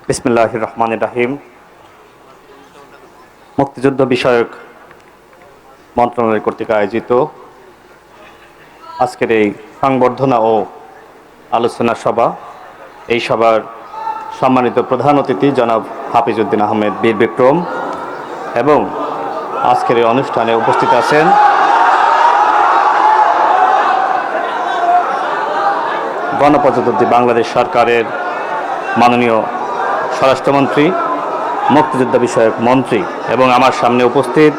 বিসমিল্লাহির রহমানির রহিম। মুক্তিযুদ্ধ বিষয়ক মন্ত্রণালয় কর্তৃক আয়োজিত আজকের এই সংবর্ধনা ও আলোচনা সভা, এই সভার সম্মানিত প্রধান অতিথি জনাব হাফিজ উদ্দিন আহমেদ বীর বিক্রম এবং আজকের এই অনুষ্ঠানে উপস্থিত আছেন গণপ্রজাতন্ত্রী বাংলাদেশ সরকারের মাননীয় স্বরাষ্ট্রমন্ত্রী, মুক্তিযুদ্ধ বিষয়ক মন্ত্রী এবং আমার সামনে উপস্থিত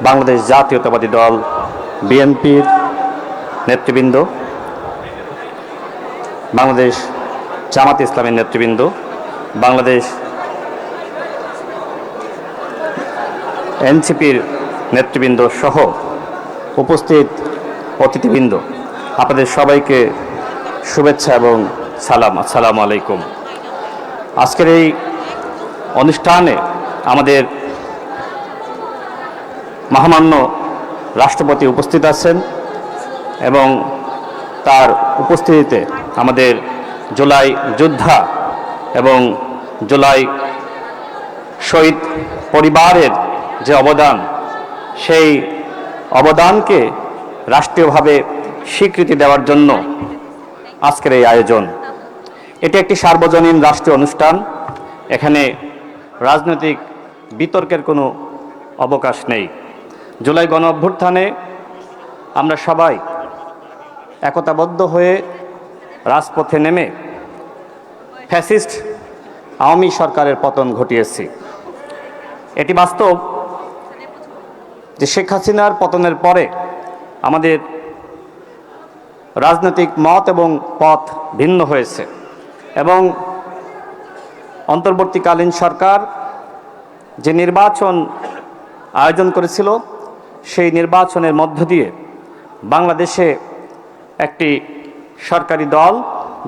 বাংলাদেশ জাতীয়তাবাদী দল বিএনপির নেতৃবৃন্দ, বাংলাদেশ জামাত ইসলামের নেতৃবৃন্দ, বাংলাদেশ এনসিপির নেতৃবৃন্দ সহ উপস্থিত অতিথিবৃন্দ, আপনাদের সবাইকে শুভেচ্ছা এবং সালাম। আসসালামু আলাইকুম। আজকের এই অনুষ্ঠানে আমাদের মহামান্য রাষ্ট্রপতি উপস্থিত আছেন এবং তার উপস্থিতিতে আমাদের জুলাই যোদ্ধা এবং জুলাই শহীদ পরিবারের যে অবদান, সেই অবদানকে রাষ্ট্রীয়ভাবে স্বীকৃতি দেওয়ার জন্য আজকের এই আয়োজন। এটি একটি সার্বজনীন রাষ্ট্রীয় অনুষ্ঠান। এখানে রাজনৈতিক বিতর্কের কোনো অবকাশ নেই। জুলাই গণ অভ্যুত্থানে আমরা সবাই একতাবদ্ধ হয়ে রাজপথে নেমে ফ্যাসিস্ট আওয়ামী সরকারের পতন ঘটিয়েছি। এটি বাস্তব যে শেখ হাসিনার পতনের পরে আমাদের রাজনৈতিক মত এবং পথ ভিন্ন হয়েছে এবং অন্তর্বর্তীকালীন সরকার যে নির্বাচন আয়োজন করেছিল, সেই নির্বাচনের মধ্য দিয়ে বাংলাদেশে একটি সরকারি দল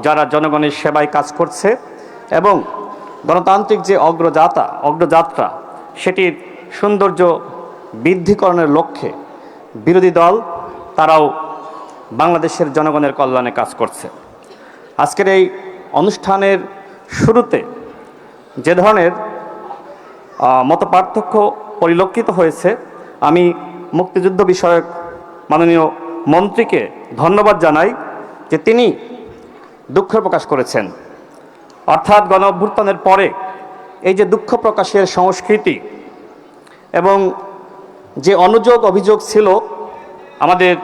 যারা জনগণের সেবায় কাজ করছে এবং গণতান্ত্রিক যে অগ্রযাত্রা সেটির সৌন্দর্য বৃদ্ধিকরণের লক্ষ্যে বিরোধী দল তারাও বাংলাদেশের জনগণের কল্যাণে কাজ করছে। আজকের এই অনুষ্ঠানের শুরুতে যে ধরনের মতপার্থক্য পরিলক্ষিত হয়েছে, আমি মুক্তিযুদ্ধ বিষয়ক মাননীয় মন্ত্রীকে ধন্যবাদ জানাই যে তিনি দুঃখ প্রকাশ করেছেন। অর্থাৎ গণ অভ্যুত্থানের পরে এই যে দুঃখ প্রকাশের সংস্কৃতি এবং যে অনুযোগ অভিযোগ ছিল আমাদের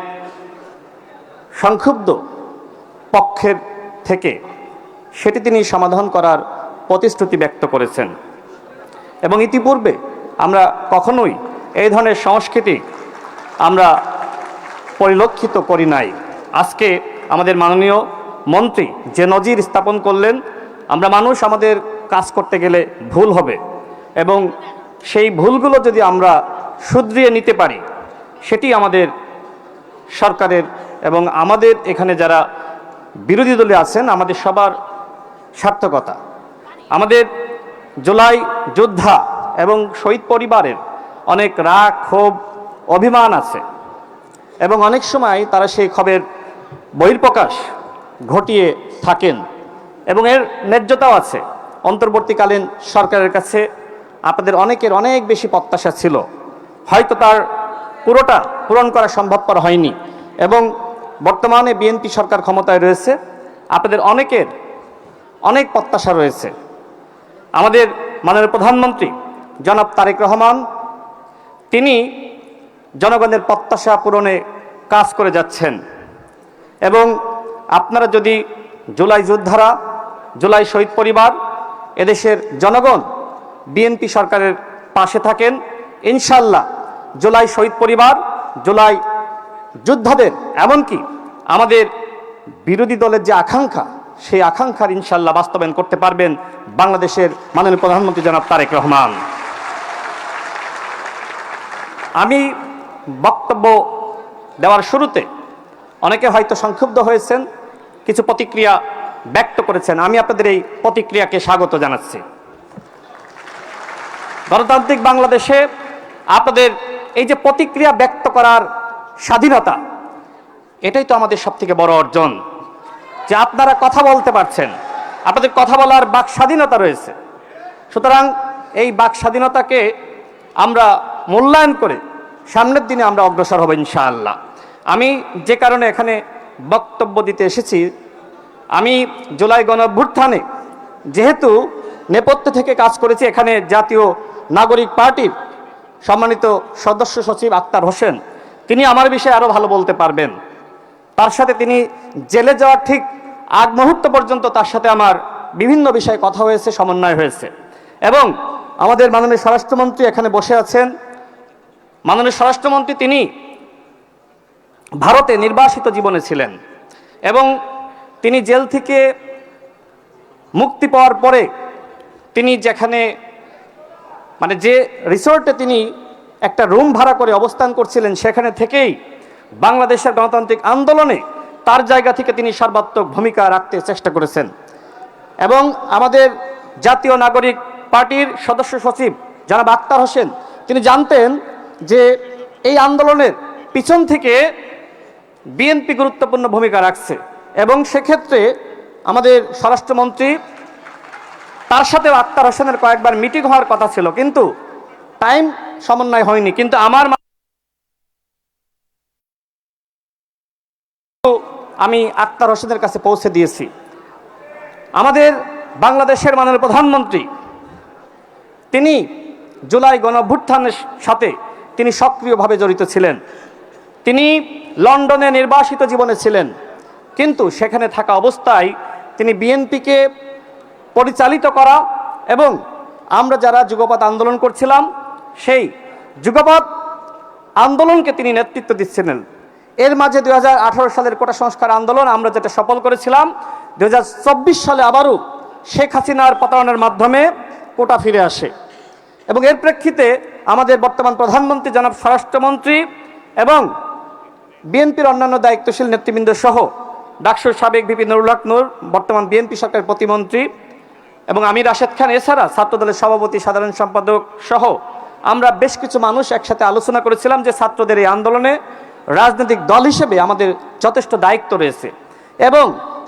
সংক্ষুব্ধ পক্ষের থেকে, সেটি তিনি সমাধান করার প্রতিশ্রুতি ব্যক্ত করেছেন এবং ইতিপূর্বে আমরা কখনোই এই ধরনের সংস্কৃতি আমরা পরিলক্ষিত করি নাই। আজকে আমাদের মাননীয় মন্ত্রী যে নজির স্থাপন করলেন, আমরা মানুষ আমাদের কাজ করতে গেলে ভুল হবে এবং সেই ভুলগুলো যদি আমরা শুধরিয়ে নিতে পারি, সেটি আমাদের সরকারের এবং আমাদের এখানে যারা বিরোধী দলে আছেন আমাদের সবার সার্থকতা। আমাদের জুলাই যোদ্ধা এবং শহীদ পরিবারের অনেক রাগ, ক্ষোভ, অভিমান আছে এবং অনেক সময় তারা সেই ক্ষোভের বহিঃপ্রকাশ ঘটিয়ে থাকেন এবং এর ন্যায্যতাও আছে। অন্তর্বর্তীকালীন সরকারের কাছে আপনাদের অনেকের অনেক বেশি প্রত্যাশা ছিল, হয়তো তার পুরোটা পূরণ করা সম্ভবপর হয়নি এবং বর্তমানে বিএনপি সরকার ক্ষমতায় রয়েছে, আপনাদের অনেকের অনেক প্রত্যাশা রয়েছে। আমাদের মাননীয় প্রধানমন্ত্রী জনাব তারেক রহমান তিনি জনগণের প্রত্যাশা পূরণে কাজ করে যাচ্ছেন এবং আপনারা যদি জুলাই যোদ্ধারা, জুলাই শহীদ পরিবার, এদেশের জনগণ বিএনপি সরকারের পাশে থাকেন, ইনশাল্লাহ জুলাই শহীদ পরিবার, জুলাই যোদ্ধাদের এমনকি আমাদের বিরোধী দলের যে আকাঙ্ক্ষা, সেই আকাঙ্ক্ষার ইনশাল্লাহ বাস্তবায়ন করতে পারবেন বাংলাদেশের মাননীয় প্রধানমন্ত্রী জনাব তারেক রহমান। আমি বক্তব্য দেওয়ার শুরুতে অনেকে হয়তো সংক্ষুব্ধ হয়েছেন, কিছু প্রতিক্রিয়া ব্যক্ত করেছেন। আমি আপনাদের এই প্রতিক্রিয়াকে স্বাগত জানাচ্ছি। গণতান্ত্রিক বাংলাদেশে আপনাদের এই যে প্রতিক্রিয়া ব্যক্ত করার স্বাধীনতা, এটাই তো আমাদের সবথেকে বড় অর্জন। যে আপনারা কথা বলতে পারছেন, আপনাদের কথা বলার বাক স্বাধীনতা রয়েছে। সুতরাং এই বাক স্বাধীনতাকে আমরা মূল্যায়ন করে সামনের দিনে আমরা অগ্রসর হব ইনশাআল্লাহ। আমি যে কারণে এখানে বক্তব্য দিতে এসেছি, আমি জুলাই গণঅভ্যুত্থানে যেহেতু নেপথ্য থেকে কাজ করেছি, এখানে জাতীয় নাগরিক পার্টির সম্মানিত সদস্য সচিব আক্তার হোসেন, তিনি আমার বিষয়ে আরও ভালো বলতে পারবেন। তার সাথে তিনি জেলে যাওয়ার ঠিক আগ মুহূর্ত পর্যন্ত তার সাথে আমার বিভিন্ন বিষয়ে কথা হয়েছে, সমন্বয় হয়েছে। এবং আমাদের মাননীয় স্বরাষ্ট্রমন্ত্রী এখানে বসে আছেন। মাননীয় স্বরাষ্ট্রমন্ত্রী তিনি ভারতে নির্বাসিত জীবনে ছিলেন এবং তিনি জেল থেকে মুক্তি পাওয়ার পরে তিনি যেখানে যে রিসোর্টে তিনি একটা রুম ভাড়া করে অবস্থান করছিলেন, সেখানে থেকেই বাংলাদেশের গণতান্ত্রিক আন্দোলনে তার জায়গা থেকে তিনি সর্বাত্মক ভূমিকা রাখতে চেষ্টা করেছেন। এবং আমাদের জাতীয় নাগরিক পার্টির সদস্য সচিব জনাব আক্তার হোসেন, তিনি জানতেন যে এই আন্দোলনের পিছন থেকে বিএনপি গুরুত্বপূর্ণ ভূমিকা রাখছে এবং সেক্ষেত্রে আমাদের স্বরাষ্ট্রমন্ত্রী তার সাথে আক্তার হোসেনের কয়েকবার মিটিং হওয়ার কথা ছিল, কিন্তু টাইম সমন্বয় হয়নি। কিন্তু আমি আক্তার হোসেনের কাছে পৌঁছে দিয়েছি। আমাদের বাংলাদেশের মাননীয় প্রধানমন্ত্রী তিনি জুলাই গণঅভ্যুত্থানের সাথে তিনি সক্রিয়ভাবে জড়িত ছিলেন। তিনি লন্ডনে নির্বাসিত জীবনে ছিলেন, কিন্তু সেখানে থাকা অবস্থায় তিনি বিএনপিকে পরিচালিত করা এবং আমরা যারা যুগপৎ আন্দোলন করছিলাম সেই যুগপৎ আন্দোলনকে তিনি নেতৃত্ব দিচ্ছিলেন। এর মাঝে 2018 সালের কোটা সংস্কার আন্দোলন আমরা যেটা সফল করেছিলাম, 2024 সালে আবারও শেখ হাসিনার পতনের মাধ্যমে কোটা ফিরে আসে এবং এর প্রেক্ষিতে আমাদের বর্তমান প্রধানমন্ত্রী জনাব স্বরাষ্ট্রমন্ত্রী এবং বিএনপির অন্যান্য দায়িত্বশীল নেতৃবৃন্দ সহ ডাকসুর সাবেক ভিপি নুরুল হক নূর, বর্তমান বিএনপি সরকারের প্রতিমন্ত্রী, এবং আমি রাশেদ খান, এছাড়া ছাত্রদলের সভাপতি সাধারণ সম্পাদক সহ আমরা বেশ কিছু মানুষ একসাথে আলোচনা করেছিলাম যে ছাত্রদের এই আন্দোলনে রাজনৈতিক দল হিসেবে আমাদের যথেষ্ট দায়িত্ব রয়েছে এবং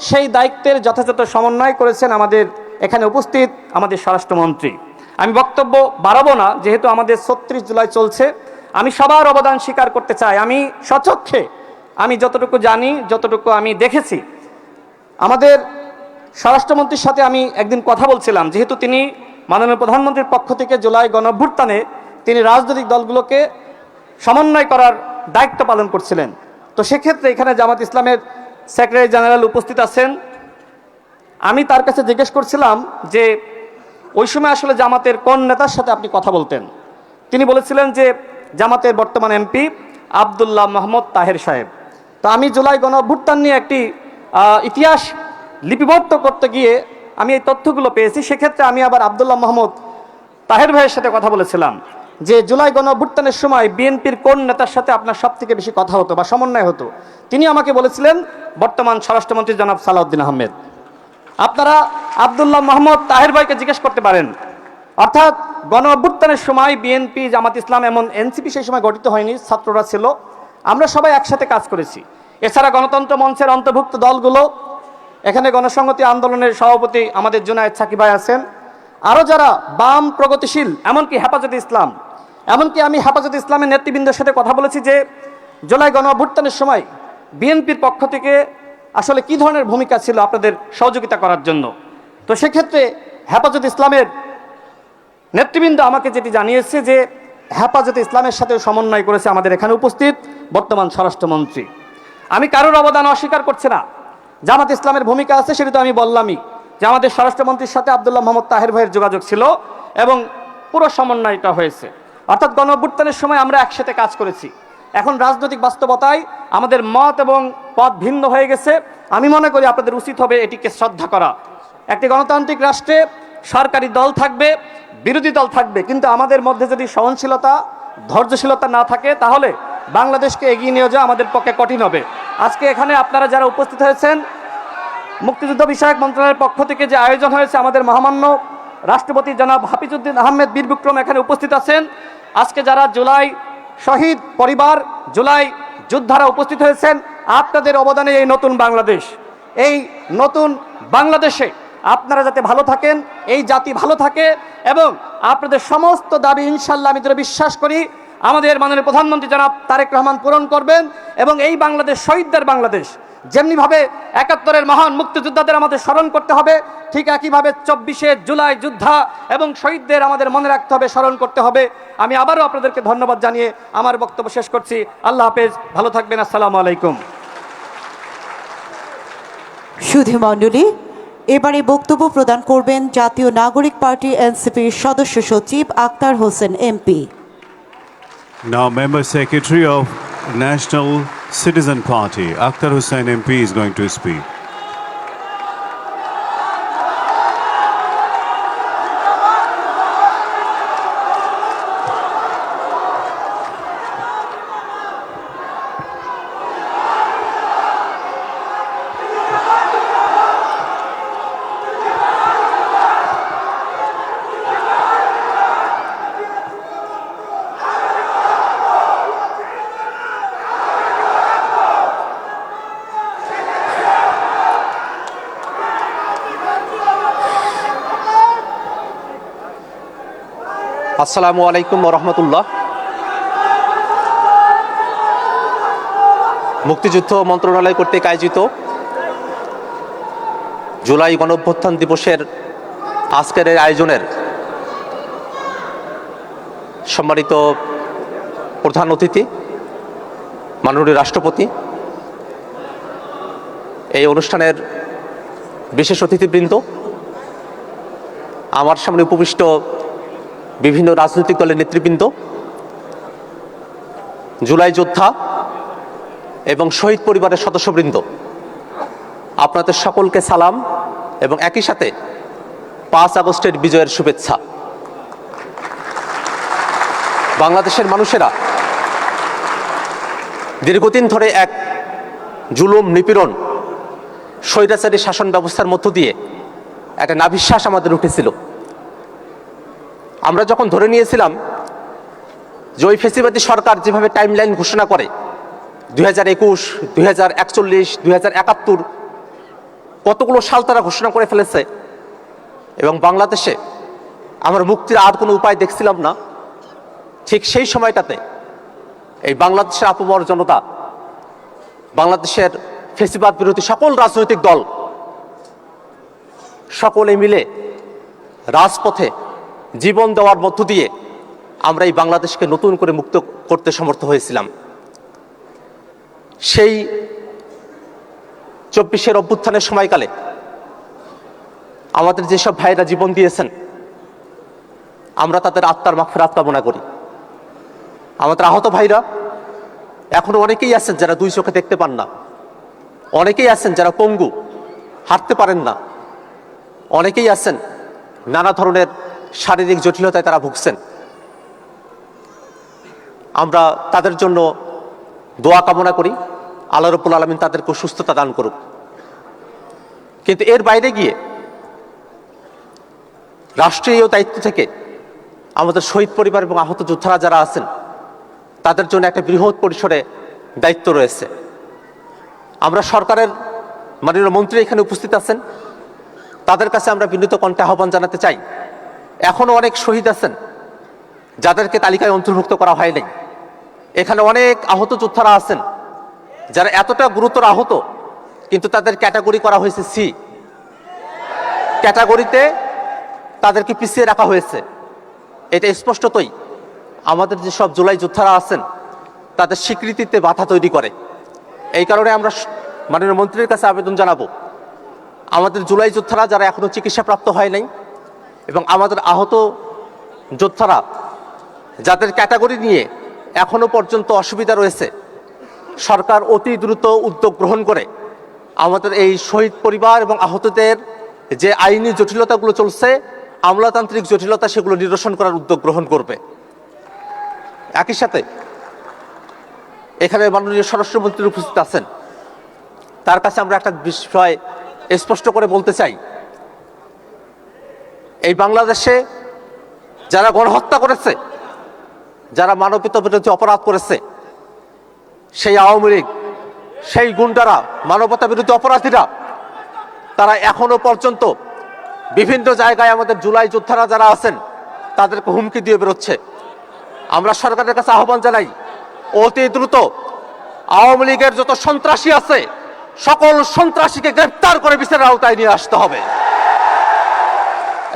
সেই দায়িত্বের যথাযথ সমন্বয় করেছেন আমাদের এখানে উপস্থিত আমাদের স্বরাষ্ট্রমন্ত্রী। আমি বক্তব্য বাড়াবো না, যেহেতু আমাদের 36 জুলাই চলছে। আমি সবার অবদান স্বীকার করতে চাই। আমি স্বচক্ষে আমি যতটুকু জানি, যতটুকু আমি দেখেছি, আমাদের স্বরাষ্ট্রমন্ত্রীর সাথে আমি একদিন কথা বলছিলাম, যেহেতু তিনি মাননীয় প্রধানমন্ত্রীর পক্ষ থেকে জুলাই গণঅভ্যুত্থানে তিনি রাজনৈতিক দলগুলোকে সমন্বয় করার দায়িত্ব পালন করছিলেন। তো সেক্ষেত্রে এখানে জামাত ইসলামের সেক্রেটারি জেনারেল উপস্থিত আছেন। আমি তার কাছে জিজ্ঞেস করছিলাম যে ওই সময় আসলে জামাতের কোন নেতার সাথে আপনি কথা বলতেন। তিনি বলেছিলেন যে জামাতের বর্তমান এমপি আব্দুল্লাহ মোহাম্মদ তাহের সাহেব। তো আমি জুলাই গণঅভ্যুত্থান নিয়ে একটি ইতিহাস লিপিবদ্ধ করতে গিয়ে আমি এই তথ্যগুলো পেয়েছি। সেক্ষেত্রে আমি আবার আব্দুল্লাহ মোহাম্মদ তাহের ভাইয়ের সাথে কথা বলেছিলাম যে জুলাই গণঅভ্যুত্থানের সময় বিএনপির কোন নেতার সাথে আপনার সবথেকে বেশি কথা হতো বা সমন্বয় হতো। তিনি আমাকে বলেছিলেন বর্তমান স্বরাষ্ট্রমন্ত্রী জনাব সালাউদ্দিন আহমেদ। আপনারা আব্দুল্লাহ মোহাম্মদ তাহের ভাইকে জিজ্ঞেস করতে পারেন। অর্থাৎ গণঅভ্যুত্থানের সময় বিএনপি, জামাত ইসলাম, এমন এনসিপি সেই সময় গঠিত হয়নি, ছাত্ররা ছিল, আমরা সবাই একসাথে কাজ করেছি। এছাড়া গণতন্ত্র মঞ্চের অন্তর্ভুক্ত দলগুলো, এখানে গণসংহতি আন্দোলনের সভাপতি আমাদের জুনায়েদ সাকিব ভাই আছেন, আরও যারা বাম প্রগতিশীল, এমনকি হেফাজতে ইসলাম, এমনকি আমি হেফাজতে ইসলামের নেতৃবৃন্দের সাথে কথা বলেছি যে জুলাই গণঅভ্যুত্থানের সময় বিএনপির পক্ষ থেকে আসলে কী ধরনের ভূমিকা ছিল আপনাদের সহযোগিতা করার জন্য। তো সেক্ষেত্রে হেফাজতে ইসলামের নেতৃবৃন্দ আমাকে যেটি জানিয়েছে যে হেফাজতে ইসলামের সাথে সমন্বয় করেছে আমাদের এখানে উপস্থিত বর্তমান স্বরাষ্ট্রমন্ত্রী। আমি কারোর অবদান অস্বীকার করছি না, জামাত ইসলামের ভূমিকা আছে, সেটা তো আমি বললামই যে আমাদের স্বরাষ্ট্রমন্ত্রীর সাথে আব্দুল্লাহ মোহাম্মদ তাহের ভাইয়ের যোগাযোগ ছিল এবং পুরো সমন্বয়টা হয়েছে। অর্থাৎ গণঅভ্যুত্থানের সময় আমরা একসাথে কাজ করেছি। এখন রাজনৈতিক বাস্তবতায় আমাদের মত এবং পথ ভিন্ন হয়ে গেছে। আমি মনে করি আপনাদের উচিত হবে এটিকে শ্রদ্ধা করা। একটি গণতান্ত্রিক রাষ্ট্রে সরকারি দল থাকবে, বিরোধী দল থাকবে, কিন্তু আমাদের মধ্যে যদি সহনশীলতা, ধৈর্যশীলতা না থাকে তাহলে বাংলাদেশকে এগিয়ে নিয়ে যাওয়া আমাদের পক্ষে কঠিন হবে। আজকে এখানে আপনারা যারা উপস্থিত হয়েছেন, মুক্তিযুদ্ধ বিষয়ক মন্ত্রণালয়ের পক্ষ থেকে যে আয়োজন হয়েছে, আমাদের মহামান্য রাষ্ট্রপতি জনাব হাফিজউদ্দিন আহমেদ বীর বিক্রম এখানে উপস্থিত আছেন। আজকে যারা জুলাই শহীদ পরিবার, জুলাই যোদ্ধারা উপস্থিত হয়েছেন, আপনাদের অবদানে এই নতুন বাংলাদেশ। এই নতুন বাংলাদেশে আপনারা যাতে ভালো থাকেন, এই জাতি ভালো থাকে এবং আপনাদের সমস্ত দাবি ইনশাল্লাহ আমি দৃঢ় বিশ্বাস করি আমাদের মাননীয় প্রধানমন্ত্রী জনাব তারেক রহমান পূরণ করবেন। এবং এই বাংলাদেশ শহীদদের বাংলাদেশ, যেমনিভাবে ৭১-এর মহান মুক্তিযোদ্ধাদের আমাদের স্মরণ করতে হবে, ঠিক একইভাবে ২৪শে জুলাই যোদ্ধা এবং শহীদদের আমাদের মনে রাখতে হবে, স্মরণ করতে হবে। আমি আবারও আপনাদেরকে ধন্যবাদ জানিয়ে আমার বক্তব্য শেষ করছি। আল্লাহ হাফেজ, ভালো থাকবেন। আসসালামু আলাইকুম। সুধী মণ্ডলী, এবারে বক্তব্য প্রদান করবেন জাতীয় নাগরিক পার্টি এনসিপির সদস্য সচিব Akhtar Hossain MP. Now, Member Secretary of National Citizen Party, Akhtar Hussain MP, is going to speak. আসসালামু আলাইকুম রহমতুল্লাহ। মুক্তিযুদ্ধ মন্ত্রণালয় কর্তৃক আয়োজিত জুলাই গণঅভ্যুত্থান দিবসের আজকের এই আয়োজনের সম্মানিত প্রধান অতিথি মাননীয় রাষ্ট্রপতি, এই অনুষ্ঠানের বিশেষ অতিথিবৃন্দ, আমার সামনে উপবিষ্ট বিভিন্ন রাজনৈতিক দলের নেতৃবৃন্দ, জুলাই যোদ্ধা এবং শহীদ পরিবারের সদস্যবৃন্দ, আপনাদের সকলকে সালাম এবং একই সাথে ৫ আগস্টের বিজয়ের শুভেচ্ছা। বাংলাদেশের মানুষেরা দীর্ঘদিন ধরে এক জুলুম, নিপীড়ন, স্বৈরাচারী শাসন ব্যবস্থার মধ্য দিয়ে একটা নাভিশ্বাস আমাদের উঠেছিল। আমরা যখন ধরে নিয়েছিলাম যে ওই ফ্যাসিবাদী সরকার যেভাবে টাইমলাইন ঘোষণা করে 2021, 2041, 2071 কতগুলো সাল তারা ঘোষণা করে ফেলেছে এবং বাংলাদেশে আমরা মুক্তির আর কোনো উপায় দেখছিলাম না, ঠিক সেই সময়টাতে এই বাংলাদেশের আপামর জনতা, বাংলাদেশের ফ্যাসিবাদ বিরোধী সকল রাজনৈতিক দল সকলে মিলে রাজপথে জীবন দেওয়ার মধ্য দিয়ে আমরা এই বাংলাদেশকে নতুন করে মুক্ত করতে সমর্থ হয়েছিলাম। সেই ২৪শে অভ্যুত্থানের সময়কালে আমাদের যেসব ভাইরা জীবন দিয়েছেন, আমরা তাদের আত্মার মাগফিরাত কামনা করি। আমাদের আহত ভাইরা এখনো অনেকেই আছেন যারা দুই চোখে দেখতে পান না, অনেকেই আছেন যারা পঙ্গু, হাঁটতে পারেন না, অনেকেই আছেন নানা ধরনের শারীরিক জটিলতায় তারা ভুগছেন। আমরা তাদের জন্য দোয়া কামনা করি, আল্লাহ রাব্বুল আলামিন তাদেরকে সুস্থতা দান করুক। কিন্তু এর বাইরে গিয়ে রাষ্ট্রীয় দায়িত্ব থেকে আমাদের শহীদ পরিবার এবং আহত যোদ্ধারা যারা আছেন তাদের জন্য একটা বৃহৎ পরিসরে দায়িত্ব রয়েছে। আমরা সরকারের মাননীয় মন্ত্রী এখানে উপস্থিত আছেন, তাদের কাছে আমরা বিনীত কণ্ঠে আহ্বান জানাতে চাই, এখনো অনেক শহীদ আছেন যাদেরকে তালিকায় অন্তর্ভুক্ত করা হয়নি। এখানে অনেক আহত যোদ্ধারা আছেন যারা এতটা গুরুতর আহত কিন্তু তাদের ক্যাটাগরি করা হয়েছে সি ক্যাটাগরিতে, তাদেরকে পিছিয়ে রাখা হয়েছে। এটা স্পষ্টতই আমাদের যেসব জুলাই যোদ্ধারা আছেন তাদের স্বীকৃতিতে বাধা তৈরি করে। এই কারণে আমরা মাননীয় মন্ত্রীর কাছে আবেদন জানাবো, আমাদের জুলাই যোদ্ধারা যারা এখনো চিকিৎসাপ্রাপ্ত হয় নাই এবং আমাদের আহত যোদ্ধারা যাদের ক্যাটাগরি নিয়ে এখনো পর্যন্ত অসুবিধা রয়েছে, সরকার অতি দ্রুত উদ্যোগ গ্রহণ করে আমাদের এই শহীদ পরিবার এবং আহতদের যে আইনি জটিলতাগুলো চলছে, আমলাতান্ত্রিক জটিলতা, সেগুলো নিরসন করার উদ্যোগ গ্রহণ করবে। একই সাথে এখানে মাননীয় স্বরাষ্ট্রমন্ত্রী উপস্থিত আছেন, তার কাছে আমরা একটা বিষয় স্পষ্ট করে বলতে চাই, এই বাংলাদেশে যারা গণহত্যা করেছে, যারা মানবতা বিরোধী অপরাধ করেছে, সেই আওয়ামী লীগ, সেই গুন্ডারা, মানবতা বিরোধী অপরাধীরা তারা এখনো পর্যন্ত বিভিন্ন জায়গায় আমাদের জুলাই যোদ্ধারা যারা আছেন তাদেরকে হুমকি দিয়ে বেরোচ্ছে। আমরা সরকারের কাছে আহ্বান জানাই, অতি দ্রুত আওয়ামী লীগের যত সন্ত্রাসী আছে সকল সন্ত্রাসীকে গ্রেফতার করে বিচারের আওতায় নিয়ে আসতে হবে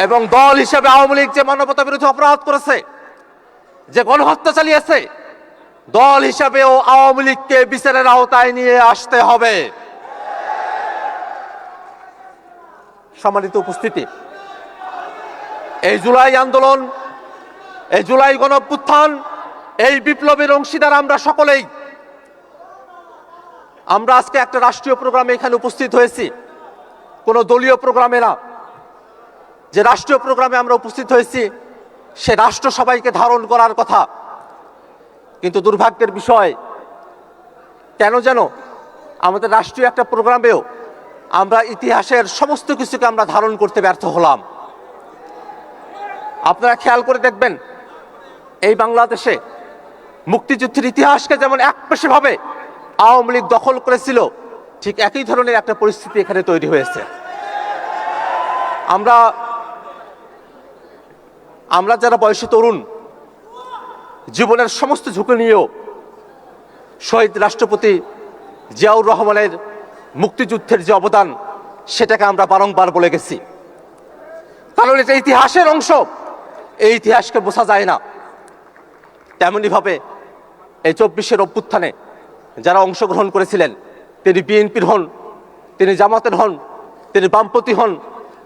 এবং দল হিসেবে আওয়ামী লীগ যে মানবতা বিরোধী অপরাধ করেছে, যে গণহত্যা চালিয়েছে, দল হিসাবেও আওয়ামী লীগকে বিচারের আওতায় নিয়ে আসতে হবে। সম্মানিত উপস্থিতি, এই জুলাই আন্দোলন, এই জুলাই গণঅভ্যুত্থান, এই বিপ্লবের অংশীদার আমরা সকলেই। আমরা আজকে একটা রাষ্ট্রীয় প্রোগ্রামে এখানে উপস্থিত হয়েছি, কোনো দলীয় প্রোগ্রামে না। যে রাষ্ট্রীয় প্রোগ্রামে আমরা উপস্থিত হয়েছি সে রাষ্ট্র সবাইকে ধারণ করার কথা, কিন্তু দুর্ভাগ্যের বিষয় কেন যেন আমাদের রাষ্ট্রীয় একটা প্রোগ্রামেও আমরা ইতিহাসের সমস্ত কিছুকে আমরা ধারণ করতে ব্যর্থ হলাম। আপনারা খেয়াল করে দেখবেন, এই বাংলাদেশে মুক্তিযুদ্ধের ইতিহাসকে যেমন একপেশেভাবে আওয়ামী লীগ দখল করেছিল, ঠিক একই ধরনের একটা পরিস্থিতি এখানে তৈরি হয়েছে। আমরা যারা বয়সী তরুণ, জীবনের সমস্ত ঝুঁকি নিয়েও শহীদ রাষ্ট্রপতি জিয়াউর রহমানের মুক্তিযুদ্ধের যে অবদান সেটাকে আমরা বারংবার বলে গেছি, কারণ এটা ইতিহাসের অংশ, এই ইতিহাসকে বোঝা যায় না। তেমনিভাবে এই 24-এর অভ্যুত্থানে যারা অংশগ্রহণ করেছিলেন, তিনি বিএনপির হন, তিনি জামাতের হন, তিনি বামপন্থী হন,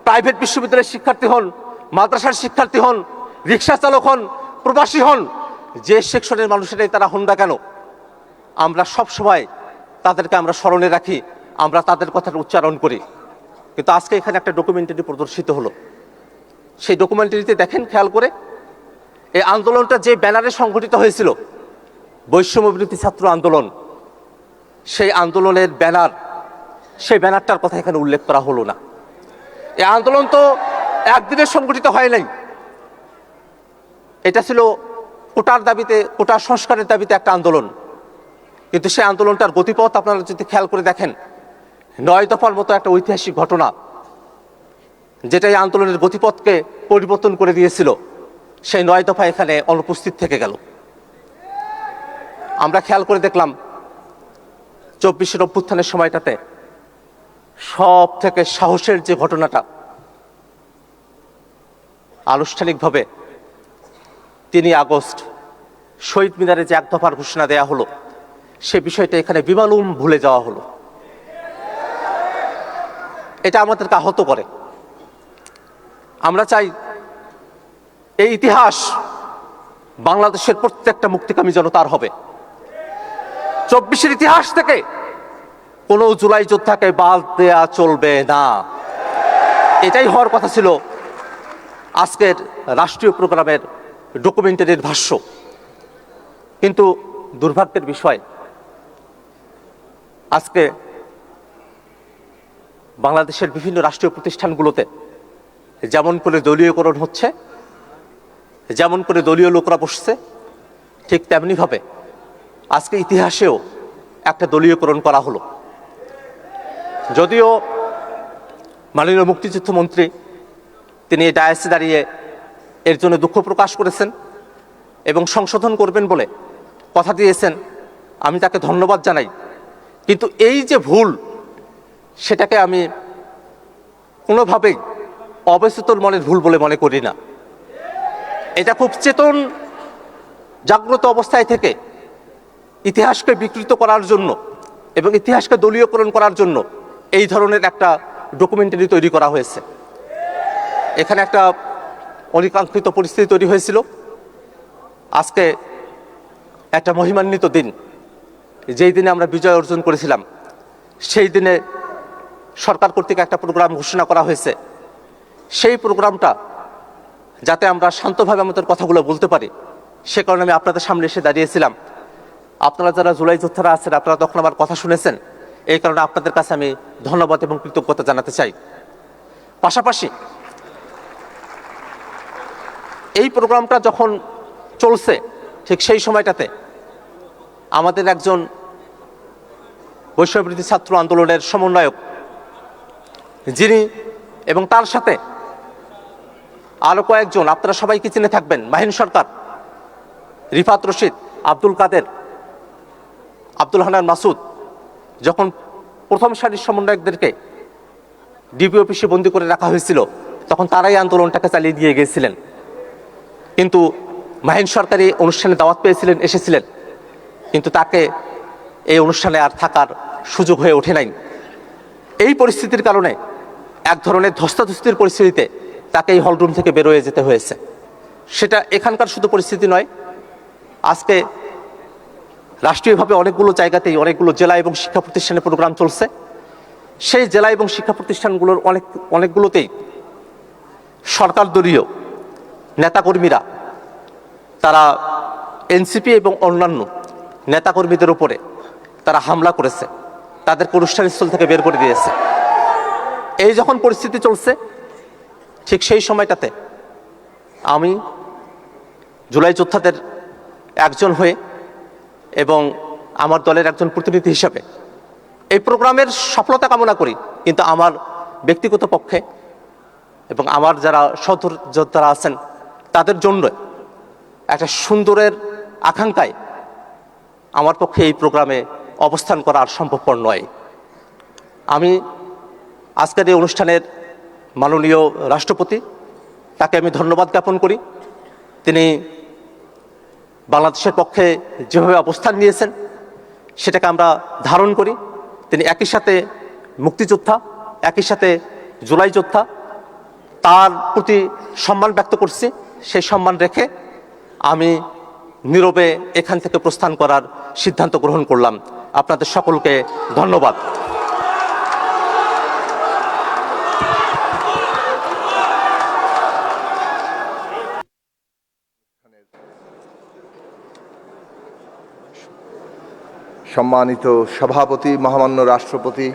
প্রাইভেট বিশ্ববিদ্যালয়ের শিক্ষার্থী হন, মাদ্রাসার শিক্ষার্থী হন, রিক্সা চালক হন, প্রবাসী হন, যে সেকশনের মানুষেরাই তারা হন না কেন, আমরা সব সময় তাদেরকে আমরা স্মরণে রাখি, আমরা তাদের কথাটা উচ্চারণ করি। কিন্তু আজকে এখানে একটা ডকুমেন্টারি প্রদর্শিত হলো, সেই ডকুমেন্টারিতে দেখেন খেয়াল করে, এই আন্দোলনটা যে ব্যানারে সংগঠিত হয়েছিল, বৈষম্য বিরোধী ছাত্র আন্দোলন, সেই আন্দোলনের ব্যানার, সেই ব্যানারটার কথা এখানে উল্লেখ করা হলো না। এই আন্দোলন তো একদিনে সংগঠিত হয় নাই, এটা ছিল কোটার দাবিতে, কোটা সংস্কারের দাবিতে একটা আন্দোলন। কিন্তু সেই আন্দোলনটার গতিপথ আপনারা যদি খেয়াল করে দেখেন, 9 দফার মতো একটা ঐতিহাসিক ঘটনা, যেটা এই আন্দোলনের গতিপথকে পরিবর্তন করে দিয়েছিল, সেই 9 দফা এখানে অনুপস্থিত থেকে গেল। আমরা খেয়াল করে দেখলাম 24-এর অভ্যুত্থানের সময়টাতে সব থেকে সাহসের যে ঘটনাটা, আনুষ্ঠানিকভাবে 3 আগস্ট শহীদ মিনারে যে 1 দফার ঘোষণা দেয়া হলো, সে বিষয়টা এখানে বিমালুম ভুলে যাওয়া হলো। এটা আমাদেরকে আহত করে। আমরা চাই এই ইতিহাস বাংলাদেশের প্রত্যেকটা মুক্তিকামী জনতার হবে। 24-এর ইতিহাস থেকে কোনো জুলাই যোদ্ধাকে বাদ দেয়া চলবে না, এটাই হওয়ার কথা ছিল আজকের রাষ্ট্রীয় প্রোগ্রামের ডকুমেন্টারির ভাষ্য। কিন্তু দুর্ভাগ্যের বিষয়, আজকে বাংলাদেশের বিভিন্ন রাষ্ট্রীয় প্রতিষ্ঠানগুলোতে যেমন করে দলীয়করণ হচ্ছে, যেমন করে দলীয় লোকরা বসছে, ঠিক তেমনিভাবে আজকে ইতিহাসেও একটা দলীয়করণ করা হলো। যদিও মাননীয় মুক্তিযুদ্ধ মন্ত্রী তিনি এই ডায়াসে দাঁড়িয়ে এর জন্য দুঃখ প্রকাশ করেছেন এবং সংশোধন করবেন বলে কথা দিয়েছেন, আমি তাকে ধন্যবাদ জানাই। কিন্তু এই যে ভুল, সেটাকে আমি কোনোভাবেই অবচেতন মনের ভুল বলে মনে করি না। এটা খুব চেতন জাগ্রত অবস্থায় থেকে ইতিহাসকে বিকৃত করার জন্য এবং ইতিহাসকে দলীয়করণ করার জন্য এই ধরনের একটা ডকুমেন্টারি তৈরি করা হয়েছে। এখানে একটা অনিকাঙ্ক্ষিত পরিস্থিতি তৈরি হয়েছিল। আজকে একটা মহিমান্বিত দিন, যেই দিনে আমরা বিজয় অর্জন করেছিলাম, সেই দিনে সরকার কর্তৃক একটা প্রোগ্রাম ঘোষণা করা হয়েছে। সেই প্রোগ্রামটা যাতে আমরা শান্তভাবে আমাদের কথাগুলো বলতে পারি, সে কারণে আমি আপনাদের সামনে এসে দাঁড়িয়েছিলাম। আপনারা যারা জুলাই যোদ্ধারা আছেন, আপনারা তখন আমার কথা শুনেছেন, এই কারণে আপনাদের কাছে আমি ধন্যবাদ এবং কৃতজ্ঞতা জানাতে চাই। পাশাপাশি এই প্রোগ্রামটা যখন চলছে, ঠিক সেই সময়টাতে আমাদের একজন বৈষম্যবিরোধী ছাত্র আন্দোলনের সমন্বয়ক যিনি এবং তার সাথে আরো কয়েকজন, আপনারা সবাই কি চিনে থাকবেন, মাহিন সরকার, রিফাত রশিদ, আব্দুল কাদের, আব্দুল হান্নান মাসুদ, যখন প্রথম সারির সমন্বয়কদেরকে ডিবি অফিসে বন্দী করে রাখা হয়েছিল তখন তারাই আন্দোলনটাকে চালিয়ে দিয়ে গিয়েছিলেন। কিন্তু মাহিন সরকার এই অনুষ্ঠানে দাওয়াত পেয়েছিলেন, এসেছিলেন, কিন্তু তাকে এই অনুষ্ঠানে আর থাকার সুযোগ হয়ে ওঠে নাই। এই পরিস্থিতির কারণে এক ধরনের ধস্তাধস্তির পরিস্থিতিতে তাকে এই হলরুম থেকে বেরোয় যেতে হয়েছে। সেটা এখানকার শুধু পরিস্থিতি নয়, আজকে রাষ্ট্রীয়ভাবে অনেকগুলো জায়গাতেই, অনেকগুলো জেলা এবং শিক্ষা প্রতিষ্ঠানে প্রোগ্রাম চলছে। সেই জেলা এবং শিক্ষা প্রতিষ্ঠানগুলোর অনেকগুলোতেই সরকার দলীয় নেতাকর্মীরা তারা এনসিপি এবং অন্যান্য নেতাকর্মীদের উপরে তারা হামলা করেছে, তাদেরকে অনুষ্ঠানস্থল থেকে বের করে দিয়েছে। এই যখন পরিস্থিতি চলছে, ঠিক সেই সময়টাতে আমি জুলাই যোদ্ধাদের একজন হয়ে এবং আমার দলের একজন প্রতিনিধি হিসাবে এই প্রোগ্রামের সফলতা কামনা করি, কিন্তু আমার ব্যক্তিগত পক্ষে এবং আমার যারা সহযোদ্ধারা আছেন তাদের জন্য একটা সুন্দরের আকাঙ্ক্ষায় আমার পক্ষে এই প্রোগ্রামে অবস্থান করা আর সম্ভবপর নয়। আমি আজকের এই অনুষ্ঠানের মাননীয় রাষ্ট্রপতি, তাকে আমি ধন্যবাদ জ্ঞাপন করি। তিনি বাংলাদেশের পক্ষে যেভাবে অবস্থান নিয়েছেন সেটাকে আমরা ধারণ করি। তিনি একই সাথে মুক্তিযোদ্ধা, একই সাথে জুলাই যোদ্ধা, তার প্রতি সম্মান ব্যক্ত করছি। সেই সম্মান রেখে আমি নীরবে এখান থেকে প্রস্থান করার সিদ্ধান্ত গ্রহণ করলাম। আপনাদের সকলকে ধন্যবাদ। সম্মানিত সভাপতি, মহামান্য রাষ্ট্রপতি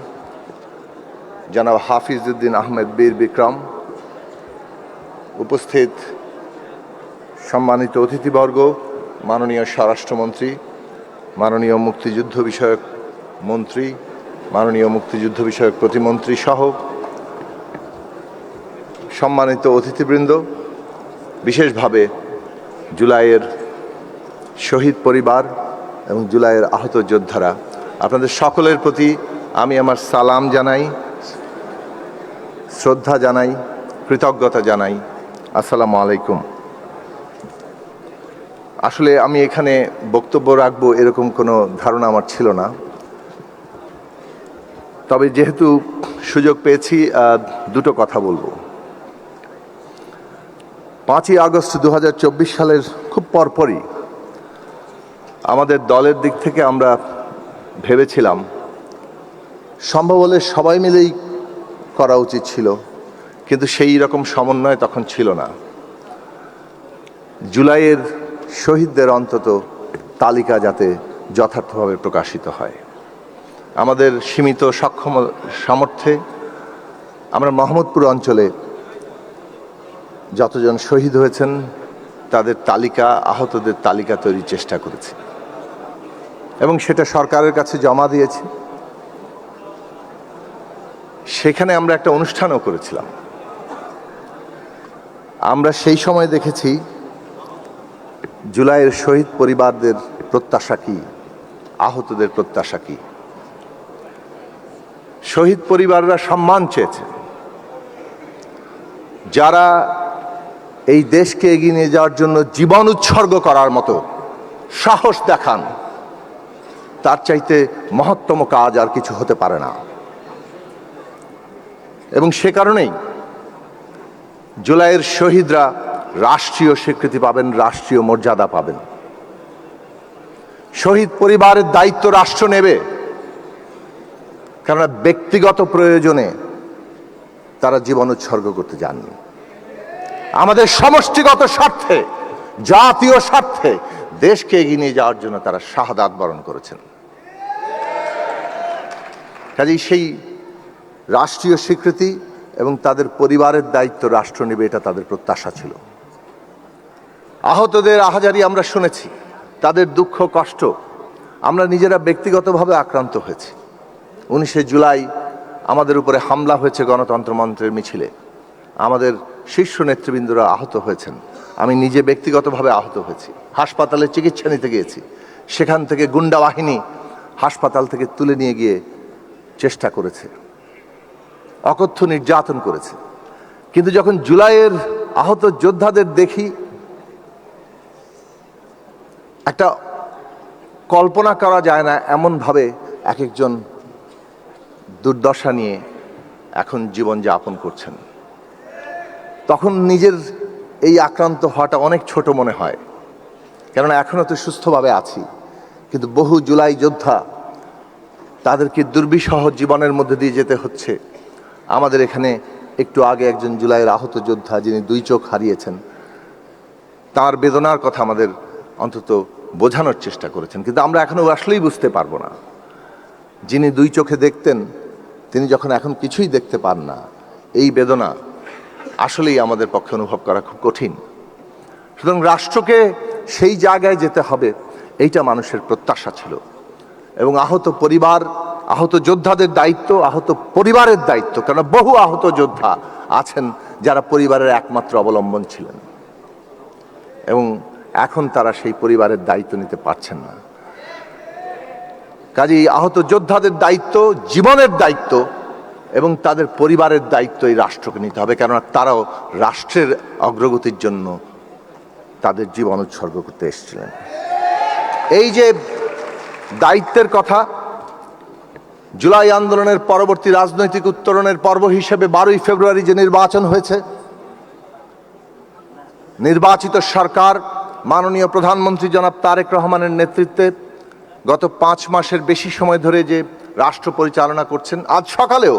জনাব হাফিজ উদ্দিন আহমেদ বীর বিক্রম, উপস্থিত সম্মানিত অতিথিবর্গ, মাননীয় স্বরাষ্ট্রমন্ত্রী, মাননীয় মুক্তিযুদ্ধ বিষয়ক মন্ত্রী, মাননীয় মুক্তিযুদ্ধ বিষয়ক প্রতিমন্ত্রী সহ সম্মানিত অতিথিবৃন্দ, বিশেষভাবে জুলাইয়ের শহীদ পরিবার এবং জুলাইয়ের আহত যোদ্ধারা, আপনাদের সকলের প্রতি আমি আমার সালাম জানাই, শ্রদ্ধা জানাই, কৃতজ্ঞতা জানাই। আসসালামু আলাইকুম। আসলে আমি এখানে বক্তব্য রাখবো এরকম কোনো ধারণা আমার ছিল না, তবে যেহেতু সুযোগ পেয়েছি দুটো কথা বলবো। 5ই আগস্ট 2024 সালের খুব পরপরই আমাদের দলের দিক থেকে আমরা ভেবেছিলাম সম্ভব হলে সবাই মিলেই করা উচিত ছিল, কিন্তু সেই রকম সমন্বয় তখন ছিল না। জুলাইয়ের শহীদদের অন্তত তালিকা যাতে যথার্থভাবে প্রকাশিত হয়। আমাদের সীমিত সক্ষম সামর্থ্যে আমরা মোহাম্মদপুর অঞ্চলে যতজন শহীদ হয়েছেন তাদের তালিকা, আহতদের তালিকা তৈরির চেষ্টা করেছি এবং সেটা সরকারের কাছে জমা দিয়েছি। সেখানে আমরা একটা অনুষ্ঠানও করেছিলাম। আমরা সেই সময় দেখেছি জুলাইয়ের শহীদ পরিবারদের প্রত্যাশা কি, আহতদের প্রত্যাশা কি। শহীদ পরিবাররা সম্মান চেয়েছে, যারা এই দেশকে এগিয়ে নিয়ে যাওয়ার জন্য জীবন উৎসর্গ করার মতো সাহস দেখান, তার চাইতে মহত্তম কাজ আর কিছু হতে পারে না। এবং সে কারণেই জুলাইয়ের শহীদরা রাষ্ট্রীয় স্বীকৃতি পাবেন, রাষ্ট্রীয় মর্যাদা পাবেন। শহীদ পরিবারের দায়িত্ব রাষ্ট্র নেবে, কেননা ব্যক্তিগত প্রয়োজনে তারা জীবন উৎসর্গ করতে যাননি। আমাদের সমষ্টিগত স্বার্থে, জাতীয় স্বার্থে দেশকে এগিয়ে নিয়ে যাওয়ার জন্য তারা শাহাদাত বরণ করেছেন। কাজেই সেই রাষ্ট্রীয় স্বীকৃতি এবং তাদের পরিবারের দায়িত্ব রাষ্ট্র নেবে, এটা তাদের প্রত্যাশা ছিল। আহতদের আহাজারি আমরা শুনেছি, তাদের দুঃখ কষ্ট আমরা নিজেরা ব্যক্তিগতভাবে আক্রান্ত হয়েছি। 19শে জুলাই আমাদের উপরে হামলা হয়েছে গণতন্ত্র মঞ্চের মিছিলে, আমাদের শীর্ষ নেতৃবৃন্দরা আহত হয়েছেন, আমি নিজে ব্যক্তিগতভাবে আহত হয়েছি, হাসপাতালে চিকিৎসা নিতে গিয়েছি, সেখান থেকে গুন্ডা বাহিনী হাসপাতাল থেকে তুলে নিয়ে গিয়ে চেষ্টা করেছে, অকথ্য নির্যাতন করেছে। কিন্তু যখন জুলাইয়ের আহত যোদ্ধাদের দেখি, একটা কল্পনা করা যায় না এমনভাবে এক একজন দুর্দশা নিয়ে এখন জীবন যাপন করছেন, তখন নিজের এই আক্রান্ত হওয়াটা অনেক ছোট মনে হয়, কেননা এখনও তো সুস্থভাবে আছি। কিন্তু বহু জুলাই যোদ্ধা, তাদেরকে দুর্বিষহ জীবনের মধ্যে দিয়ে যেতে হচ্ছে। আমাদের এখানে একটু আগে একজন জুলাইয়ের আহত যোদ্ধা, যিনি 2 চোখ হারিয়েছেন, তার বেদনার কথা আমাদের অন্তত বোঝানোর চেষ্টা করেছেন, কিন্তু আমরা এখনো আসলেই বুঝতে পারবো না। যিনি 2 চোখে দেখতেন, তিনি যখন এখন কিছুই দেখতে পান না, এই বেদনা আসলেই আমাদের পক্ষে অনুভব করা খুব কঠিন। সুতরাং রাষ্ট্রকে সেই জায়গায় যেতে হবে, এইটা মানুষের প্রত্যাশা ছিল। এবং আহত পরিবার, আহত যোদ্ধাদের দায়িত্ব, আহত পরিবারের দায়িত্ব, কারণ বহু আহত যোদ্ধা আছেন যারা পরিবারের একমাত্র অবলম্বন ছিলেন, এবং এখন তারা সেই পরিবারের দায়িত্ব নিতে পারছেন না। কাজেই আহত যোদ্ধাদের দায়িত্ব, জীবনের দায়িত্ব এবং তাদের পরিবারের দায়িত্ব এই রাষ্ট্রকে নিতে হবে, কেননা তারাও রাষ্ট্রের অগ্রগতির জন্য তাদের জীবন উৎসর্গ করতে এসেছিলেন। এই যে দায়িত্বের কথা, জুলাই আন্দোলনের পরবর্তী রাজনৈতিক উত্তরণের পর্ব হিসেবে 12ই ফেব্রুয়ারি যে নির্বাচন হয়েছে, নির্বাচিত সরকার মাননীয় প্রধানমন্ত্রী জনাব তারেক রহমানের নেতৃত্বে গত 5 মাসের বেশি সময় ধরে যে রাষ্ট্র পরিচালনা করছেন, আজ সকালেও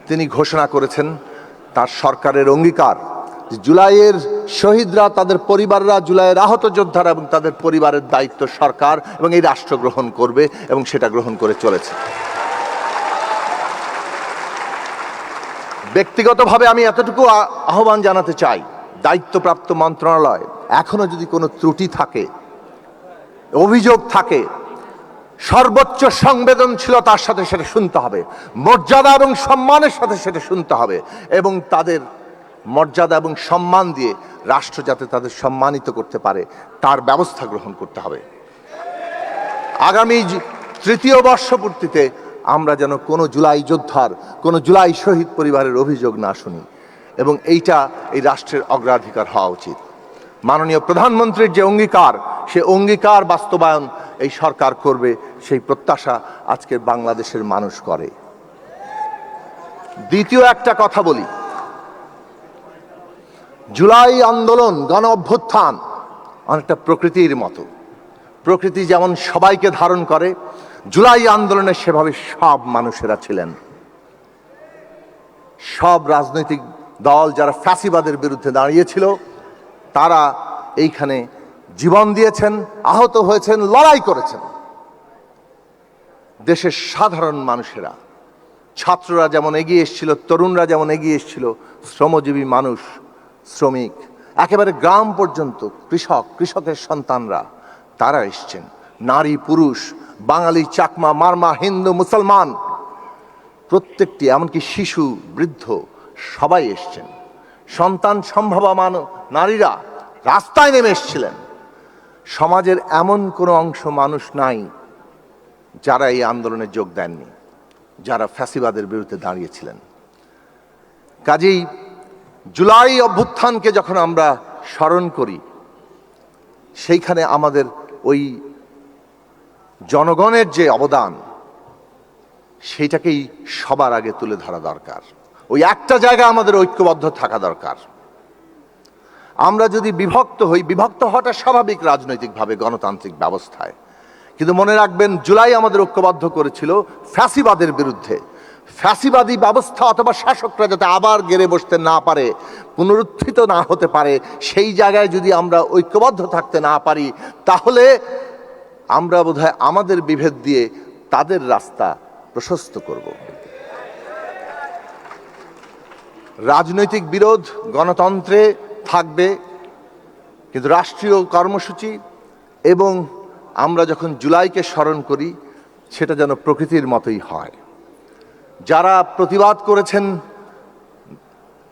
তিনি ঘোষণা করেছেন তার সরকারের অঙ্গীকার যে জুলাইয়ের শহীদরা, তাদের পরিবাররা, জুলাইয়ের আহত যোদ্ধারা এবং তাদের পরিবারের দায়িত্ব সরকার এবং এই রাষ্ট্র গ্রহণ করবে, এবং সেটা গ্রহণ করে চলেছে। ব্যক্তিগতভাবে আমি এতটুকু আহ্বান জানাতে চাই, দায়িত্বপ্রাপ্ত মন্ত্রণালয়, এখনো যদি কোনো ত্রুটি থাকে, অভিযোগ থাকে, সর্বোচ্চ সংবেদনশীলতার সাথে সেটা শুনতে হবে, মর্যাদা এবং সম্মানের সাথে সেটা শুনতে হবে, এবং তাদের মর্যাদা এবং সম্মান দিয়ে রাষ্ট্র যাতে তাদের সম্মানিত করতে পারে তার ব্যবস্থা গ্রহণ করতে হবে। আগামী 3য় বর্ষপূর্তিতে আমরা যেন কোনো জুলাই যোদ্ধার, কোনো জুলাই শহীদ পরিবারের অভিযোগ না শুনি, এবং এইটা এই রাষ্ট্রের অগ্রাধিকার হওয়া উচিত। মাননীয় প্রধানমন্ত্রীর যে অঙ্গীকার, সে অঙ্গীকার বাস্তবায়ন এই সরকার করবে, সেই প্রত্যাশা আজকের বাংলাদেশের মানুষ করে। দ্বিতীয় একটা কথা বলি, জুলাই আন্দোলন, গণ অভ্যুত্থান অনেকটা প্রকৃতির মতো। প্রকৃতি যেমন সবাইকে ধারণ করে, জুলাই আন্দোলনে সেভাবে সব মানুষেরা ছিলেন। সব রাজনৈতিক দল যারা ফ্যাসিবাদের বিরুদ্ধে দাঁড়িয়েছিল, তারা এইখানে জীবন দিয়েছেন, আহত হয়েছেন, লড়াই করেছেন। দেশের সাধারণ মানুষেরা, ছাত্ররা যেমন এগিয়ে এসেছিল, তরুণরা যেমন এগিয়ে এসেছিল, শ্রমজীবী মানুষ, শ্রমিক, একেবারে গ্রাম পর্যন্ত কৃষক, কৃষকের সন্তানরা, তারা এসছেন। নারী, পুরুষ, বাঙালি, চাকমা, মারমা, হিন্দু, মুসলমান, প্রত্যেকটি, এমনকি শিশু, বৃদ্ধ, সবাই এসছেন। সন্তান সম্ভবমান নারীরা রাস্তায় নেমে এসেছিলেন। সমাজের এমন কোনো অংশ মানুষ নাই যারা এই আন্দোলনে যোগ দেননি, যারা ফ্যাসিবাদের বিরুদ্ধে দাঁড়িয়েছিলেন। কাজেই জুলাই অভ্যুত্থানকে যখন আমরা স্মরণ করি, সেইখানে আমাদের ওই জনগণের যে অবদান, সেইটাকেই সবার আগে তুলে ধরা দরকার। ওই একটা জায়গা আমাদের ঐক্যবদ্ধ থাকা দরকার। আমরা যদি বিভক্ত হই, বিভক্ত হওয়াটা স্বাভাবিক রাজনৈতিকভাবে, গণতান্ত্রিক ব্যবস্থায়, কিন্তু মনে রাখবেন জুলাই আমাদের ঐক্যবদ্ধ করেছিল ফ্যাসিবাদের বিরুদ্ধে। ফ্যাসিবাদী ব্যবস্থা অথবা শাসকরা যাতে আবার গেড়ে বসতে না পারে, পুনরুত্থিত না হতে পারে, সেই জায়গায় যদি আমরা ঐক্যবদ্ধ থাকতে না পারি, তাহলে আমরা বোধহয় আমাদের বিভেদ দিয়ে তাদের রাস্তা প্রশস্ত করব। রাজনৈতিক বিরোধ গণতন্ত্রে থাকবে, কিন্তু রাষ্ট্রীয় কর্মসূচি এবং আমরা যখন জুলাইকে স্মরণ করি, সেটা যেন প্রকৃতির মতোই হয়। যারা প্রতিবাদ করেছেন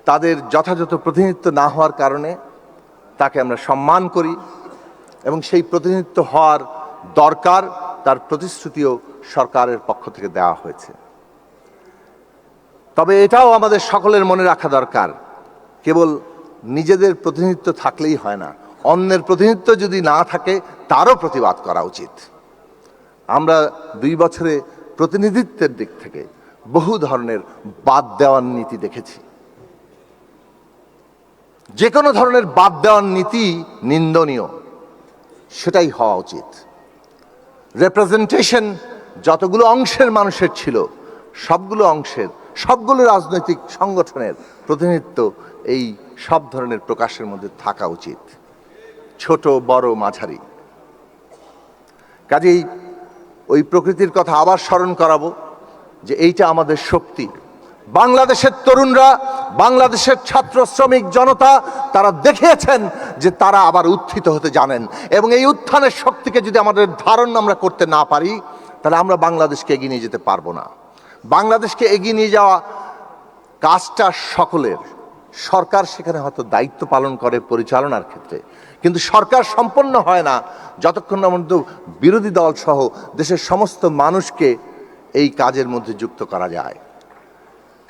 তাদের যথাযথ প্রতিনিধিত্ব না হওয়ার কারণে তাকে আমরা সম্মান করি এবং সেই প্রতিনিধিত্ব হওয়ার দরকার, তার প্রতিশ্রুতিও সরকারের পক্ষ থেকে দেওয়া হয়েছে। তবে এটাও আমাদের সকলের মনে রাখা দরকার, কেবল নিজেদের প্রতিনিধিত্ব থাকলেই হয় না, অন্যের প্রতিনিধিত্ব যদি না থাকে তারও প্রতিবাদ করা উচিত। আমরা 2 বছরে প্রতিনিধিত্বের দিক থেকে বহু ধরনের বাদ দেওয়ার নীতি দেখেছি। যে কোনো ধরনের বাদ দেওয়ার নীতি নিন্দনীয়, সেটাই হওয়া উচিত। রিপ্রেজেন্টেশন যতগুলো অংশের মানুষের ছিল, সবগুলো অংশের, সবগুলো রাজনৈতিক সংগঠনের প্রতিনিধিত্ব এই সব ধরনের প্রকাশের মধ্যে থাকা উচিত, ছোট বড় মাঝারি। কাজেই ওই প্রকৃতির কথা আবার স্মরণ করাবো যে এইটা আমাদের শক্তি। বাংলাদেশের তরুণরা, বাংলাদেশের ছাত্র শ্রমিক জনতা, তারা দেখিয়েছেন যে তারা আবার উত্থিত হতে জানেন, এবং এই উত্থানের শক্তিকে যদি আমাদের ধারণ আমরা করতে না পারি, তাহলে আমরা বাংলাদেশকে এগিয়ে নিয়ে যেতে পারবো না। বাংলাদেশকে এগিয়ে নিয়ে যাওয়া কাজটা সকলের। সরকার সেখানে হয়তো দায়িত্ব পালন করে পরিচালনার ক্ষেত্রে, কিন্তু সরকার সম্পন্ন হয় না যতক্ষণ না পর্যন্ত বিরোধী দল সহ দেশের সমস্ত মানুষকে এই কাজের মধ্যে যুক্ত করা যায়।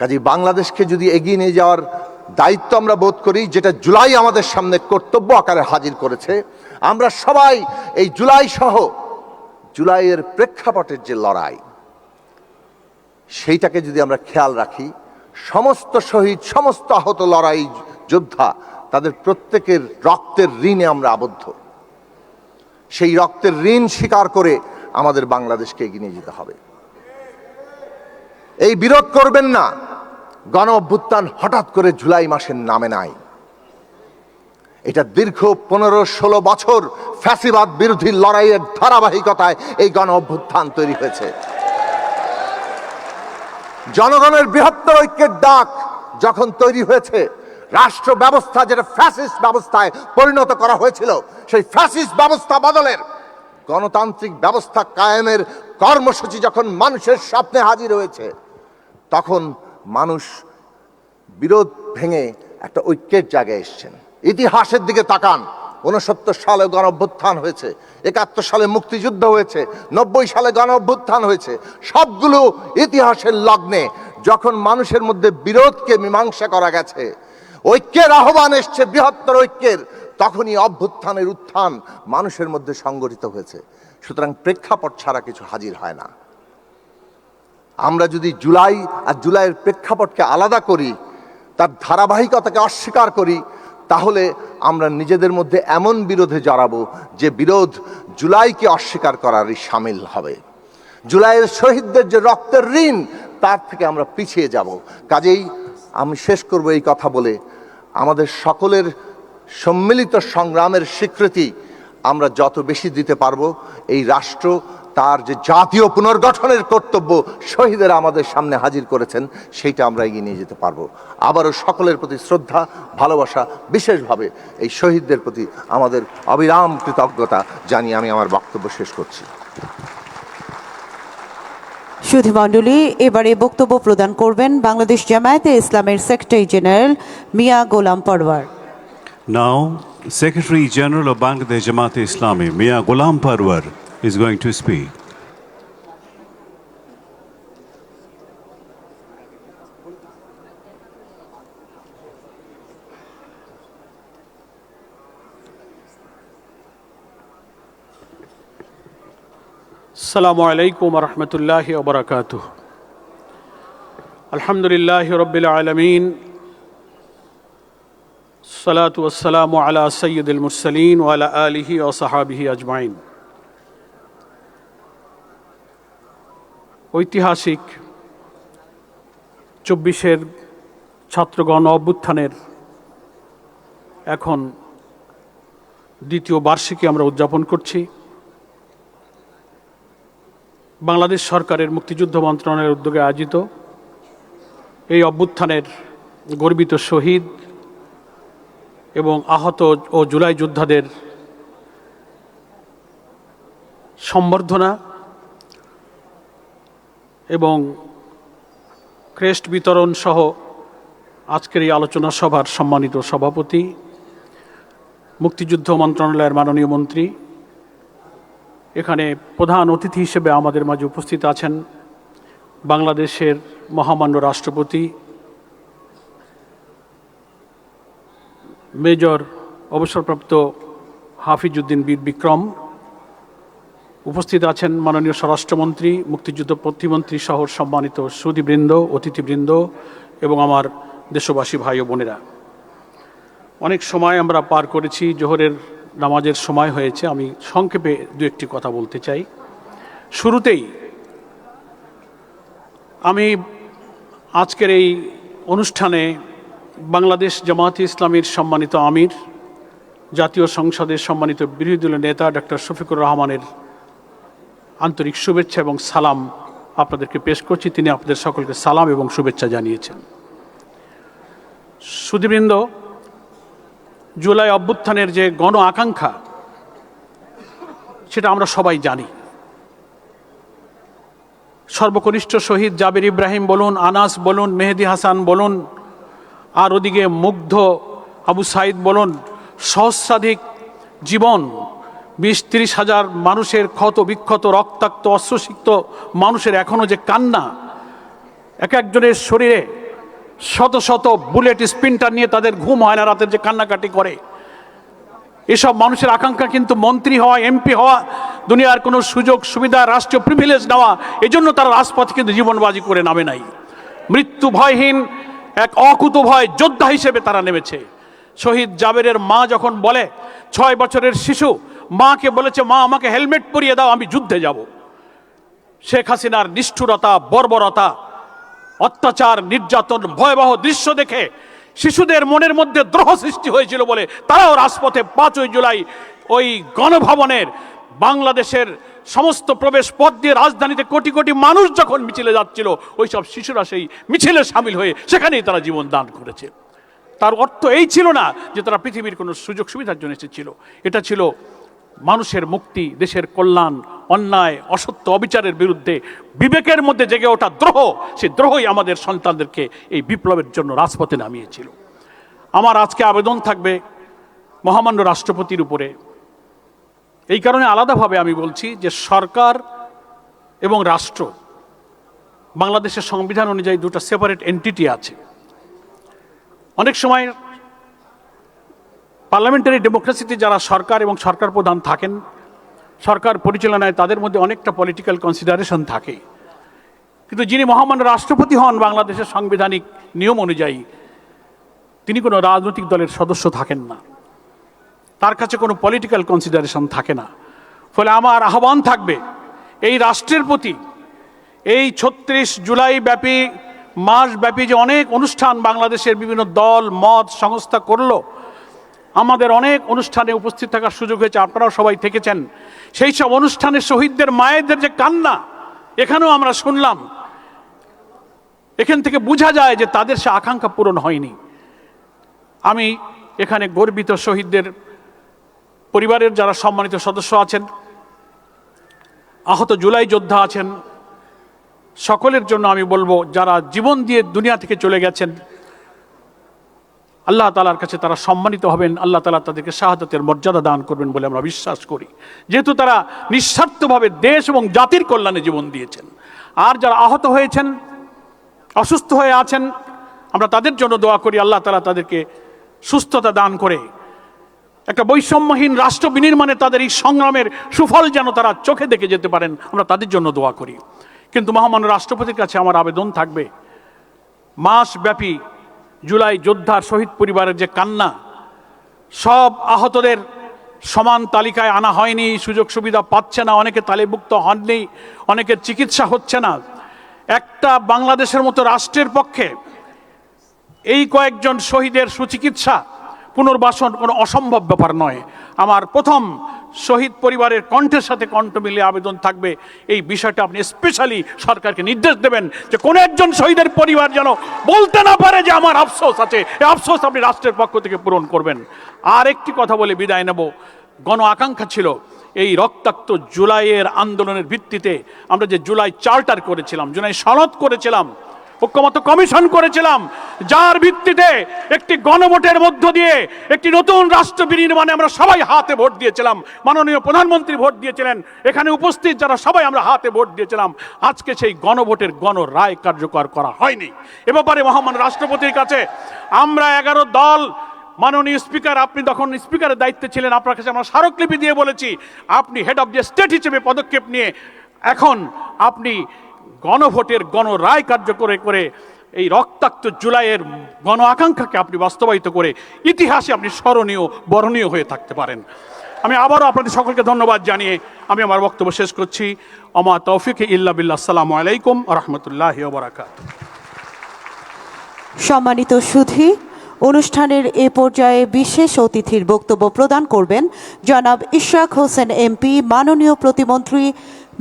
কাজেই বাংলাদেশকে যদি এগিয়ে নিয়ে যাওয়ার দায়িত্ব আমরা বোধ করি, যেটা জুলাই আমাদের সামনে কর্তব্য আকারে হাজির করেছে, আমরা সবাই এই জুলাই সহ জুলাইয়ের প্রেক্ষাপটের যে লড়াই, সেইটাকে যদি আমরা খেয়াল রাখি, সমস্ত শহীদ, সমস্ত আহত লড়াই যোদ্ধা, তাদের প্রত্যেকের রক্তের ঋণে আমরা আবদ্ধ। সেই রক্তের ঋণ স্বীকার করে আমাদের বাংলাদেশকে এগিয়ে নিয়ে যেতে হবে। এই বিরোধ করবেন না, গণ অভ্যুত্থান হঠাৎ করে জুলাই মাসের নামে নাই। এটা দীর্ঘ 15-16 বছর ফ্যাসিবাদ বিরোধী লড়াইয়ের ধারাবাহিকতায় এই গণ অভ্যুত্থান তৈরি হয়েছে। জনগণের বৃহত্তর ঐক্যের ডাক যখন তৈরি হয়েছে, রাষ্ট্র ব্যবস্থা যেটা ফ্যাসিস্ট ব্যবস্থায় পরিণত করা হয়েছিল, সেই ফ্যাসিস্ট ব্যবস্থা বদলের গণতান্ত্রিক ব্যবস্থা কায়েমের কর্মসূচি যখন মানুষের সামনে হাজির হয়েছে, তখন মানুষ বিরোধ ভেঙে একটা ঐক্যের জায়গায় এসছেন। ইতিহাসের দিকে তাকান, 69 সালে গণ অভ্যুত্থান হয়েছে, 71 সালে মুক্তিযুদ্ধ হয়েছে, 90 সালে গণ অভ্যুত্থান হয়েছে। সবগুলো ইতিহাসের লগ্নে যখন মানুষের মধ্যে বিরোধকে মীমাংসা করা গেছে, ঐক্যের আহ্বান এসছে, বৃহত্তর ঐক্যের, তখনই অভ্যুত্থানের উত্থান মানুষের মধ্যে সংগঠিত হয়েছে। সুতরাং প্রেক্ষাপট ছাড়া কিছু হাজির হয় না। আমরা যদি জুলাই আর জুলাইয়ের প্রেক্ষাপটকে আলাদা করি, তার ধারাবাহিকতাকে অস্বীকার করি, তাহলে আমরা নিজেদের মধ্যে এমন বিরোধে জড়াবো যে বিরোধ জুলাইকে অস্বীকার করারই সামিল হবে। জুলাইয়ের শহীদদের যে রক্তের ঋণ, তার থেকে আমরা পিছিয়ে যাব। কাজেই আমি শেষ করব এই কথা বলে, আমাদের সকলের সম্মিলিত সংগ্রামের স্বীকৃতি আমরা যত বেশি দিতে পারবো, এই রাষ্ট্র তার যে জাতীয় পুনর্গঠনের কর্তব্য শহীদেরা আমাদের সামনে হাজির করেছেন, সেইটা আমরা এগিয়ে নিয়ে যেতে পারবো। আবারও সকলের প্রতি শ্রদ্ধা, ভালোবাসা, বিশেষভাবে এই শহীদদের প্রতি আমাদের অবিরাম কৃতজ্ঞতা জানিয়ে আমি আমার বক্তব্য শেষ করছি। সুধীমণ্ডলী, এবারে বক্তব্য প্রদান করবেন বাংলাদেশ জামায়াতে ইসলামের secretary general Mia Golam Parwar. Now, Secretary General of Bangladesh Jamaat Islami, Mia Ghulam Parwar, is going to speak. আসসালামু আলাইকুম ওয়া রাহমাতুল্লাহি ওয়া বারাকাতুহু। আলহামদুলিল্লাহি রাব্বিল আলামিন, সালাতু ওয়াসসালামু আলা সাইয়্যিদিল মুরসালিন ওয়া আলা আলিহি ওয়া সাহবিহি আজমাইন। ঐতিহাসিক 24-এর ছাত্রগণ অভ্যুত্থানের এখন দ্বিতীয় বার্ষিকী আমরা উদযাপন করছি। বাংলাদেশ সরকারের মুক্তিযুদ্ধ মন্ত্রণালয়ের উদ্যোগে আয়োজিত এই অভ্যুত্থানের গর্বিত শহীদ এবং আহত ও জুলাই যোদ্ধাদের সম্বর্ধনা এবং ক্রেস্ট বিতরণ সহ আজকের এই আলোচনা সভার সম্মানিত সভাপতি, মুক্তিযুদ্ধ মন্ত্রণালয়ের মাননীয় মন্ত্রী, এখানে প্রধান অতিথি হিসেবে আমাদের মাঝে উপস্থিত আছেন বাংলাদেশের মহামান্য রাষ্ট্রপতি মেজর অবসরপ্রাপ্ত হাফিজউদ্দিন বীর বিক্রম, উপস্থিত আছেন মাননীয় স্বরাষ্ট্রমন্ত্রী, মুক্তিযুদ্ধ প্রতিমন্ত্রী সহ সম্মানিত সুধীবৃন্দ, অতিথিবৃন্দ এবং আমার দেশবাসী ভাই ও বোনেরা। অনেক সময় আমরা পার করেছি, জোহরের নামাজের সময় হয়েছে। আমি সংক্ষেপে দু একটি কথা বলতে চাই। শুরুতেই আমি আজকের এই অনুষ্ঠানে বাংলাদেশ জামায়াতে ইসলামীর সম্মানিত আমির, জাতীয় সংসদের সম্মানিত বিরোধী দলীয় নেতা ডক্টর শফিকুর রহমানের আন্তরিক শুভেচ্ছা এবং সালাম আপনাদেরকে পেশ করছি। তিনি আপনাদের সকলকে সালাম এবং শুভেচ্ছা জানিয়েছেন। সুধীবৃন্দ, জুলাই অভ্যুত্থানের যে গণ আকাঙ্ক্ষা, সেটা আমরা সবাই জানি। সর্বকনিষ্ঠ শহীদ জাবের ইব্রাহিম বলুন, আনাস বলুন, মেহেদি হাসান বলুন, আর ওদিকে মুগ্ধ আবু সাইদ বলুন, সহস্রাধিক জীবন, 20-30 হাজার মানুষের ক্ষত বিক্ষত, রক্তাক্ত, অশ্রুসিক্ত মানুষের এখনও যে কান্না, এক একজনের শরীরে শত শত বুলেট স্পিনটার নিয়ে তাদের ঘুম হয় না, রাতের যে কান্নাকাটি করে, এসব মানুষের আকাঙ্ক্ষা কিন্তু মন্ত্রী হওয়া, এমপি হওয়া, দুনিয়ার কোনো সুযোগ সুবিধা, রাষ্ট্রীয় প্রিভিলেজ নেওয়া, এজন্য তারা রাজপথে কিন্তু জীবনবাজি করে নামে নাই। মৃত্যু ভয়হীন এক অকুতভয় যোদ্ধা হিসেবে তারা নেমেছে। শহীদ জাবেরের মা যখন বলে, 6 বছরের শিশু মাকে বলেছে, মা আমাকে হেলমেট পরিয়ে দাও, আমি যুদ্ধে যাব। শেখ হাসিনার নিষ্ঠুরতা, বর্বরতা, অত্যাচার, নির্যাতন, ভয়াবহ দৃশ্য দেখে শিশুদের মনের মধ্যে দ্রোহ সৃষ্টি হয়েছিল বলে তারাও রাজপথে 5ই জুলাই ওই গণভবনের বাংলাদেশের সমস্ত প্রবেশ পথ দিয়ে রাজধানীতে কোটি কোটি মানুষ যখন মিছিলে যাচ্ছিল, ওই সব শিশুরা সেই মিছিলে সামিল হয়ে সেখানেই তারা জীবন দান করেছে। তার অর্থ এই ছিল না যে তারা পৃথিবীর কোনো সুযোগ সুবিধার জন্য এসেছিল। এটা ছিল মানুষের মুক্তি, দেশের কল্যাণ, অন্যায়, অসত্য, অবিচারের বিরুদ্ধে বিবেকের মধ্যে জেগে ওঠা দ্রোহ। সেই দ্রোহই আমাদের সন্তানদেরকে এই বিপ্লবের জন্য রাজপথে নামিয়েছিল। আমার আজকে আবেদন থাকবে মহামান্য রাষ্ট্রপতির উপরে। এই কারণে আলাদাভাবে আমি বলছি যে সরকার এবং রাষ্ট্র, বাংলাদেশের সংবিধান অনুযায়ী দুটো সেপারেট এন্টিটি আছে। অনেক সময় পার্লামেন্টারি ডেমোক্রেসিতে যারা সরকার এবং সরকার প্রধান থাকেন, সরকার পরিচালনায় তাদের মধ্যে অনেকটা পলিটিক্যাল কনসিডারেশন থাকে, কিন্তু যিনি মহামান্য রাষ্ট্রপতি হন বাংলাদেশের সাংবিধানিক নিয়ম অনুযায়ী, তিনি কোনো রাজনৈতিক দলের সদস্য থাকেন না, তার কাছে কোনো পলিটিক্যাল কনসিডারেশন থাকে না। ফলে আমার আহ্বান থাকবে এই রাষ্ট্রের প্রতি, এই 36 জুলাই ব্যাপী মাসব্যাপী যে অনেক অনুষ্ঠান বাংলাদেশের বিভিন্ন দল, মত, সংস্থা করলো, আমাদের অনেক অনুষ্ঠানে উপস্থিত থাকার সুযোগ হয়েছে, আপনারাও সবাই থেকেছেন। সেই সব অনুষ্ঠানে শহীদদের মায়েদের যে কান্না এখানেও আমরা শুনলাম, এখান থেকে বোঝা যায় যে তাদের সে আকাঙ্ক্ষা পূরণ হয়নি। আমি এখানে গর্বিত শহীদদের পরিবারের যারা সম্মানিত সদস্য আছেন, আহত জুলাই যোদ্ধা আছেন, সকলের জন্য আমি বলবো, যারা জীবন দিয়ে দুনিয়া থেকে চলে গেছেন, আল্লাহ তাআলার কাছে তারা সম্মানিত হবেন, আল্লাহ তাআলা তাদেরকে শাহাদাতের মর্যাদা দান করবেন বলে আমরা বিশ্বাস করি, যেহেতু তারা নিঃস্বার্থভাবে দেশ এবং জাতির কল্যাণে জীবন দিয়েছেন। আর যারা আহত হয়েছেন, অসুস্থ হয়ে আছেন, আমরা তাদের জন্য দোয়া করি, আল্লাহ তাআলা তাদেরকে সুস্থতা দান করে একটা বৈষম্যহীন রাষ্ট্র বিনির্মাণে তাদের এই সংগ্রামের সুফল যেন তারা চোখে দেখে যেতে পারেন, আমরা তাদের জন্য দোয়া করি। কিন্তু মহামান্য রাষ্ট্রপতির কাছে আমার আবেদন থাকবে, মাসব্যাপী জুলাই যোদ্ধার শহীদ পরিবারের যে কান্না, সব আহতদের সমান তালিকায় আনা হয়নি, সুযোগ সুবিধা পাচ্ছে না, অনেকে তালিভুক্ত হননি, অনেকের চিকিৎসা হচ্ছে না। একটা বাংলাদেশের মতো রাষ্ট্রের পক্ষে এই কয়েকজন শহীদের সুচিকিৎসা, পুনর্বাসন কোনো অসম্ভব ব্যাপার নয়। আমার প্রথম শহীদ পরিবারের কণ্ঠের সাথে কণ্ঠ মিলিয়ে আবেদন থাকবে, এই বিষয়টা আপনি স্পেশালি সরকারকে নির্দেশ দেবেন যে কোনো একজন শহীদের পরিবার যেন বলতে না পারে যে আমার আফসোস আছে, এই আফসোস আপনি রাষ্ট্রের পক্ষ থেকে পূরণ করবেন। আর একটি কথা বলে বিদায় নেব, গণ আকাঙ্ক্ষা ছিল এই রক্তাক্ত জুলাইয়ের আন্দোলনের ভিত্তিতে আমরা যে জুলাই চার্টার করেছিলাম, জুলাই সনদ করেছিলাম, ঐক্যমত্য কমিশন করেছিলাম, যার ভিত্তিতে একটি গণভোটের মধ্য দিয়ে একটি নতুন রাষ্ট্র বিনির্মাণে আমরা সবাই হাতে ভোট দিয়েছিলাম। মাননীয় প্রধানমন্ত্রী ভোট দিয়েছিলেন, এখানে উপস্থিত যারা সবাই আমরা হাতে ভোট দিয়েছিলাম। আজকে সেই গণভোটের গণরায় কার্যকর করা হয়নি। এ ব্যাপারে মহামান্য রাষ্ট্রপতির কাছে আমরা 11 দল, মাননীয় স্পিকার, আপনি তখন স্পিকারের দায়িত্বে ছিলেন, আপনার কাছে আমরা স্মারকলিপি দিয়ে বলেছি আপনি হেড অফ দ্য স্টেট হিসেবে পদক্ষেপ নিয়ে এখন আপনি গণভোটের গণরায় কার্যকর করে এই রক্তাক্ত জুলাইয়ের গণ আকাঙ্ক্ষাকে আপনি বাস্তবায়িত করে ইতিহাসে আপনি স্মরণীয় বরণীয় হয়ে থাকতে পারেন। আমি আবারও আপনাদের সকলকে ধন্যবাদ জানিয়ে আমি আমার বক্তব্য শেষ করছি। আমা তৌফিক ইল্লা বিল্লাহ। আসসালামু আলাইকুম ওয়া রাহমাতুল্লাহি ওয়া বারাকাতুহু। সম্মানিত সুধী, অনুষ্ঠানের এ পর্যায়ে বিশেষ অতিথির বক্তব্য প্রদান করবেন জনাব ইশরাক হোসেন এমপি, মাননীয় প্রতিমন্ত্রী,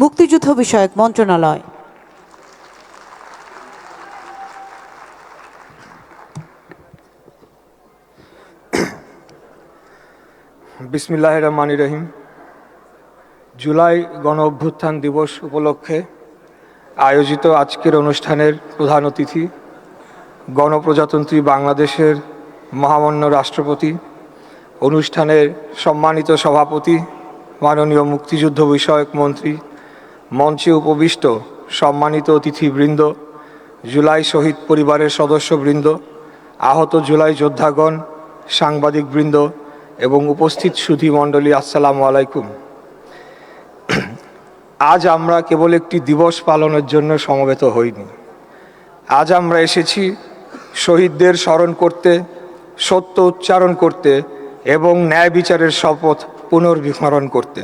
মুক্তিযুদ্ধ বিষয়ক মন্ত্রণালয়। বিসমিল্লাহির রহমানির রহিম। জুলাই গণ অভ্যুত্থান দিবস উপলক্ষে আয়োজিত আজকের অনুষ্ঠানের প্রধান অতিথি গণপ্রজাতন্ত্রী বাংলাদেশের মহামান্য রাষ্ট্রপতি, অনুষ্ঠানের সম্মানিত সভাপতি মাননীয় মুক্তিযুদ্ধ বিষয়ক মন্ত্রী, মঞ্চে উপবিষ্ট সম্মানিত অতিথিবৃন্দ, জুলাই শহীদ পরিবারের সদস্যবৃন্দ, আহত জুলাই যোদ্ধাগণ, সাংবাদিকবৃন্দ এবং উপস্থিত সুধী মণ্ডলী, আসসালামু আলাইকুম। আজ আমরা কেবল একটি দিবস পালনের জন্য সমবেত হইনি। আজ আমরা এসেছি শহীদদের স্মরণ করতে, সত্য উচ্চারণ করতে এবং ন্যায় বিচারের শপথ পুনর্বিস্মরণ করতে।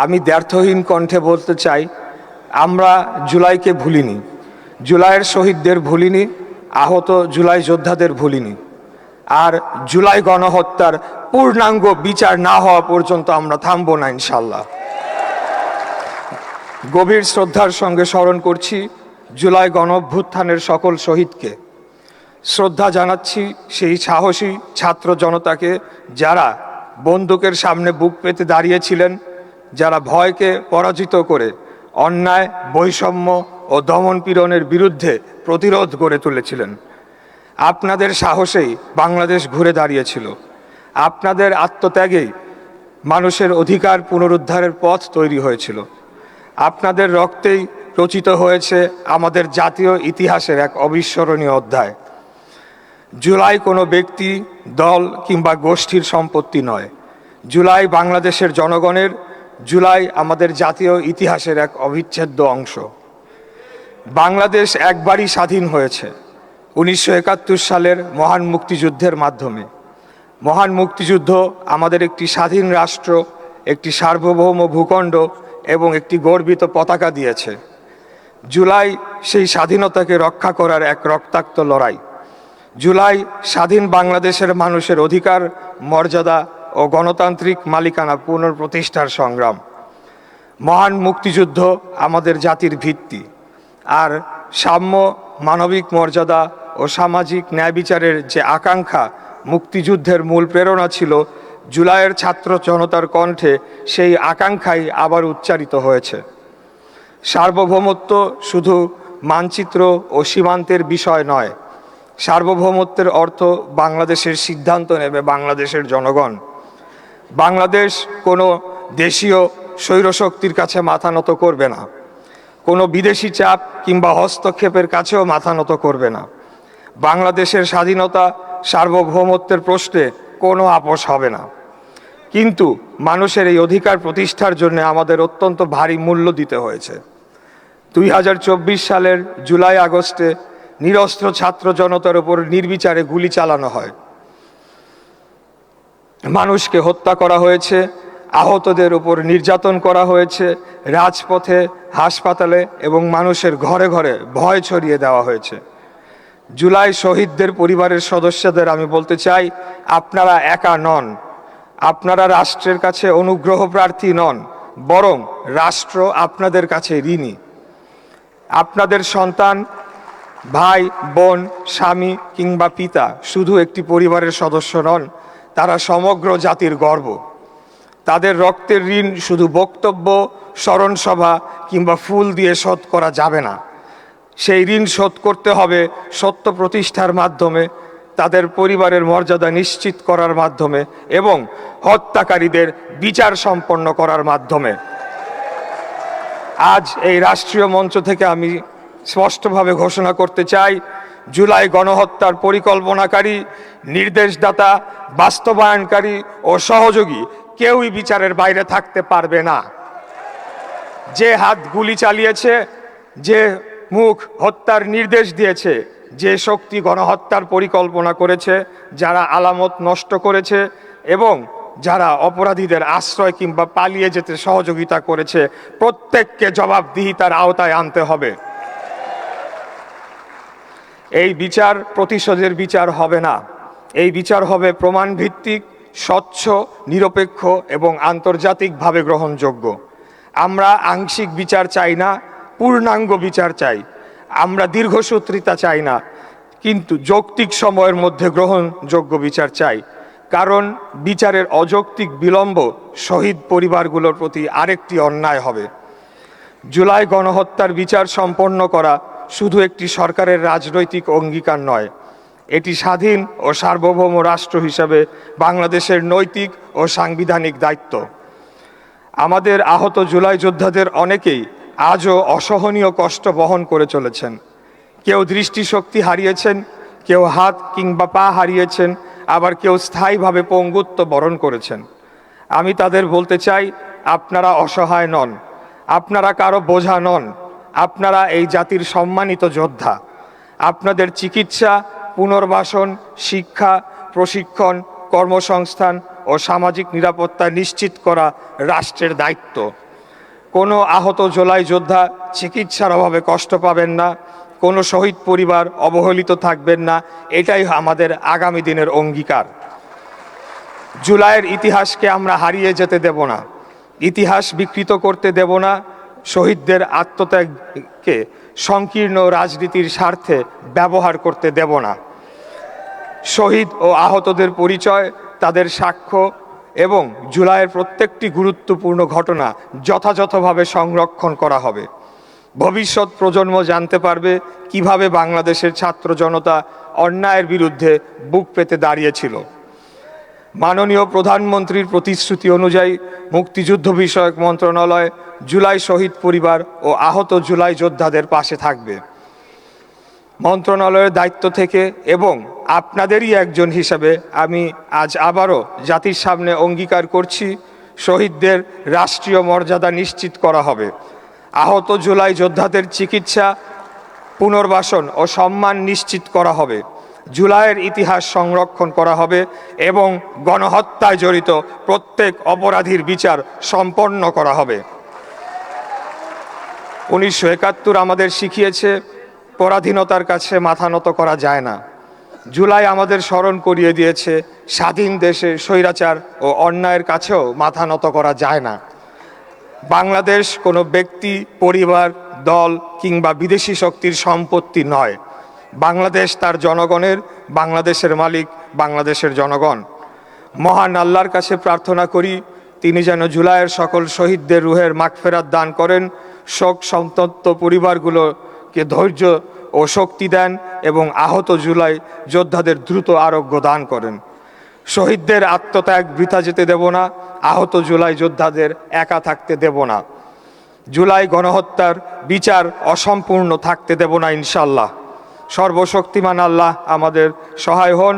আমি দ্ব্যর্থহীন কণ্ঠে বলতে চাই, আমরা জুলাইকে ভুলিনি, জুলাইয়ের শহীদদের ভুলিনি, আহত জুলাই যোদ্ধাদের ভুলিনি। আর জুলাই গণহত্যার পূর্ণাঙ্গ বিচার না হওয়া পর্যন্ত আমরা থামব না ইনশাল্লাহ। গভীর শ্রদ্ধার সঙ্গে স্মরণ করছি জুলাই গণঅভ্যুত্থানের সকল শহীদকে। শ্রদ্ধা জানাচ্ছি সেই সাহসী ছাত্র জনতাকে যারা বন্দুকের সামনে বুক পেতে দাঁড়িয়েছিলেন, যারা ভয়কে পরাজিত করে অন্যায়, বৈষম্য ও দমনপীড়নের বিরুদ্ধে প্রতিরোধ গড়ে তুলেছিলেন। আপনাদের সাহসেই বাংলাদেশ ঘুরে দাঁড়িয়েছিল। আপনাদের আত্মত্যাগেই মানুষের অধিকার পুনরুদ্ধারের পথ তৈরি হয়েছিল। আপনাদের রক্তেই রচিত হয়েছে আমাদের জাতীয় ইতিহাসের এক অবিস্মরণীয় অধ্যায়। জুলাই কোনো ব্যক্তি, দল কিংবা গোষ্ঠীর সম্পত্তি নয়। জুলাই বাংলাদেশের জনগণের, জুলাই আমাদের জাতীয় ইতিহাসের এক অবিচ্ছেদ্য অংশ। বাংলাদেশ একবারই স্বাধীন হয়েছে 1971 সালের মহান মুক্তিযুদ্ধের মাধ্যমে। মহান মুক্তিযুদ্ধ আমাদের একটি স্বাধীন রাষ্ট্র, একটি সার্বভৌম ভূখণ্ড এবং একটি গর্বিত পতাকা দিয়েছে। জুলাই সেই স্বাধীনতাকে রক্ষা করার এক রক্তাক্ত লড়াই। জুলাই স্বাধীন বাংলাদেশের মানুষের অধিকার, মর্যাদা ও গণতান্ত্রিক মালিকানা পুনঃপ্রতিষ্ঠার সংগ্রাম। মহান মুক্তিযুদ্ধ আমাদের জাতির ভিত্তি। আর সাম্য, মানবিক মর্যাদা ও সামাজিক ন্যায় বিচারের যে আকাঙ্ক্ষা মুক্তিযুদ্ধের মূল প্রেরণা ছিল, জুলাইয়ের ছাত্র জনতার কণ্ঠে সেই আকাঙ্ক্ষাই আবার উচ্চারিত হয়েছে। সার্বভৌমত্ব শুধু মানচিত্র ও সীমান্তের বিষয় নয়। সার্বভৌমত্বের অর্থ বাংলাদেশের সিদ্ধান্ত নেবে বাংলাদেশের জনগণ। বাংলাদেশ কোনো দেশীয় স্বৈরশক্তির কাছে মাথা নত করবে না, কোনো বিদেশি চাপ কিংবা হস্তক্ষেপের কাছেও মাথা নত করবে না। বাংলাদেশের স্বাধীনতা, সার্বভৌমত্বের প্রশ্নে কোনো আপোষ হবে না। কিন্তু মানুষের এই অধিকার প্রতিষ্ঠার জন্য আমাদের অত্যন্ত ভারী মূল্য দিতে হয়েছে। 2024 সালের জুলাই আগস্টে নিরস্ত্র ছাত্র জনতার উপর নির্বিচারে গুলি চালানো হয়, মানুষকে হত্যা করা হয়েছে, আহতদের উপর নির্যাতন করা হয়েছে, রাজপথে, হাসপাতালে এবং মানুষের ঘরে ঘরে ভয় ছড়িয়ে দেওয়া হয়েছে। জুলাই শহীদদের পরিবারের সদস্যদের আমি বলতে চাই, আপনারা একা নন। আপনারা রাষ্ট্রের কাছে অনুগ্রহ প্রার্থী নন, বরং রাষ্ট্র আপনাদের কাছে ঋণী। আপনাদের সন্তান, ভাই, বোন, স্বামী কিংবা পিতা শুধু একটি পরিবারের সদস্য নন, তারা সমগ্র জাতির গর্ব। তাদের রক্তের ঋণ শুধু বক্তব্য, স্মরণসভা কিংবা ফুল দিয়ে শোধ করা যাবে না। সেই ঋণ শোধ করতে হবে সত্য প্রতিষ্ঠার মাধ্যমে, তাদের পরিবারের মর্যাদা নিশ্চিত করার মাধ্যমে এবং হত্যাকারীদের বিচার সম্পন্ন করার মাধ্যমে। আজ এই রাষ্ট্রীয় মঞ্চ থেকে আমি স্পষ্টভাবে ঘোষণা করতে চাই, জুলাই গণহত্যার পরিকল্পনাকারী, নির্দেশদাতা, বাস্তবায়নকারী ও সহযোগী কেউই বিচারের বাইরে থাকতে পারবে না। যে হাত গুলি চালিয়েছে, যে মুখ হত্যার নির্দেশ দিয়েছে, যে শক্তি গণহত্যার পরিকল্পনা করেছে, যারা আলামত নষ্ট করেছে এবং যারা অপরাধীদের আশ্রয় কিংবা পালিয়ে যেতে সহযোগিতা করেছে, প্রত্যেককে জবাবদিহিতার আওতায় আনতে হবে। এই বিচার প্রতিশোধের বিচার হবে না, এই বিচার হবে প্রমাণ ভিত্তিক, স্বচ্ছ, নিরপেক্ষ এবং আন্তর্জাতিকভাবে গ্রহণযোগ্য। আমরা আংশিক বিচার চাই না, পূর্ণাঙ্গ বিচার চাই। আমরা দীর্ঘসূত্রিতা চাই না, কিন্তু যৌক্তিক সময়ের মধ্যে গ্রহণযোগ্য বিচার চাই। কারণ বিচারের অযৌক্তিক বিলম্ব শহীদ পরিবারগুলোর প্রতি আরেকটি অন্যায় হবে। জুলাই গণহত্যার বিচার সম্পন্ন করা শুধু একটি সরকারের রাজনৈতিক অঙ্গীকার নয়, এটি স্বাধীন ও সার্বভৌম রাষ্ট্র হিসাবে বাংলাদেশের নৈতিক ও সাংবিধানিক দায়িত্ব। আমাদের আহত জুলাই যোদ্ধাদের অনেকেই আজও অসহনীয় কষ্ট বহন করে চলেছেন। কেউ দৃষ্টিশক্তি হারিয়েছেন, কেউ হাত কিংবা পা হারিয়েছেন, আবার কেউ স্থায়ীভাবে পঙ্গুত্ব বরণ করেছেন। আমি তাদের বলতে চাই, আপনারা অসহায় নন, আপনারা কারো বোঝা নন, আপনারা এই জাতির সম্মানিত যোদ্ধা। আপনাদের চিকিৎসা, পুনর্বাসন, শিক্ষা, প্রশিক্ষণ, কর্মসংস্থান ও সামাজিক নিরাপত্তা নিশ্চিত করা রাষ্ট্রের দায়িত্ব। কোনো আহত জুলাই যোদ্ধা চিকিৎসার অভাবে কষ্ট পাবেন না, কোনো শহীদ পরিবার অবহেলিত থাকবেন না, এটাই আমাদের আগামী দিনের অঙ্গীকার। জুলাইয়ের ইতিহাসকে আমরা হারিয়ে যেতে দেব না, ইতিহাস বিকৃত করতে দেব না, শহীদদের আত্মত্যাগকে সংকীর্ণ রাজনীতির স্বার্থে ব্যবহার করতে দেব না। শহীদ ও আহতদের পরিচয়, তাদের সাক্ষ্য এবং জুলাইয়ের প্রত্যেকটি গুরুত্বপূর্ণ ঘটনা যথাযথভাবে সংরক্ষণ করা হবে। ভবিষ্যৎ প্রজন্ম জানতে পারবে কিভাবে বাংলাদেশের ছাত্র জনতা অন্যায়ের বিরুদ্ধে বুক পেতে দাঁড়িয়েছিল। মাননীয় প্রধানমন্ত্রীর প্রতিশ্রুতি অনুযায়ী মুক্তিযুদ্ধ বিষয়ক মন্ত্রণালয় জুলাই শহীদ পরিবার ও আহত জুলাই যোদ্ধাদের পাশে থাকবে। মন্ত্রণালয়ের দায়িত্ব থেকে এবং আপনাদেরই একজন হিসাবে আমি আজ আবারও জাতির সামনে অঙ্গীকার করছি, শহীদদের রাষ্ট্রীয় মর্যাদা নিশ্চিত করা হবে। আহত জুলাই যোদ্ধাদের চিকিৎসা, পুনর্বাসন ও সম্মান নিশ্চিত করা হবে। জুলাইয়ের ইতিহাস সংরক্ষণ করা হবে এবং গণহত্যায় জড়িত প্রত্যেক অপরাধীর বিচার সম্পন্ন করা হবে। 1971 আমাদের শিখিয়েছে, পরাধীনতার কাছে মাথা নত করা যায় না। জুলাই আমাদের স্মরণ করিয়ে দিয়েছে, স্বাধীন দেশে স্বৈরাচার ও অন্যায়ের কাছেও মাথা নত করা যায় না। বাংলাদেশ কোনো ব্যক্তি, পরিবার, দল কিংবা বিদেশি শক্তির সম্পত্তি নয়। বাংলাদেশ তার জনগণের, বাংলাদেশের মালিক বাংলাদেশের জনগণ। মহান আল্লাহর কাছে প্রার্থনা করি, তিনি যেন জুলাইয়ের সকল শহীদদের রুহের মাগফিরাত দান করেন, শোক সন্তপ্ত পরিবারগুলোকে ধৈর্য ও শক্তি দেন এবং আহত জুলাই যোদ্ধাদের দ্রুত আরোগ্য দান করেন। শহীদদের আত্মত্যাগ বৃথা যেতে দেব না, আহত জুলাই যোদ্ধাদের একা থাকতে দেব না। জুলাই গণহত্যার বিচার অসম্পূর্ণ থাকতে দেব না ইনশাল্লাহ। সর্বশক্তিমান আল্লাহ আমাদের সহায় হন।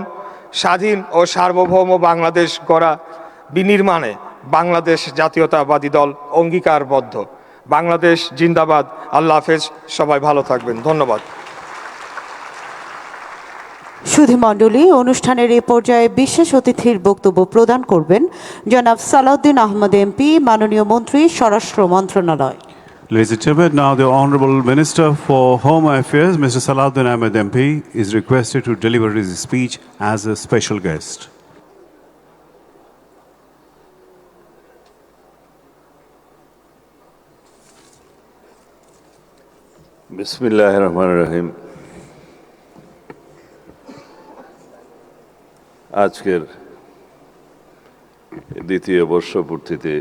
স্বাধীন ও সার্বভৌম বাংলাদেশ গড়া বিনির্মাণে বাংলাদেশ জাতীয়তাবাদী দল অঙ্গীকারবদ্ধ। বাংলাদেশ জিন্দাবাদ। আল্লাহ হাফেজ। সবাই ভালো থাকবেন। ধন্যবাদ। সুধীমণ্ডলী, অনুষ্ঠানের এ পর্যায়ে বিশেষ অতিথির বক্তব্য প্রদান করবেন জনাব সালাউদ্দিন আহমদ এমপি, মাননীয় মন্ত্রী, স্বরাষ্ট্র মন্ত্রণালয়। Ladies and gentlemen, now the Honorable Minister for Home Affairs, Mr. Salahuddin Ahmed MP, is requested to deliver his speech as a special guest. বিসমিল্লাহির রহমানির রহিম। আজকের দ্বিতীয় বর্ষপূর্তিতে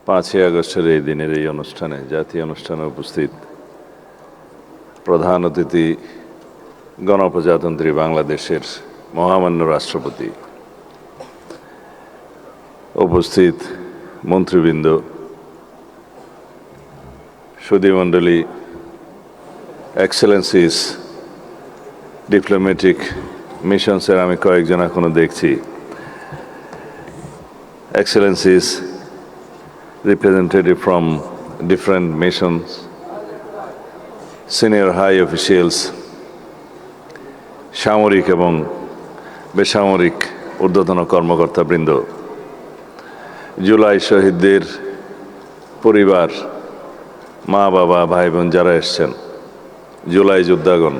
5ই আগস্টের এই দিনের এই অনুষ্ঠানে, জাতীয় অনুষ্ঠানে উপস্থিত প্রধান অতিথি গণপ্রজাতন্ত্রী বাংলাদেশের মহামান্য রাষ্ট্রপতি, উপস্থিত মন্ত্রীবৃন্দ, সুধীমণ্ডলী, এক্সেলেন্সিস, ডিপ্লোম্যাটিক মিশনসের আমি কয়েকজন এখনো দেখছি, Excellency's, representative from different missions, senior high officials, সামরিক এবং বেসামরিক ঊর্ধ্বতন কর্মকর্তাবৃন্দ, জুলাই শহীদদের পরিবার, মা বাবা, ভাই বোন যারা এসছেন, জুলাই যোদ্ধাগণ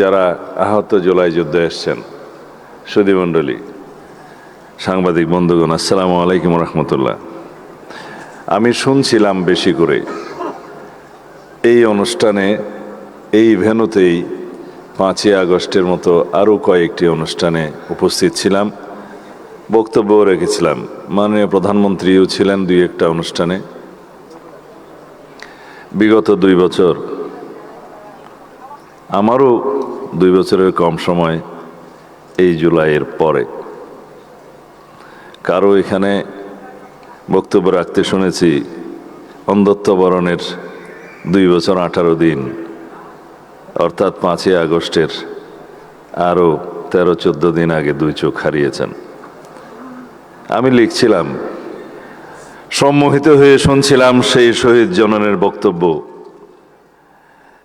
যারা আহত জুলাই যুদ্ধে এসছেন, সুধীমণ্ডলী, সাংবাদিক বন্ধুগণ, আসসালামু আলাইকুম রহমতুল্লাহ। আমি শুনছিলাম বেশি করে এই অনুষ্ঠানে, এই ভেন্যুতেই 5ই আগস্টের মতো আরও কয়েকটি অনুষ্ঠানে উপস্থিত ছিলাম, বক্তব্যও রেখেছিলাম। মাননীয় প্রধানমন্ত্রীও ছিলেন 2-1টা অনুষ্ঠানে। বিগত 2 বছর, আমারও 2 বছরের কম সময় এই জুলাইয়ের পরে কারো এখানে বক্তব্য রাখতে শুনেছি অন্ধত্ব বরণের 2 বছর 18 দিন, অর্থাৎ 5ই আগস্টের আরও 13-14 দিন আগে 2 চোখ হারিয়েছেন। আমি লিখছিলাম, সম্মোহিত হয়ে শুনছিলাম সেই শহীদ জননের বক্তব্য,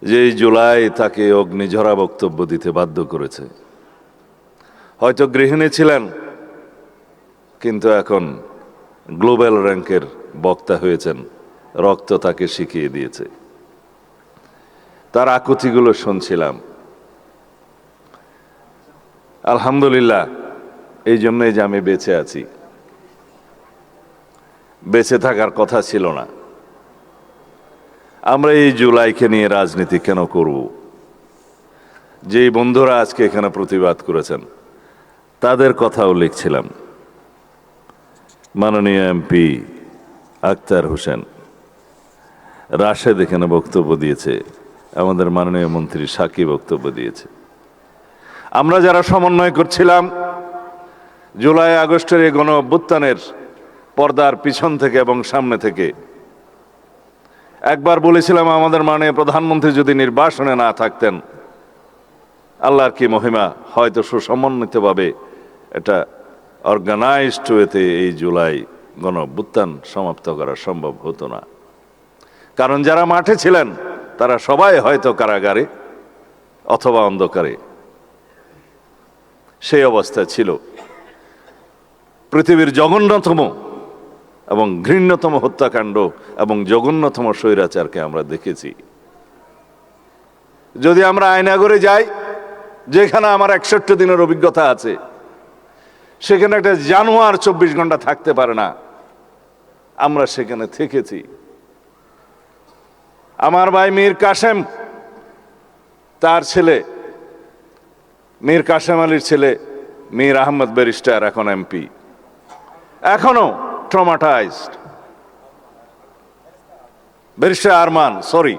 যে এই জুলাই তাকে অগ্নিঝরা বক্তব্য দিতে বাধ্য করেছে। হয়তো গৃহিণী ছিলেন, কিন্তু এখন গ্লোবাল র্যাঙ্কের বক্তা হয়েছেন, রক্ত তাকে শিখিয়ে দিয়েছে। তার আকুতিগুলো শুনছিলাম। আলহামদুলিল্লাহ, এই জন্যই যে আমি বেঁচে আছি। বেঁচে থাকার কথা ছিল না। আমরা এই জুলাইকে নিয়ে রাজনীতি কেন করব? যেই বন্ধুরা আজকে এখানে প্রতিবাদ করেছেন তাদের কথাও লিখছিলাম। মাননীয় এমপি আক্তার হোসেন, রাশেদ এখানে বক্তব্য দিয়েছে, আমাদের মাননীয় মন্ত্রী সাকি বক্তব্য দিয়েছে। আমরা যারা সমন্বয় করছিলাম জুলাই আগস্টের এই গণ অভ্যুত্থানের পর্দার পিছন থেকে এবং সামনে থেকে, একবার বলেছিলাম আমাদের মাননীয় প্রধানমন্ত্রী যদি নির্বাসনে না থাকতেন, আল্লাহর কি মহিমা, হয়তো সুসমন্বিতভাবে এটা অর্গানাইজড ওয়েতে এই জুলাই গণ অভ্যুত্থান সমাপ্ত করা সম্ভব হতো না। কারণ যারা মাঠে ছিলেন তারা সবাই হয়তো কারাগারে অথবা অন্ধকারে। সেই অবস্থা ছিল। পৃথিবীর জঘন্যতম এবং ঘৃণ্যতম হত্যাকাণ্ড এবং জঘন্যতম স্বৈরাচারকে আমরা দেখেছি। যদি আমরা আয়নাগরে যাই, যেখানে আমার 61 দিনের অভিজ্ঞতা আছে, সেখানে একটা জানোয়ার 24 ঘন্টা থাকতে পারে না, আমরা সেখানে থেকেছি। আমার ভাই মীর কাসেম, তার ছেলে মীর কাসেম আলীর ছেলে মীর আহমদ ব্যারিস্টার, এখন এমপি, এখনো ট্রমাটাইজড। ব্যারিস্টার আরমান, সরি,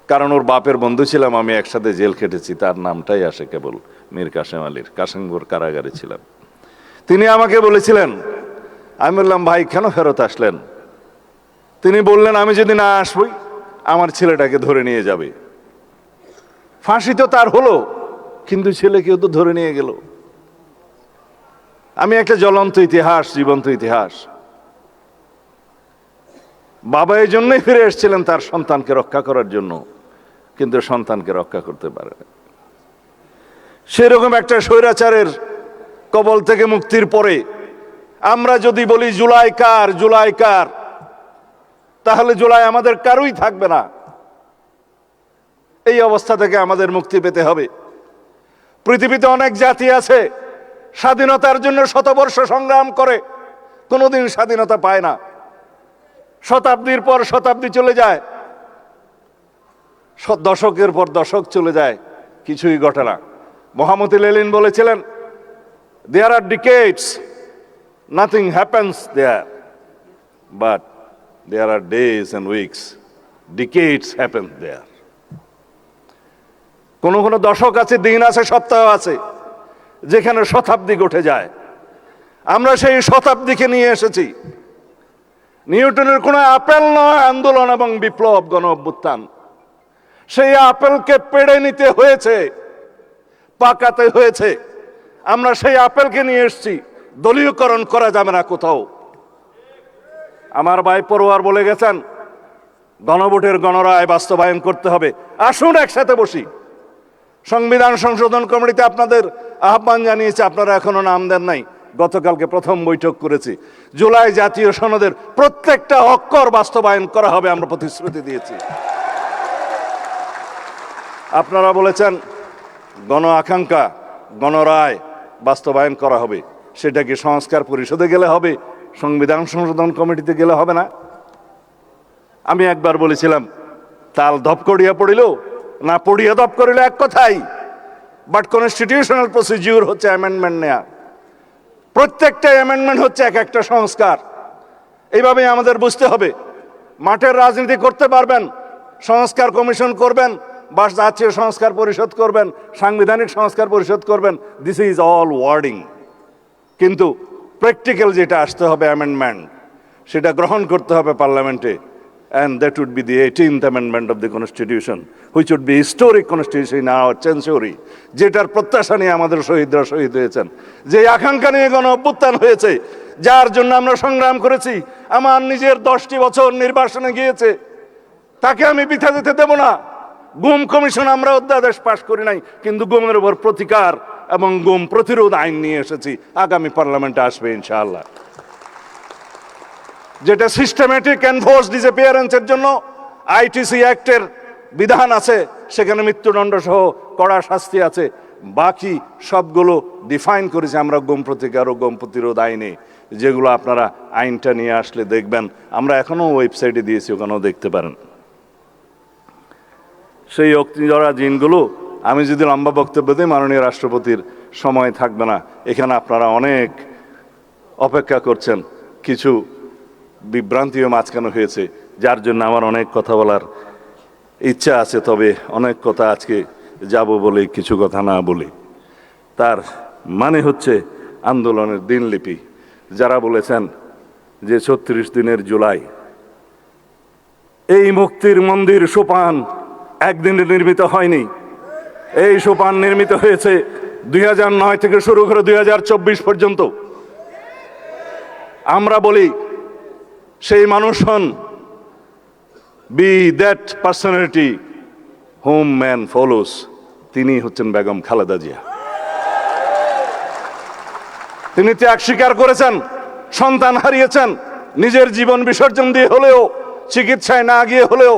কারণ ওর বাপের বন্ধু ছিলাম, আমি একসাথে জেল খেটেছি, তার নামটাই আসে কেবল মীর কাসেম আলীর। কাশিমপুর কারাগারে ছিলাম। তিনি আমাকে বলেছিলেন, আমি বললাম ভাই কেন ফেরত আসলেন? তিনি বললেন, আমি যদি না আসবই আমার ছেলেটাকে ধরে নিয়ে যাবে। ফাঁসি তো তার হলো, কিন্তু ছেলেকেও তো ধরে নিয়ে গেল। আমি একটা জ্বলন্ত ইতিহাস, জীবন্ত ইতিহাস। বাবা এই জন্যই ফিরে এসেছিলেন তার সন্তানকে রক্ষা করার জন্য, কিন্তু সন্তানকে রক্ষা করতে পারে না। সেরকম একটা স্বৈরাচারের কবল থেকে মুক্তির পরে আমরা যদি বলি জুলাই কার, জুলাই কার, তাহলে জুলাই আমাদের কারোই থাকবে না। এই অবস্থা থেকে আমাদের মুক্তি পেতে হবে। পৃথিবীতে অনেক জাতি আছে স্বাধীনতার জন্য শতবর্ষ সংগ্রাম করে, কোনোদিন স্বাধীনতা পায় না। শতাব্দীর পর শতাব্দী চলে যায়, দশকের পর দশক চলে যায়, কিছুই ঘটে না। মোহাম্মদ লেনিন বলেছিলেন, there are decades, nothing happens there, but there are days and weeks decades happen there. কোনো কোনো দশক আছে, দিন আছে, সপ্তাহ আছে যেখানে শতাব্দী ঘটে যায়। আমরা সেই শতাব্দীকে নিয়ে এসেছি। নিউটনের কোনো আপেল নয় আন্দোলন এবং বিপ্লব, গণ অভ্যুত্থান। সেই আপেলকে পেড়ে নিতে হয়েছে, পাকাতে হয়েছে। আমরা সেই আপেলকে নিয়ে এসেছি, দলীয়করণ করা যাবে না কোথাও। আমার ভাই পড়ুয়ার বলে গেছেন গণভোটের গণরায় বাস্তবায়ন করতে হবে। আসুন একসাথে বসি। সংবিধান সংশোধন কমিটিতে আপনাদের আহ্বান জানিয়েছে, আপনারা এখনো নাম দেন নাই। গতকালকে প্রথম বৈঠক করেছি। জুলাই জাতীয় সনদের প্রত্যেকটা অক্ষর বাস্তবায়ন করা হবে, আমরা প্রতিশ্রুতি দিয়েছি। আপনারা বলেছেন গণ আকাঙ্ক্ষা, গণরায় বাস্তবায়ন করা হবে। সেটা কি সংস্কার পরিষদে গেলে হবে, সংবিধান সংশোধন কমিটিতে গেলে হবে না? আমি একবার বলেছিলাম তাল ধপ করিয়া পড়িল না পড়িয়া ধপ করিল এক কথাই, বাট কনস্টিটিউশনাল প্রসিডিউর হচ্ছে অ্যামেন্ডমেন্ট নেয়া। প্রত্যেকটা অ্যামেন্ডমেন্ট হচ্ছে এক একটা সংস্কার। এইভাবে আমাদের বুঝতে হবে। মাঠের রাজনীতি করতে পারবেন, সংস্কার কমিশন করবেন, বা জাতীয় সংস্কার পরিষদ করবেন, সাংবিধানিক সংস্কার পরিষদ করবেন, দিস ইজ অল ওয়ার্ডিং। কিন্তু প্র্যাকটিক্যাল যেটা আসতে হবে অ্যামেন্ডমেন্ট, সেটা গ্রহণ করতে হবে পার্লামেন্টে। And that would be the 18th amendment of the Constitution, which would be historic constitution in our century, যেটার প্রত্যাশা নিয়ে আমাদের শহীদরা শহীদ হয়েছেন, যে আকাঙ্ক্ষা নিয়ে গণ অভ্যুত্থান হয়েছে, যার জন্য আমরা সংগ্রাম করেছি। আমার নিজের 10টি বছর নির্বাসনে গিয়েছে, তাকে আমি বৃথা যেতে দেব না। গুম কমিশন আমরা অধ্যাদেশ পাশ করি নাই, কিন্তু গুমের উপর প্রতিকার এবং গুম প্রতিরোধ আইন নিয়ে এসেছি। আগামী পার্লামেন্টে আসবে ইনশাআল্লাহ। যেটা সিস্টেমেটিক এনফোর্স ডিসঅ্যাপিয়ারেন্সের জন্য আইটিসি অ্যাক্টের বিধান আছে, সেখানে মৃত্যুদণ্ড সহ কড়া শাস্তি আছে। বাকি সবগুলো ডিফাইন করেছে আমরা গুম প্রতিকার ও গুম প্রতিরোধ আইনে, যেগুলো আপনারা আইনটা নিয়ে আসলে দেখবেন। আমরা এখনো ওয়েবসাইটে দিয়েছি, ওখানেও দেখতে পারেন। সেই অগ্নিজরা জিনগুলো আমি যদি লম্বা বক্তব্য দিই, মাননীয় রাষ্ট্রপতির সময় থাকবে না। এখানে আপনারা অনেক অপেক্ষা করছেন, কিছু বিভ্রান্তিও মাঝখানে হয়েছে, যার জন্য আমার অনেক কথা বলার ইচ্ছা আছে। তবে অনেক কথা আজকে যাব বলে কিছু কথা না বলে, তার মানে হচ্ছে আন্দোলনের দিনলিপি। যারা বলেছেন যে 36 দিনের জুলাই, এই মুক্তির মন্দির সোপান একদিনে নির্মিত হয়নি। এই সোপান নির্মিত হয়েছে 2009 থেকে শুরু করে 2024 পর্যন্ত। আমরা বলি সেই মানুষ হন, be that personality whom man follows, তিনি হচ্ছেন বেগম খালেদা জিয়া। তিনি ত্যাগ স্বীকার করেছেন, সন্তান হারিয়েছেন, নিজের জীবন বিসর্জন দিয়ে হলেও, চিকিৎসায় না গিয়ে হলেও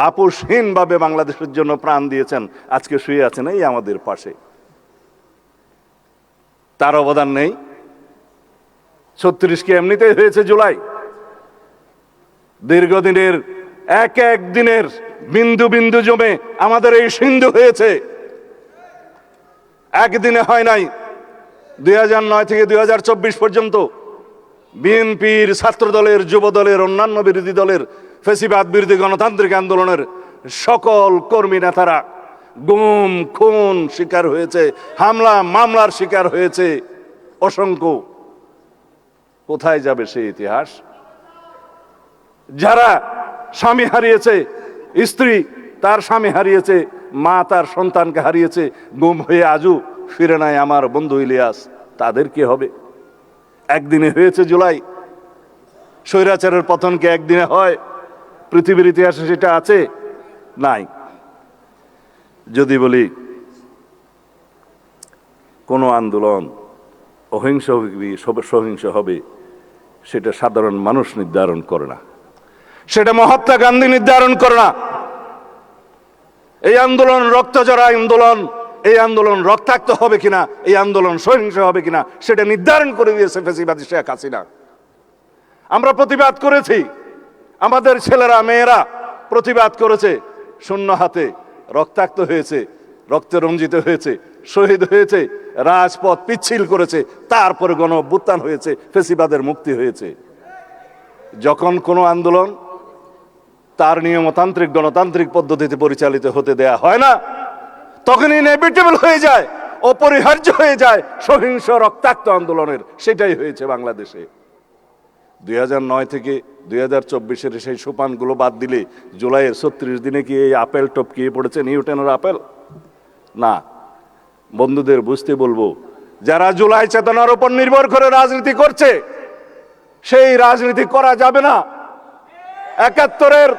আপোষহীনভাবে বাংলাদেশের জন্য প্রাণ দিয়েছেন। আজকে শুয়ে আছেন এই আমাদের পাশে। তার অবদান নেই? 36 কি এমনিতেই হয়েছে জুলাই? দীর্ঘদিনের এক এক দিনের বিন্দু বিন্দু জমে আমাদের এই সিন্ধু হয়েছে, একদিনে হয় নাই। 2009 থেকে 2024 পর্যন্ত বিএনপির, ছাত্র দলের, যুব দলের, অন্যান্য বিরোধী দলের, ফ্যাসিবাদ বিরোধী গণতান্ত্রিক আন্দোলনের সকল কর্মী নেতারা গুম খুন শিকার হয়েছে, হামলা মামলার শিকার হয়েছে অসংখ্য। কোথায় যাবে সেই ইতিহাস? যারা স্বামী হারিয়েছে, স্ত্রী তার স্বামী হারিয়েছে, মা তার সন্তানকে হারিয়েছে, গুম হয়ে আজও ফিরে নাই আমার বন্ধু ইলিয়াস, তাদের কি হবে? একদিনে হয়েছে জুলাই। স্বৈরাচারের পতন কি একদিনে হয়? পৃথিবীর ইতিহাসে সেটা আছে? নাই। যদি বলি কোন আন্দোলন অহিংস সহিংস হবে, সেটা সাধারণ মানুষ নির্ধারণ করে না, সেটা মহাত্মা গান্ধী নির্ধারণ করে না। এই আন্দোলন রক্তজরা আন্দোলন, এই আন্দোলন রক্তাক্ত হবে কিনা, এই আন্দোলন সহিংস হবে কিনা, সেটা নির্ধারণ করে দিয়েছে ফ্যাসিবাদী শেখ হাসিনা। আমরা প্রতিবাদ করেছি, আমাদের ছেলেরা মেয়েরা প্রতিবাদ করেছে, শূন্য হাতে রক্তাক্ত হয়েছে, রক্তে রঞ্জিত হয়েছে, শহীদ হয়েছে, রাজপথ পিচ্ছিল করেছে, তারপরে গণ অভ্যুত্থান হয়েছে, ফ্যাসিবাদের মুক্তি হয়েছে। যখন কোনো আন্দোলন তার নিয়মতান্ত্রিক গণতান্ত্রিক পদ্ধতিতে পরিচালিত হতে দেয়া হয় না, তখন ইনএভিটেবল হয়ে যায়, অপরিহার্য হয়ে যায় সহিংস রক্তাক্ত আন্দোলনের। সেটাই হয়েছে বাংলাদেশে। 2009 থেকে 2024-এর সেই সোপানগুলো বাদ দিলে জুলাইয়ের 36 দিনে কি এই আপেল টপকিয়ে পড়েছে নিউটনের আপেল? না। বন্ধুদের বুঝতে বলবো, যারা জুলাই চেতনার উপর নির্ভর করে রাজনীতি করছে, সেই রাজনীতি করা যাবে না। 71-এর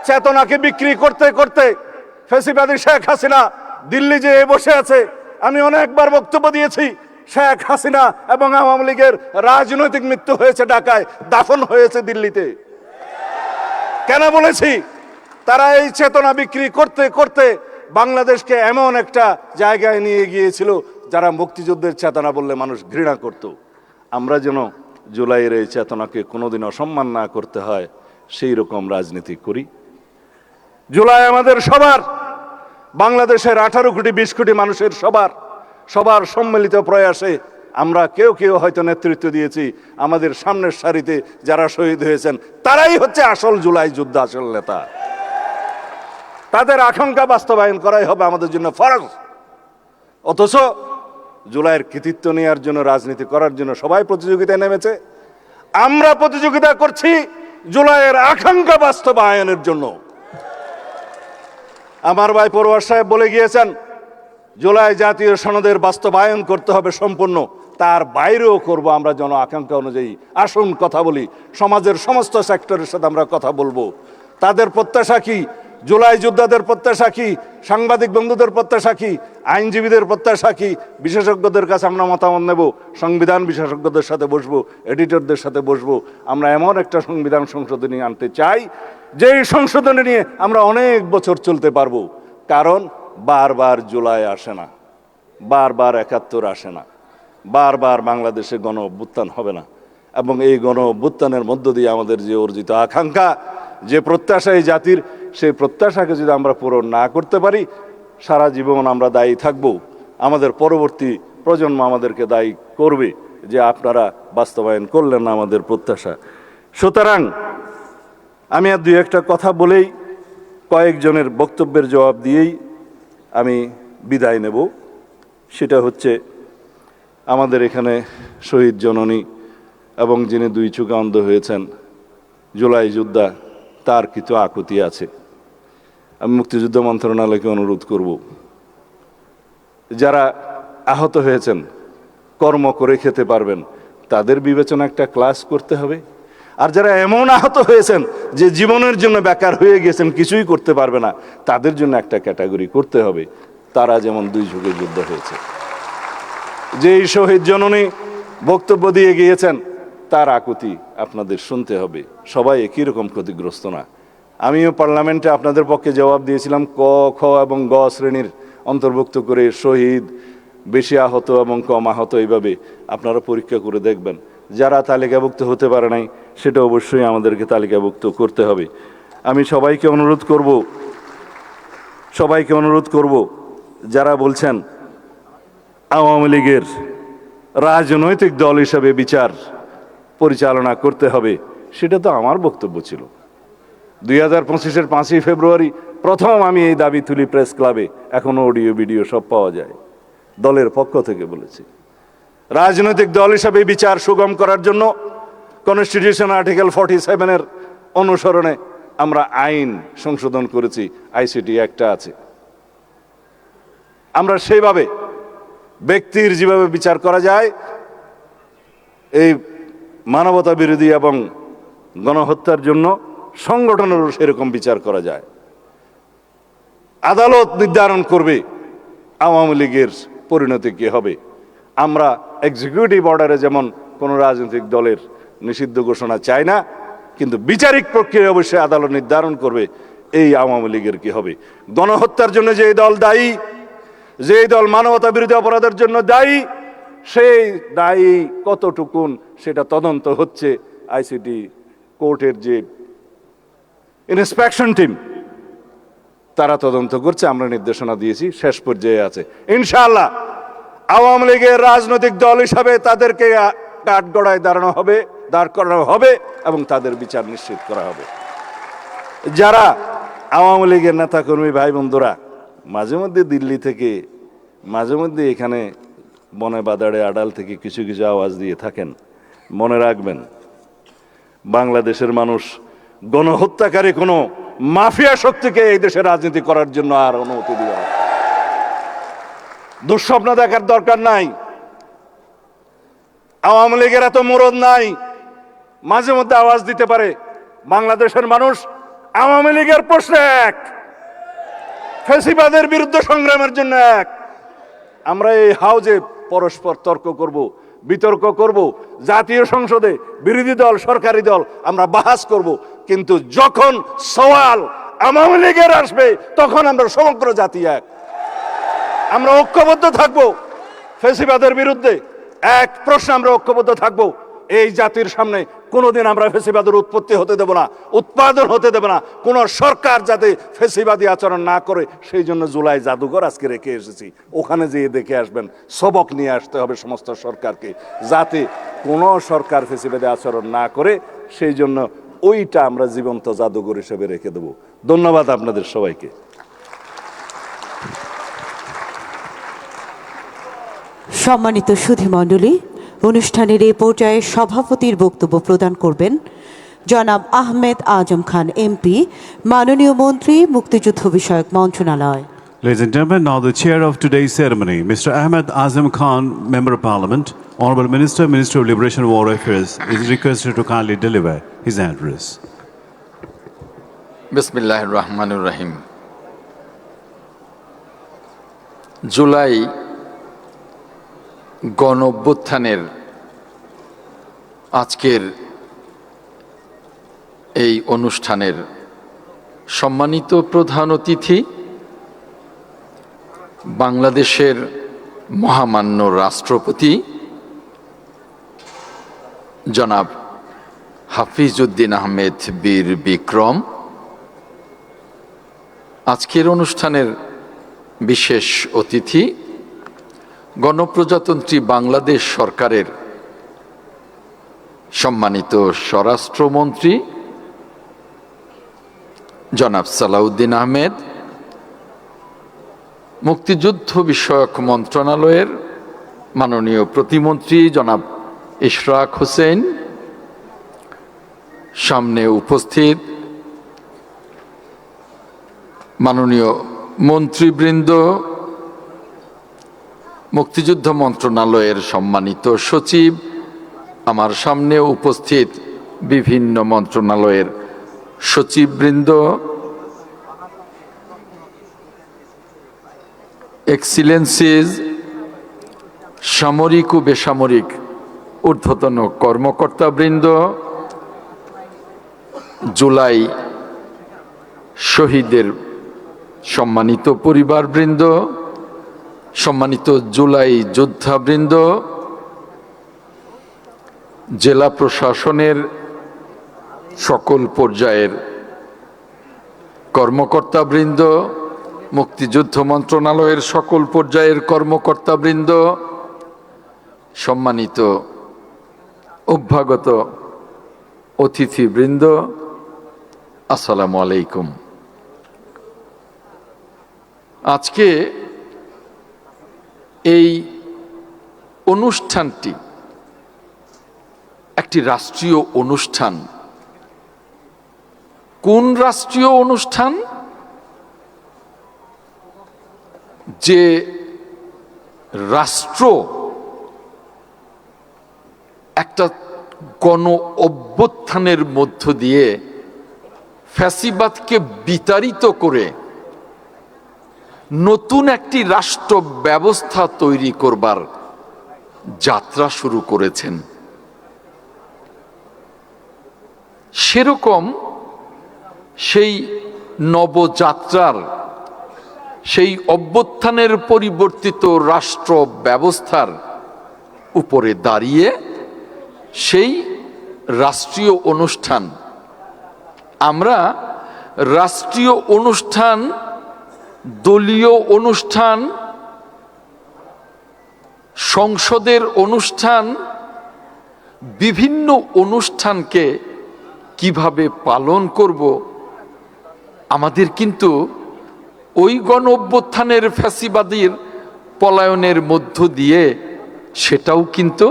চেতনাকে বিক্রি করতে করতে ফ্যাসিবাদী শেখ হাসিনা দিল্লি যে বসে আছে। আমি অনেকবার বক্তব্য দিয়েছি, শেখ হাসিনা এবং আওয়ামী লীগের রাজনৈতিক মৃত্যু হয়েছে ঢাকায়, দাফন হয়েছে দিল্লিতে। কেন বলেছি? তারা এই চেতনা বিক্রি করতে করতে বাংলাদেশকে এমন একটা জায়গায় নিয়ে গিয়েছিল যারা মুক্তিযুদ্ধের চেতনা বললে মানুষ ঘৃণা করত। আমরা যেন জুলাইয়ের এই চেতনাকে কোনোদিন অসম্মান না করতে হয় সেই রকম রাজনীতি করি। জুলাই আমাদের সবার, বাংলাদেশের 18 কোটি 20 কোটি মানুষের সবার সম্মিলিত প্রয়াসে আমরা কেউ কেউ হয়তো নেতৃত্ব দিয়েছি। আমাদের সামনের সারিতে যারা শহীদ হয়েছেন তারাই হচ্ছে আসল জুলাই যোদ্ধা, আসল নেতা। তাদের আকাঙ্ক্ষা বাস্তবায়ন করাই হবে আমাদের জন্য ফরজ। অথচ জুলাইয়ের কৃতিত্ব নেওয়ার জন্য, রাজনীতি করার জন্য সবাই প্রতিযোগিতায় নেমেছে। আমরা প্রতিযোগিতা করছি জুলাইয়ের আকাঙ্ক্ষা বাস্তবায়নের জন্য। আমার ভাই পরোয়ার সাহেব বলে গিয়েছেন, জুলাই জাতীয় সনদের বাস্তবায়ন করতে হবে সম্পূর্ণ, তার বাইরেও করব আমরা জন আকাঙ্ক্ষা অনুযায়ী। আসুন কথা বলি, সমাজের সমস্ত সেক্টরের সাথে আমরা কথা বলবো। তাদের প্রত্যাশা কি, জুলাই যোদ্ধাদের প্রত্যাশা কি, সাংবাদিক বন্ধুদের প্রত্যাশা কি, আইনজীবীদের প্রত্যাশা কি, বিশেষজ্ঞদের কাছে আমরা মতামত নেব, সংবিধান বিশেষজ্ঞদের সাথে বসবো, এডিটরদের সাথে বসবো। আমরা এমন একটা সংবিধান সংশোধনী আনতে চাই যেই সংশোধনী নিয়ে আমরা অনেক বছর চলতে পারবো। কারণ বারবার জুলাই আসে না, বারবার 71 আসে না, বারবার বাংলাদেশে গণ অভ্যুত্থান হবে না। এবং এই গণ অভ্যুত্থানের মধ্য দিয়ে আমাদের যে অর্জিত আকাঙ্ক্ষা, যে প্রত্যাশা এই জাতির, সেই প্রত্যাশাকে যদি আমরা পূরণ না করতে পারি, সারা জীবন আমরা দায়ী থাকব। আমাদের পরবর্তী প্রজন্ম আমাদেরকে দায়ী করবে যে আপনারা বাস্তবায়ন করলেন না আমাদের প্রত্যাশা। সুতরাং আমি আর দুই একটা কথা বলেই, কয়েকজনের বক্তব্যের জবাব দিয়েই আমি বিদায় নেব। সেটা হচ্ছে, আমাদের এখানে শহীদ জননী এবং যিনি 2 চোখে অন্ধ হয়েছেন, জুলাই যোদ্ধা, তার কিছু আকুতি আছে। আমি মুক্তিযুদ্ধ মন্ত্রণালয়কে অনুরোধ করব, যারা আহত হয়েছেন, কর্ম করে খেতে পারবেন, তাদের বিবেচনা একটা ক্লাস করতে হবে। আর যারা এমন আহত হয়েছেন যে জীবনের জন্য বেকার হয়ে গেছেন, কিছুই করতে পারবে না, তাদের জন্য একটা ক্যাটাগরি করতে হবে। তারা যেমন 2 যুগে যুদ্ধ হয়েছে। যেই শহীদ জননী বক্তব্য দিয়ে গিয়েছেন, তার আকুতি আপনাদের শুনতে হবে। সবাই একই রকম ক্ষতিগ্রস্ত না। আমিও পার্লামেন্টে আপনাদের পক্ষে জবাব দিয়েছিলাম, ক, খ এবং গ শ্রেণীর অন্তর্ভুক্ত করে শহীদ, বেশি আহত এবং কম আহত, এইভাবে আপনারা পরীক্ষা করে দেখবেন। যারা তালিকাভুক্ত হতে পারে নাই, সেটা অবশ্যই আমাদেরকে তালিকাভুক্ত করতে হবে। আমি সবাইকে অনুরোধ করব, যারা বলছেন আওয়ামী লীগের রাজনৈতিক দল হিসাবে বিচার পরিচালনা করতে হবে, সেটা তো আমার বক্তব্য ছিল। 2025-এর 5ই ফেব্রুয়ারি প্রথম আমি এই দাবি তুলি প্রেস ক্লাবে, এখনো অডিও ভিডিও সব পাওয়া যায়। দলের পক্ষ থেকে বলেছি, রাজনৈতিক দল হিসাবে বিচার সুগম করার জন্য কনস্টিটিউশন আর্টিকেল 47-এর অনুসরণে আমরা আইন সংশোধন করেছি, আইসিটি একটা আছে। আমরা সেইভাবে ব্যক্তির যেভাবে বিচার করা যায়, এই মানবতা বিরোধী এবং গণহত্যার জন্য সংগঠনেরও সেরকম বিচার করা যায়। আদালত নির্ধারণ করবে আওয়ামী লীগের পরিণতি কী হবে। আমরা এক্সিকিউটিভ অর্ডারে যেমন কোনো রাজনৈতিক দলের নিষিদ্ধ ঘোষণা চাই না, কিন্তু বিচারিক প্রক্রিয়া অবশ্যই আদালত নির্ধারণ করবে এই আওয়ামী লীগের কি হবে। গণহত্যার জন্য যে দল দায়ী, যে দল মানবতা বিরোধী অপরাধের জন্য দায়ী, সেই দায়ী কতটুকুন সেটা তদন্ত হচ্ছে। আইসিটি কোর্টের যে ইন্সপেকশন টিম, তারা তদন্ত করছে, আমরা নির্দেশনা দিয়েছি, শেষ পর্যায়ে আছে। ইনশাআল্লাহ আওয়ামী লীগের রাজনৈতিক দল হিসাবে তাদেরকে কাঠগড়ায় দাঁড় করানো হবে এবং তাদের বিচার নিশ্চিত করা হবে। যারা আওয়ামী লীগের নেতাকর্মী ভাই বন্ধুরা মাঝে মধ্যে দিল্লি থেকে মাঝে মধ্যে এখানে বনে বাদাড়ে আড়াল থেকে কিছু কিছু আওয়াজ দিয়ে থাকেন, মনে রাখবেন বাংলাদেশের মানুষ গণহত্যাকারী কোনো মাফিয়া শক্তিকে এই দেশে রাজনীতি করার জন্য আর অনুমতি দিবে না। দুঃস্বপ্ন দেখার দরকার নাই। আওয়ামী লীগের এত মরদ নাই, মাঝে মধ্যে আওয়াজ দিতে পারে। বাংলাদেশের মানুষ আওয়ামী লীগের প্রশ্নে এক, ফ্যাসিবাদের বিরুদ্ধে সংগ্রামের জন্য এক। আমরা এই হাউজে পরস্পর তর্ক করব, বিতর্ক করব, জাতীয় সংসদে বিরোধী দল সরকারি দল আমরা বাহাস করব, কিন্তু যখন সওয়াল আওয়ামী লীগের আসবে তখন আমরা সমগ্র জাতি এক। আমরা ঐক্যবদ্ধ থাকব ফ্যাসিবাদের বিরুদ্ধে। এক প্রশ্নে আমরা ঐক্যবদ্ধ থাকব, এই জাতির সামনে কোনোদিন আমরা ফ্যাসিবাদের উৎপত্তি হতে দেব না, উৎপাদন হতে দেব না। কোন সরকার যাতে ফ্যাসিবাদী আচরণ না করে সেই জন্য জুলাই জাদুঘর আজকে রেখে এসেছি। ওখানে যেয়ে দেখে আসবেন, সবক নিয়ে আসতে হবে সমস্ত সরকারকে, যাতে কোনো সরকার ফ্যাসিবাদী আচরণ না করে। সেই জন্য ওইটা আমরা জীবন্ত জাদুঘর হিসেবে রেখে দেব। ধন্যবাদ আপনাদের সবাইকে। সম্মানিত সুধীমণ্ডলী, অনুষ্ঠানের এই পর্যায়ে সভাপতির বক্তব্য প্রদান করবেন জনাব আহমেদ আজম খান এমপি, মাননীয় মন্ত্রী, মুক্তিযুদ্ধ বিষয়ক মন্ত্রণালয়। Ladies and gentlemen, now the chair of today's ceremony, Mr. Ahmed Azam Khan, Member of Parliament, Honorable Minister, Minister of Liberation and War Affairs, is requested to kindly deliver his address. বিসমিল্লাহির রহমানির রহিম। জুলাই গণ অভ্যুত্থানের আজকের এই অনুষ্ঠানের সম্মানিত প্রধান অতিথি, বাংলাদেশের মহামান্য রাষ্ট্রপতি জনাব হাফিজ উদ্দিন আহমেদ বীর বিক্রম, আজকের অনুষ্ঠানের বিশেষ অতিথি গণপ্রজাতন্ত্রী বাংলাদেশ সরকারের সম্মানিত স্বরাষ্ট্রমন্ত্রী জনাব সালাউদ্দিন আহমেদ, মুক্তিযুদ্ধ বিষয়ক মন্ত্রণালয়ের মাননীয় প্রতিমন্ত্রী জনাব ইশরাক হোসেন, সামনে উপস্থিত মাননীয় মন্ত্রীবৃন্দ, মুক্তিযুদ্ধ মন্ত্রণালয়ের সম্মানিত সচিব, আমার সামনে উপস্থিত বিভিন্ন মন্ত্রণালয়ের সচিববৃন্দ, এক্সিলেন্সিজ, সামরিক ও বেসামরিক ঊর্ধ্বতন কর্মকর্তাবৃন্দ, জুলাই শহীদের সম্মানিত পরিবারবৃন্দ, সম্মানিত জুলাই যোদ্ধাবৃন্দ, জেলা প্রশাসনের সকল পর্যায়ের কর্মকর্তাবৃন্দ, মুক্তিযুদ্ধ মন্ত্রণালয়ের সকল পর্যায়ের কর্মকর্তাবৃন্দ, সম্মানিত অভ্যাগত অতিথিবৃন্দ, আসসালামু আলাইকুম। আজকে এই অনুষ্ঠানটি একটি রাষ্ট্রীয় অনুষ্ঠান। কোন রাষ্ট্রীয় অনুষ্ঠান? যে রাষ্ট্র একটা গণ অভ্যুত্থানের মধ্য দিয়ে ফ্যাসিবাদকে বিতাড়িত করে নতুন একটি রাষ্ট্র ব্যবস্থা তৈরি করবার যাত্রা শুরু করেছেন, সেরকম সেই নবযাত্রার, সেই অভ্যুত্থানের পরিবর্তিত রাষ্ট্র ব্যবস্থার উপরে দাঁড়িয়ে সেই রাষ্ট্রীয় অনুষ্ঠান, আমরা রাষ্ট্রীয় অনুষ্ঠান, দলীয় অনুষ্ঠান, সংসদের অনুষ্ঠান, বিভিন্ন অনুষ্ঠানকে কিভাবে পালন করব আমাদের কিন্তু ওই গণ অভ্যুত্থানের ফ্যাসিবাদীর পলায়নের মধ্য দিয়ে সেটাও কিন্তু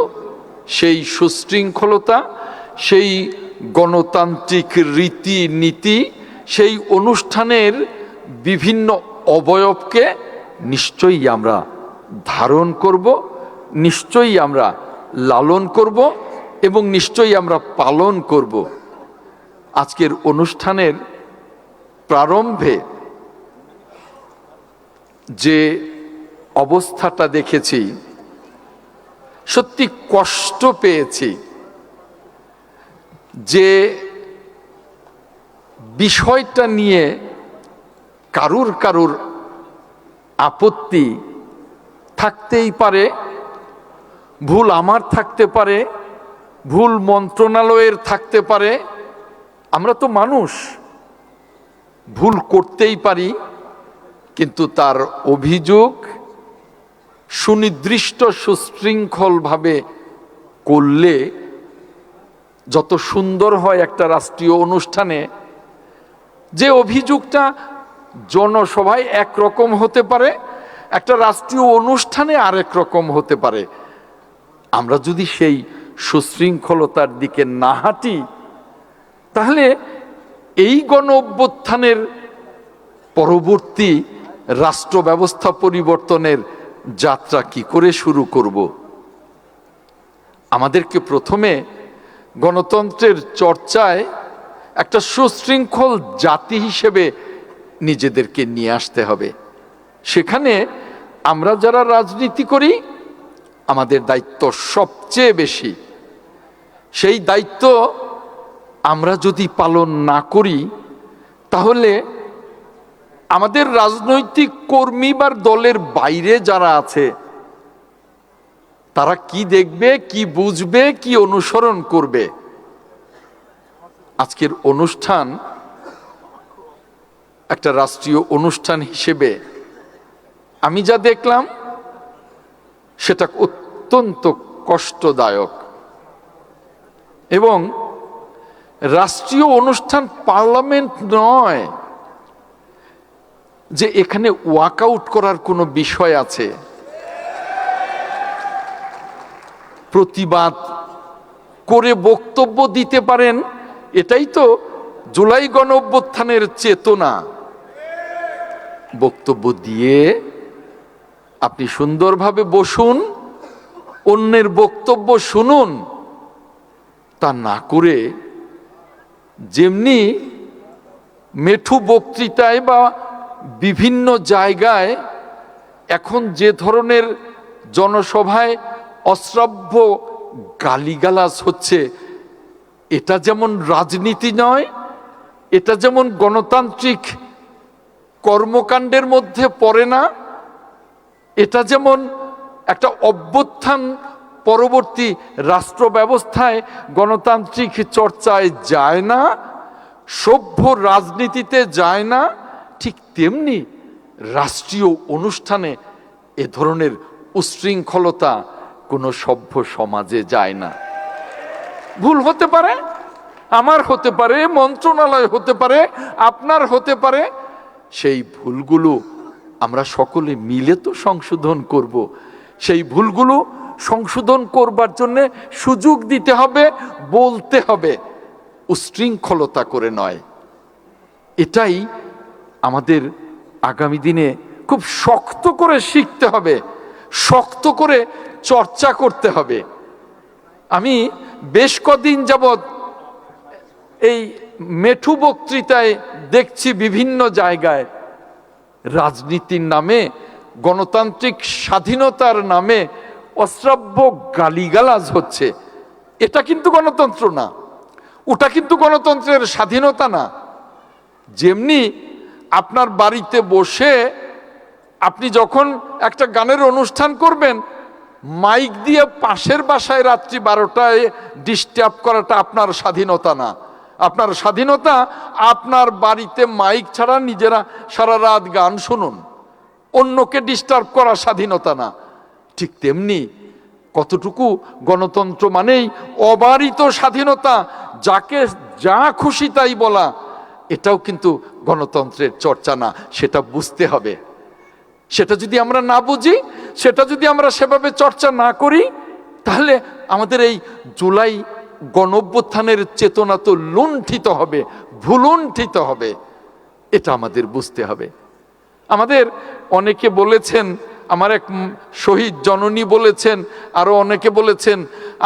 সেই সুশৃঙ্খলতা, সেই গণতান্ত্রিক রীতি নীতি, সেই অনুষ্ঠানের বিভিন্ন অবয়বকে নিশ্চয়ই আমরা ধারণ করব, নিশ্চয়ই আমরা লালন করব এবং নিশ্চয়ই আমরা পালন করব। আজকের অনুষ্ঠানের প্রারম্ভে যে অবস্থাটা দেখেছি, সত্যি কষ্ট পেয়েছি যে বিষয়টা নিয়ে কারুর আপত্তি থাকতেই পারে, ভুল আমার থাকতে পারে, ভুল মন্ত্রণালয়ের থাকতে পারে। আমরা তো মানুষ, ভুল করতেই পারি, কিন্তু তার অভিযোগ সুনির্দিষ্ট সুশৃঙ্খলভাবে করলে যত সুন্দর হয় একটা রাষ্ট্রীয় অনুষ্ঠানে। যে অভিযোগটা জনসভায় একরকম হতে পারে, একটা রাষ্ট্রীয় অনুষ্ঠানে আরেক রকম হতে পারে। আমরা যদি সেই সুশৃঙ্খলতার দিকে না হাঁটি, তাহলে এই গণ অভ্যুত্থানের পরবর্তী রাষ্ট্র ব্যবস্থা পরিবর্তনের যাত্রা কি করে শুরু করব? আমাদেরকে প্রথমে গণতন্ত্রের চর্চায় একটা সুশৃঙ্খল জাতি হিসেবে নিজেদেরকে নিয়ে আসতে হবে। সেখানে আমরা যারা রাজনীতি করি, আমাদের দায়িত্ব সবচেয়ে বেশি। সেই দায়িত্ব আমরা যদি পালন না করি, তাহলে আমাদের রাজনৈতিক কর্মী বা দলের বাইরে যারা আছে, তারা কি দেখবে, কি বুঝবে, কি অনুসরণ করবে? আজকের অনুষ্ঠান একটা রাষ্ট্রীয় অনুষ্ঠান হিসেবে আমি যা দেখলাম সেটা অত্যন্ত কষ্টদায়ক। এবং রাষ্ট্রীয় অনুষ্ঠান পার্লামেন্ট নয় যে এখানে ওয়াকআউট করার কোনো বিষয় আছে। প্রতিবাদ করে বক্তব্য দিতে পারেন, এটাই তো জুলাই গণ অভ্যুত্থানের চেতনা। বক্তব্য দিয়ে আপনি সুন্দরভাবে বসুন, অন্যের বক্তব্য শুনুন। তা না করে যেমনি মেঠু বক্তৃতায় বা বিভিন্ন জায়গায় এখন যে ধরনের জনসভায় অশ্রাব্য গালিগালাজ হচ্ছে, এটা যেমন রাজনীতি নয়, এটা যেমন গণতান্ত্রিক কর্মকাণ্ডের মধ্যে পড়ে না, এটা যেমন একটা অভ্যুত্থান পরবর্তী রাষ্ট্র ব্যবস্থায় গণতান্ত্রিক চর্চায় যায় না, সভ্য রাজনীতিতে যায় না, ঠিক তেমনি রাষ্ট্রীয় অনুষ্ঠানে এ ধরনের উশৃঙ্খলতা কোনো সভ্য সমাজে যায় না। ভুল হতে পারে, আমার হতে পারে, মন্ত্রণালয় হতে পারে, আপনার হতে পারে। সেই ভুলগুলো আমরা সকলে মিলে তো সংশোধন করব। সেই ভুলগুলো সংশোধন করবার জন্য সুযোগ দিতে হবে, বলতে হবে, উশৃঙ্খলতা করে নয়। এটাই আমাদের আগামী দিনে খুব শক্ত করে শিখতে হবে, শক্ত করে চর্চা করতে হবে। আমি বেশ কদিন যাবৎ এই মেঠু বক্তৃতায় দেখছি বিভিন্ন জায়গায় রাজনীতির নামে, গণতান্ত্রিক স্বাধীনতার নামে অশ্রাব্য গালিগালাজ হচ্ছে। এটা কিন্তু গণতন্ত্র না, ওটা কিন্তু গণতন্ত্রের স্বাধীনতা না। যেমনি আপনার বাড়িতে বসে আপনি যখন একটা গানের অনুষ্ঠান করবেন, মাইক দিয়ে পাশের বাসায় রাত্রি 12টায় ডিস্টার্ব করাটা আপনার স্বাধীনতা না। আপনার স্বাধীনতা আপনার বাড়িতে মাইক ছাড়া নিজেরা সারা রাত গান শুনুন, অন্যকে ডিস্টার্ব করা স্বাধীনতা না। ঠিক তেমনি কতটুকু গণতন্ত্র মানেই অবারিত স্বাধীনতা, যাকে যা খুশি তাই বলা, এটাও কিন্তু গণতন্ত্রের চর্চা না, সেটা বুঝতে হবে। সেটা যদি আমরা না বুঝি, সেটা যদি আমরা সেভাবে চর্চা না করি, তাহলে আমাদের এই জুলাই গণঅভ্যুত্থানের চেতনা তো লুণ্ঠিত হবে, ভুলুণ্ঠিত হবে। এটা আমাদের বুঝতে হবে। আমাদের অনেকে বলেছেন, আমার এক শহীদ জননী বলেছেন, আরো অনেকে বলেছেন,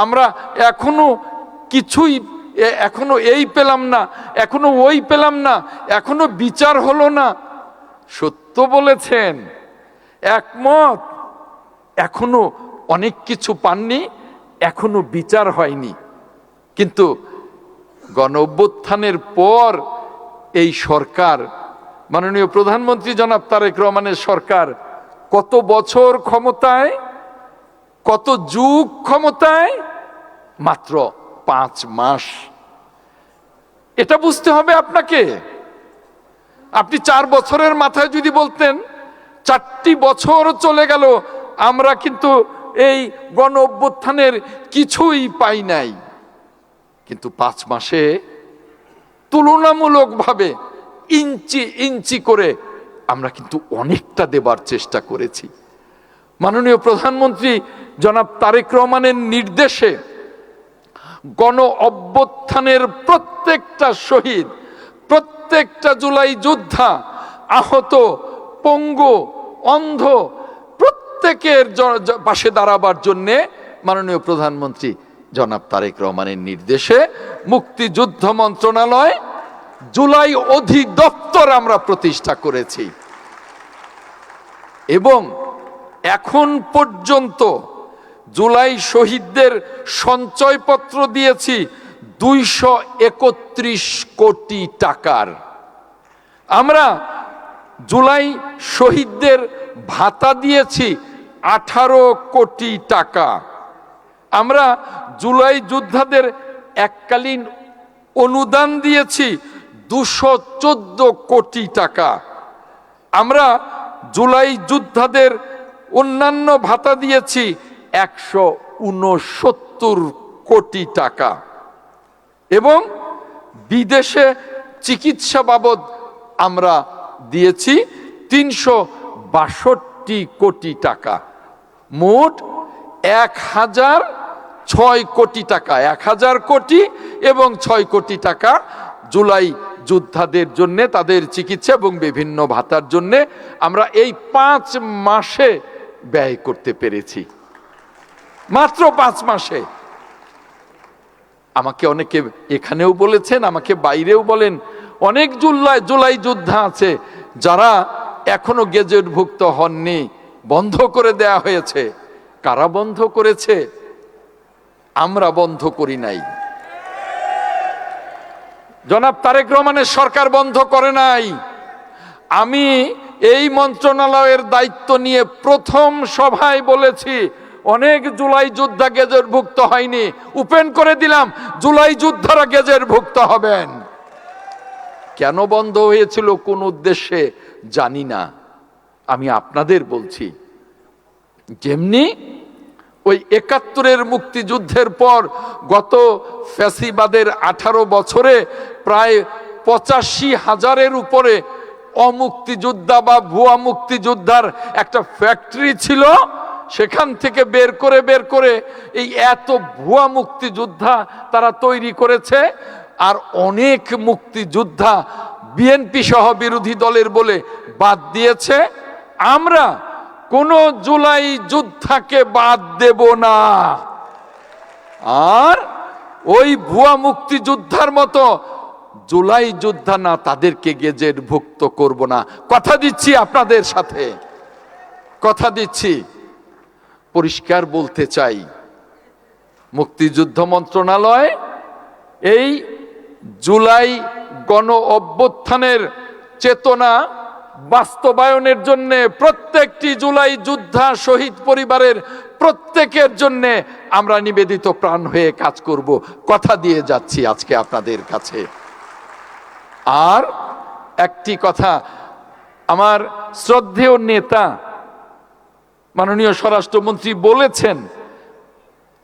আমরা এখনো কিছুই, এখনো এই পেলাম না, এখনো ওই পেলাম না, এখনো বিচার হলো না। সত্য বলেছেন, একমত। এখনো অনেক কিছু পাননি, এখনো বিচার হয়নি। কিন্তু গণঅভ্যুত্থানের পর এই সরকার, মাননীয় প্রধানমন্ত্রী জনাব তারেক রহমানের সরকার কত বছর ক্ষমতায়, কত যুগ ক্ষমতায়? মাত্র 5 মাস। এটা বুঝতে হবে আপনাকে। আপনি 4 বছরের মাথায় যদি বলতেন 4টি বছর চলে গেল, আমরা কিন্তু এই গণ অভ্যুত্থানের কিছুই পাই নাই, কিন্তু 5 মাসে তুলনামূলকভাবে ইঞ্চি ইঞ্চি করে আমরা কিন্তু অনেকটা দেবার চেষ্টা করেছি। মাননীয় প্রধানমন্ত্রী জনাব তারেক রহমানের নির্দেশে গণ অভ্যুত্থানের প্রত্যেকটা শহীদ, প্রত্যেকটা জুলাই যোদ্ধা, আহত, পঙ্গু, অন্ধ, প্রত্যেকের পাশে দাঁড়াবার জন্যে মাননীয় প্রধানমন্ত্রী জনাব তারেক রহমানের নির্দেশে মুক্তিযুদ্ধ মন্ত্রণালয়, জুলাই অধিদপ্তর আমরা প্রতিষ্ঠা করেছি। এবং এখন পর্যন্ত জুলাই শহীদদের সঞ্চয়পত্র দিয়েছি 231 কোটি টাকার। আমরা জুলাই শহীদদের ভাতা দিয়েছি 18 কোটি টাকা। আমরা জুলাই যোদ্ধাদের এককালীন অনুদান দিয়েছি 214 কোটি টাকা। আমরা জুলাই যোদ্ধাদের অন্যান্য ভাতা দিয়েছি 169 কোটি টাকা। এবং বিদেশে চিকিৎসা বাবদ আমরা দিয়েছি 362 কোটি টাকা। মোট 1006 কোটি টাকা, 1000 কোটি এবং 6 কোটি টাকা জুলাই যোদ্ধাদের জন্য, তাদের চিকিৎসা এবং বিভিন্ন ভাতার জন্য আমরা এই 5 মাসে ব্যয় করতে পেরেছি। মাত্র 5 মাসে। আমাকে অনেকে এখানেও বলেছেন, আমাকে বাইরেও বলেন, অনেক জুলাই যোদ্ধা আছে যারা এখনো গেজেটভুক্ত হননি, বন্ধ করে দেয়া হয়েছে। কারা বন্ধ করেছে? আমরা বন্ধ করি নাই। জনাব তারেক রহমানের সরকার বন্ধ করে নাই। আমি এই মন্ত্রণালয়ের দায়িত্ব নিয়ে প্রথম সভায় বলেছি, অনেক জুলাই যোদ্ধা গেজেটভুক্ত হয়নি, ওপেন করে দিলাম জুলাই যোদ্ধারা গেজেটভুক্ত হবেন। কেন বন্ধ হয়েছিল, কোন উদ্দেশ্যে জানি না, আমি আপনাদের বলছি। যেমনি ওই 71-এর মুক্তিযুদ্ধের পর গত ফ্যাসিবাদের 18 বছরে প্রায় 85,000-এর উপরে অমুক্তিযোদ্ধা বা ভুয়া মুক্তিযোদ্ধার একটা ফ্যাক্টরি ছিল। সেখান থেকে বের করে এই এত ভুয়া মুক্তিযোদ্ধা তারা তৈরি করেছে। আর অনেক মুক্তিযোদ্ধা বিএনপি সহ বিরোধী দলের বলে বাদ দিয়েছে। আমরা কোন জুলাই যোদ্ধাকে বাদ দেব না। আর ওই ভুয়া মুক্তিযোদ্ধার মতো জুলাই যোদ্ধা না, তাদেরকে গেজেটভুক্ত করব না। কথা দিচ্ছি আপনাদের সাথে, কথা দিচ্ছি। পরিষ্কার বলতে চাই, মুক্তিযুদ্ধ মন্ত্রণালয় এই জুলাই গণ অভ্যুত্থানের চেতনা বাস্তবায়নের জন্য প্রত্যেকটি জুলাই যোদ্ধা শহীদ পরিবারের প্রত্যেকের জন্য আমরা নিবেদিত প্রাণ হয়ে কাজ করব, কথা দিয়ে যাচ্ছি আজকে আপনাদের কাছে। আর একটি কথা, আমার শ্রদ্ধেয় নেতা মাননীয় স্বরাষ্ট্রমন্ত্রী বলেছেন,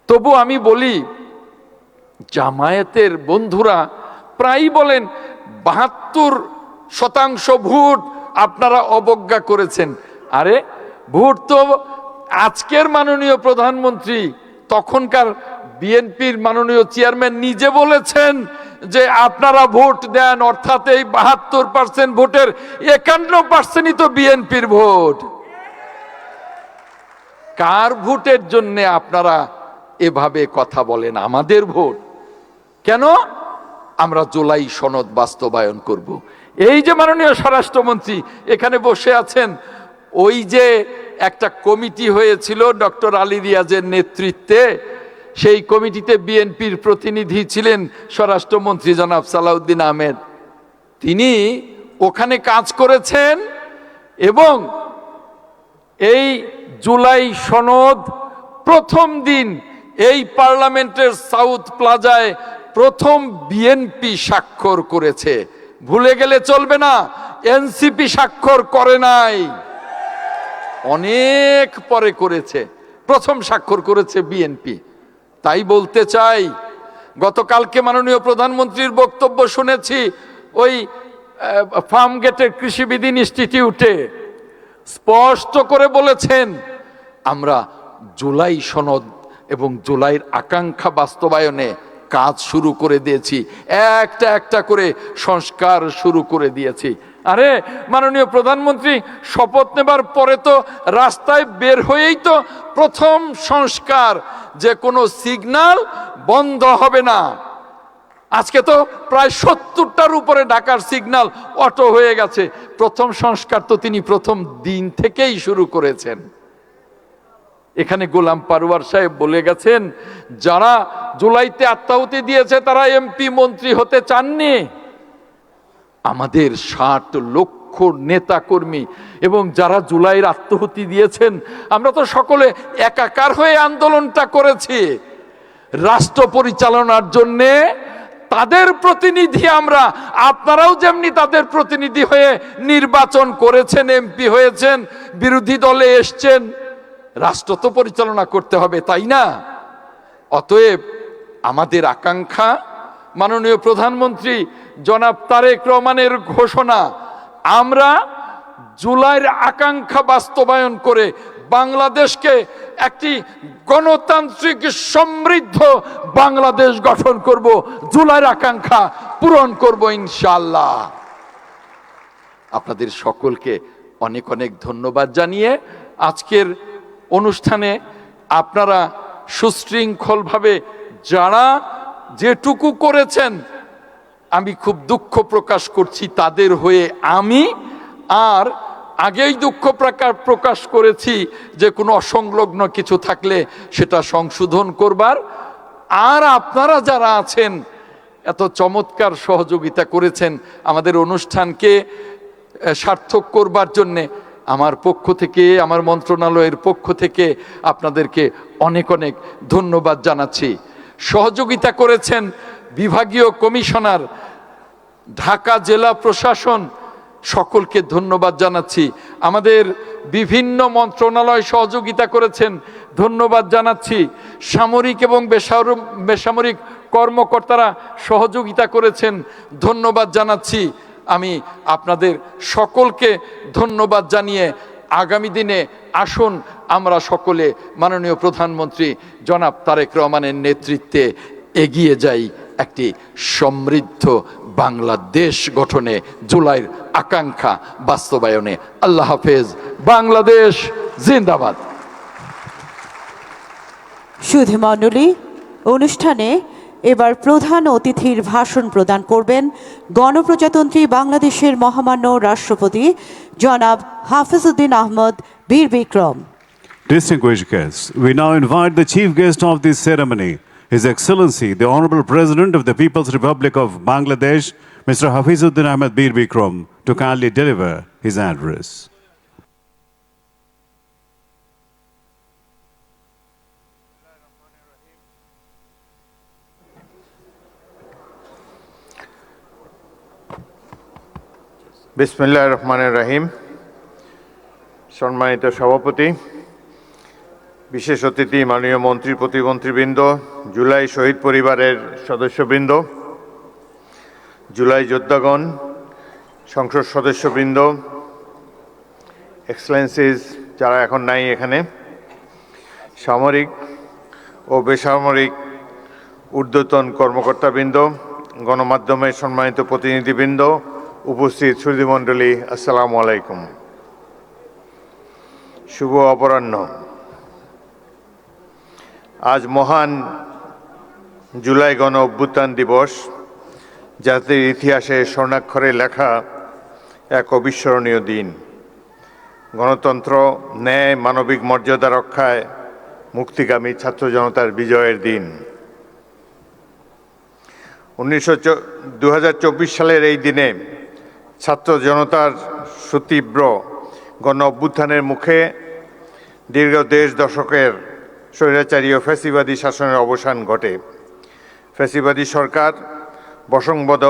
তবু আমি বলি, জামায়াতের বন্ধুরা প্রায়ই বলেন 72% ভোট আপনারা অবজ্ঞা করেছেন। আরে ভোট তো আজকের মাননীয় প্রধানমন্ত্রী তখনকার বিএনপির মাননীয় চেয়ারম্যান নিজে বলেছেন যে আপনারা ভোট দেন, অর্থাৎ এই 72% ভোটের 51%ই তো বিএনপির ভোট। কার ভোটের জন্য আপনারা এভাবে কথা বলেন? আমাদের ভোট। কেন? আমরা জুলাই সনদ বাস্তবায়ন করব। এই যে মাননীয় স্বরাষ্ট্রমন্ত্রী এখানে বসে আছেন, ওই যে একটা কমিটি হয়েছিল ডক্টর আলী রিয়াজের নেতৃত্বে, সেই কমিটিতে বিএনপির প্রতিনিধি ছিলেন স্বরাষ্ট্রমন্ত্রী জনাব সালাউদ্দিন আহমেদ। তিনি ওখানে কাজ করেছেন এবং এই জুলাই সনদ প্রথম দিন এই পার্লামেন্টের সাউথ প্লাজায় প্রথম বিএনপি স্বাক্ষর করেছে। ভুলে গেলে চলবে না, এনসিপি স্বাক্ষর করে নাই, অনেক পরে করেছে, প্রথম স্বাক্ষর করেছে বিএনপি। তাই বলতে চাই, গতকালকে মাননীয় প্রধানমন্ত্রীর বক্তব্য শুনেছি ওই ফার্ম গেটের কৃষিবিদ ইনস্টিটিউটে, স্পষ্ট করে বলেছেন আমরা জুলাই সনদ এবং জুলাইয়ের আকাঙ্ক্ষা বাস্তবায়নে কাজ শুরু করে দিয়েছি, একটা একটা করে সংস্কার শুরু করে দিয়েছি। আরে মাননীয় প্রধানমন্ত্রী শপথ নেবার পরে তো রাস্তায় বের হয়েই তো প্রথম সংস্কার, যে কোনো সিগন্যাল বন্ধ হবে না। আজকে তো প্রায় 70টার উপরে ঢাকার সিগন্যাল অটো হয়ে গেছে। প্রথম সংস্কার তো তিনি প্রথম দিন থেকেই শুরু করেছেন। এখানে গোলাম পারওয়ার সাহেব বলে গেছেন, যারা জুলাইতে আত্মাহুতি দিয়েছে তারা এমপি মন্ত্রী হতে চাননি। আমাদের 60 লক্ষ নেতা কর্মী এবং যারা জুলাইয়ের আত্মাহুতি দিয়েছেন, আমরা তো সকলে একাকার হয়ে আন্দোলনটা করেছি। রাষ্ট্র পরিচালনার জন্যে তাদের প্রতিনিধি আমরা, আপনারাও যেমনি তাদের প্রতিনিধি হয়ে নির্বাচন করেছেন, এমপি হয়েছেন, বিরোধী দলে এসছেন, রাষ্ট্র তো পরিচালনা করতে হবে, তাই না? অতএব আমাদের আকাঙ্ক্ষা, মাননীয় প্রধানমন্ত্রী জনাব তারেক রহমানের ঘোষণা, আমরা জুলাইয়ের আকাঙ্ক্ষা বাস্তবায়ন করে বাংলাদেশকে একটি গণতান্ত্রিক সমৃদ্ধ বাংলাদেশ গঠন করব, জুলাইয়ের আকাঙ্ক্ষা পূরণ করব ইনশাআল্লাহ। আপনাদের সকলকে অনেক অনেক ধন্যবাদ জানিয়ে আজকের অনুষ্ঠানে আপনারা সুশৃঙ্খলভাবে যারা যেটুকু করেছেন, আমি খুব দুঃখ প্রকাশ করছি তাদের হয়ে। আমি আর আগেই দুঃখ প্রকাশ করেছি যে কোনো অসংলগ্ন কিছু থাকলে সেটা সংশোধন করবার। আর আপনারা যারা আছেন এত চমৎকার সহযোগিতা করেছেন আমাদের অনুষ্ঠানকে সার্থক করবার জন্যে, আমার পক্ষ থেকে, আমার মন্ত্রণালয়ের পক্ষ থেকে আপনাদেরকে অনেক অনেক ধন্যবাদ জানাচ্ছি। সহযোগিতা করেছেন বিভাগীয় কমিশনার, ঢাকা জেলা প্রশাসন, সকলকে ধন্যবাদ জানাচ্ছি। আমাদের বিভিন্ন মন্ত্রণালয় সহযোগিতা করেছেন, ধন্যবাদ জানাচ্ছি। সামরিক এবং বেসামরিক কর্মকর্তারা সহযোগিতা করেছেন, ধন্যবাদ জানাচ্ছি। আমি আপনাদের সকলকে ধন্যবাদ জানিয়ে আগামী দিনে আসুন আমরা সকলে মাননীয় প্রধানমন্ত্রী জনাব তারেক রহমানের নেতৃত্বে এগিয়ে যাই একটি সমৃদ্ধ বাংলাদেশ গঠনে, জুলাইয়ের আকাঙ্ক্ষা বাস্তবায়নে। আল্লাহ হাফেজ। বাংলাদেশ জিন্দাবাদ। সুধী মণ্ডলী, অনুষ্ঠানে এবার প্রধান অতিথির ভাষণ প্রদান করবেন গণপ্রজাতন্ত্রী বাংলাদেশের মহামান্য রাষ্ট্রপতি জনাব হাফিজউদ্দিন আহমদ বীর Vikram. Distinguished guests, we now invite the chief guest of this ceremony, His Excellency, the Honorable President of the People's Republic of Bangladesh, Mr. Hafizuddin Ahmed Bir Bikram, to kindly deliver his address. বিসমিল্লাহির রহমানির রহিম। সম্মানিত সভাপতি, বিশেষ অতিথি, মাননীয় মন্ত্রী প্রতিমন্ত্রীবৃন্দ, জুলাই শহীদ পরিবারের সদস্যবৃন্দ, জুলাই যোদ্ধাগণ, সংসদ সদস্যবৃন্দ, এক্সেলেন্সিস যারা এখন নাই এখানে, সামরিক ও বেসামরিক ঊর্ধ্বতন কর্মকর্তাবৃন্দ, গণমাধ্যমের সম্মানিত প্রতিনিধিবৃন্দ, উপস্থিত সুধীমণ্ডলী, আসসালামু আলাইকুম। শুভ অপরাহ্ন। আজ মহান জুলাই গণ অভ্যুত্থান দিবস, জাতির ইতিহাসে স্বর্ণাক্ষরে লেখা এক অবিস্মরণীয় দিন। গণতন্ত্র, ন্যায়, মানবিক মর্যাদা রক্ষায় মুক্তিগামী ছাত্র জনতার বিজয়ের দিন। 2024 সালের এই দিনে ছাত্র জনতার সুতীব্র গণ অভ্যুত্থানের মুখে দীর্ঘ 1.5 দশকের স্বৈরাচারী ও ফ্যাসিবাদী শাসনের অবসান ঘটে। ফ্যাসিবাদী সরকার, বশংবদ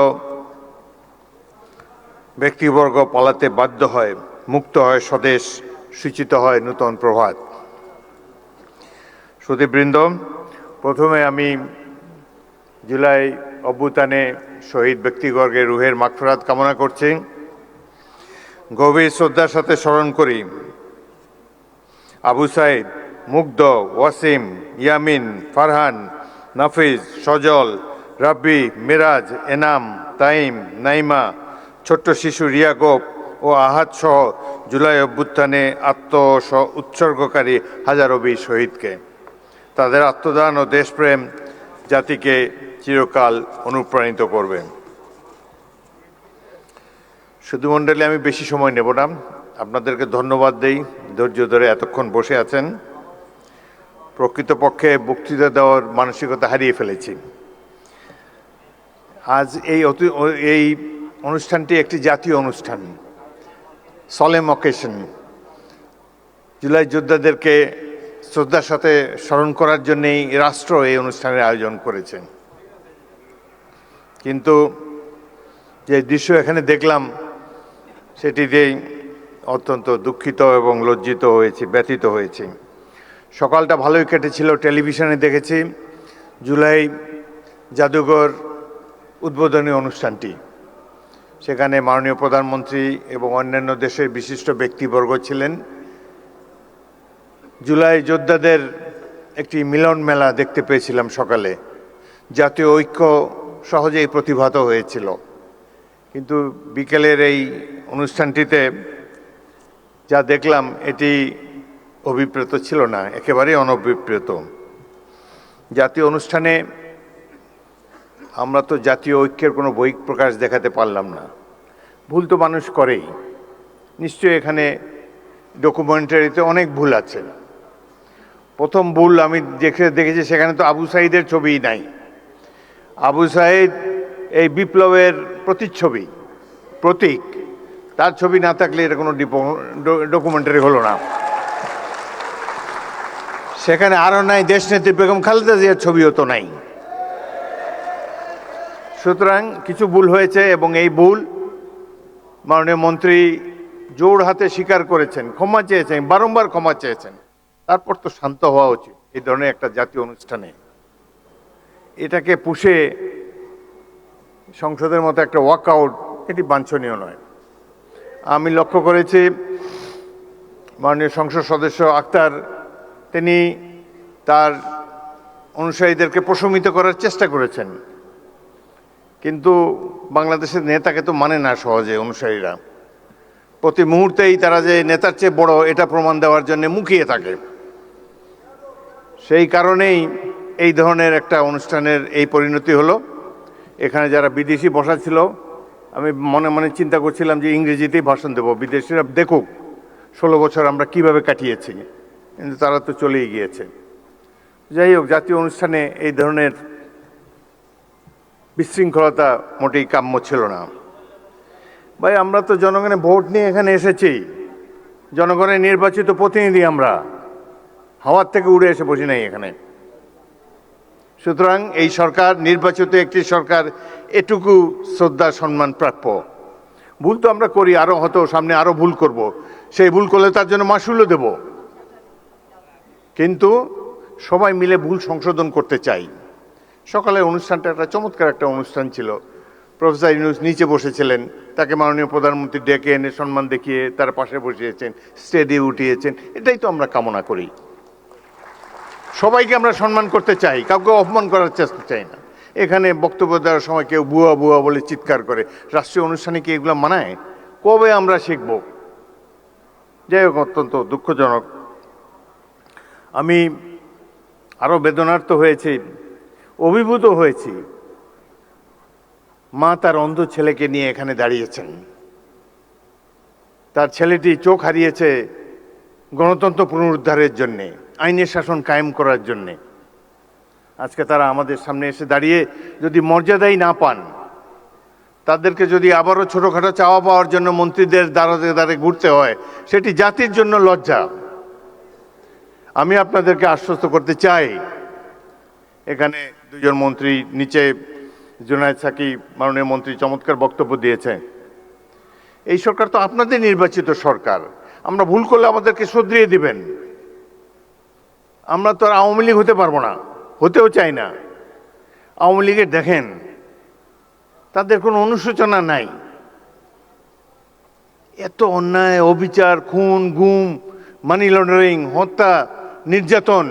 ব্যক্তিবর্গ পালাতে বাধ্য হয়, মুক্ত হয় স্বদেশ, সূচিত হয় নূতন প্রভাত। সুধীবৃন্দ, প্রথমে আমি জুলাই অভ্যুত্থানে শহীদ ব্যক্তিবর্গের রুহের মাগফিরাত কামনা করছি। গভীর শ্রদ্ধার সাথে স্মরণ করি আবু সাইদ, মুগ্ধ, ওয়াসিম, ইয়ামিন, ফারহান, নাফিজ, সজল, রাব্বি, মিরাজ, এনাম, তাইম, নাইমা, ছোট্ট শিশু রিয়াগোপ ও আহাদ সহ জুলাই অভ্যুত্থানে উৎসর্গকারী হাজারো বীর শহীদকে। তাদের আত্মদান ও দেশপ্রেম জাতিকে চিরকাল অনুপ্রাণিত করবে। সুধীমণ্ডলী, আমি বেশি সময় নেব না, আপনাদেরকে ধন্যবাদ দেই, ধৈর্য ধরে এতক্ষণ বসে আছেন। প্রকৃতপক্ষে বক্তৃতা দেওয়ার মানসিকতা হারিয়ে ফেলেছি। আজ এই অনুষ্ঠানটি একটি জাতীয় অনুষ্ঠান, সলেম অকেশন। জুলাই যোদ্ধাদেরকে শ্রদ্ধার সাথে স্মরণ করার জন্যেই রাষ্ট্র এই অনুষ্ঠানের আয়োজন করেছে। কিন্তু যে দৃশ্য এখানে দেখলাম সেটিতেই অত্যন্ত দুঃখিত এবং লজ্জিত হয়েছি, ব্যথিত হয়েছি। সকালটা ভালোই কেটেছিল, টেলিভিশনে দেখেছি জুলাই জাদুঘর উদ্বোধনী অনুষ্ঠানটি। সেখানে মাননীয় প্রধানমন্ত্রী এবং অন্যান্য দেশের বিশিষ্ট ব্যক্তিবর্গ ছিলেন। জুলাই যোদ্ধাদের একটি মিলন মেলা দেখতে পেয়েছিলাম সকালে। জাতীয় ঐক্য সহজেই প্রতিভাত হয়েছিল, কিন্তু বিকেলের এই অনুষ্ঠানটিতে যা দেখলাম এটি অভিপ্রেত ছিল না, একেবারেই অনভিপ্রেত। জাতীয় অনুষ্ঠানে আমরা তো জাতীয় ঐক্যের কোনো বহিঃপ্রকাশ দেখাতে পারলাম না। ভুল তো মানুষ করেই, নিশ্চয়ই এখানে ডকুমেন্টারিতে অনেক ভুল আছে। প্রথম ভুল আমি দেখেছি, সেখানে তো আবু সাইদের ছবিই নাই। আবু সাইদ এই বিপ্লবের প্রতিচ্ছবি, প্রতীক, তার ছবি না থাকলে এটা কোনো ডকুমেন্টারি হলো না। সেখানে আরও নাই দেশনেত্রী বেগম খালেদা জিয়ার ছবিও তো নাই। সুতরাং কিছু ভুল হয়েছে এবং এই ভুল মাননীয় মন্ত্রী জোর হাতে স্বীকার করেছেন, ক্ষমা চেয়েছেন, বারংবার ক্ষমা চেয়েছেন। তারপর তো শান্ত হওয়া উচিত এই ধরনের একটা জাতীয় অনুষ্ঠানে। এটাকে পুষে সংসদের মতো একটা ওয়াকআউট, এটি বাঞ্ছনীয় নয়। আমি লক্ষ্য করেছি মাননীয় সংসদ সদস্য আক্তার, তিনি তার অনুসারীদেরকে প্রশমিত করার চেষ্টা করেছেন, কিন্তু বাংলাদেশের নেতাকে তো মানে না সহজে অনুসারীরা। প্রতি মুহূর্তেই তারা যে নেতার চেয়ে বড় এটা প্রমাণ দেওয়ার জন্য মুখিয়ে থাকে। সেই কারণেই এই ধরনের একটা অনুষ্ঠানের এই পরিণতি হলো। এখানে যারা বিদেশি বসা ছিল, আমি মনে মনে চিন্তা করছিলাম যে ইংরেজিতেই ভাষণ দেব, বিদেশিরা দেখুক 16 বছর আমরা কিভাবে কাটিয়েছি, কিন্তু তারা তো চলেই গিয়েছে। যাই হোক, জাতীয় অনুষ্ঠানে এই ধরনের বিশৃঙ্খলতা মোটেই কাম্য ছিল না। ভাই, আমরা তো জনগণের ভোট নিয়ে এখানে এসেছি, জনগণের নির্বাচিত প্রতিনিধি আমরা, হাওয়ার থেকে উড়ে এসে বসি নাই এখানে। সুতরাং এই সরকার, নির্বাচিত একটি সরকার, এটুকু শ্রদ্ধা সম্মান প্রাপ্য। ভুল তো আমরা করি, আরও হয়তো সামনে আরও ভুল করব, সেই ভুল করলে তার জন্য মাসুলও দেব, কিন্তু সবাই মিলে ভুল সংশোধন করতে চাই। সকালের অনুষ্ঠানটা একটা চমৎকার একটা অনুষ্ঠান ছিল। প্রফেসর ইউনূস নিচে বসেছিলেন, তাকে মাননীয় প্রধানমন্ত্রী ডেকে এনে সম্মান দেখিয়ে তার পাশে বসিয়েছেন, স্টেজে উঠিয়েছেন। এটাই তো আমরা কামনা করি। সবাইকে আমরা সম্মান করতে চাই, কাউকে অপমান করার চেষ্টা চাই না। এখানে বক্তব্য দেওয়ার সময় কেউ বুয়া বুয়া বলে চিৎকার করে, রাষ্ট্রীয় অনুষ্ঠানে কি এগুলো মানায়? কবে আমরা শিখব? যাই হোক, অত্যন্ত দুঃখজনক। আমি আরও বেদনার্ত হয়েছি, অভিভূত হয়েছি। মা তার অন্ধ ছেলেকে নিয়ে এখানে দাঁড়িয়েছেন। তার ছেলেটি চোখ হারিয়েছে গণতন্ত্র পুনরুদ্ধারের জন্যে, আইনের শাসন কায়েম করার জন্যে। আজকে তারা আমাদের সামনে এসে দাঁড়িয়ে যদি মর্যাদাই না পান, তাদেরকে যদি আবারও ছোটোখাটো চাওয়া পাওয়ার জন্য মন্ত্রীদের দ্বারে দ্বারে ঘুরতে হয়, সেটি জাতির জন্য লজ্জা। আমি আপনাদেরকে আশ্বস্ত করতে চাই, এখানে দুজন মন্ত্রী, নিচে জুনায়েদ সাকি মাননীয় মন্ত্রী চমৎকার বক্তব্য দিয়েছে। এই সরকার তো আপনাদের নির্বাচিত সরকার, আমরা ভুল করলে আমাদেরকে শুধরিয়ে দিবেন। আমরা তো আর আওয়ামী লীগ হতে পারবো না, হতেও চাই না। আওয়ামী লীগের দেখেন, তাদের কোনো অনুশোচনা নাই। এত অন্যায়, অবিচার, খুন, গুম, মানি লন্ডারিং, হত্যা, নির্যাতন,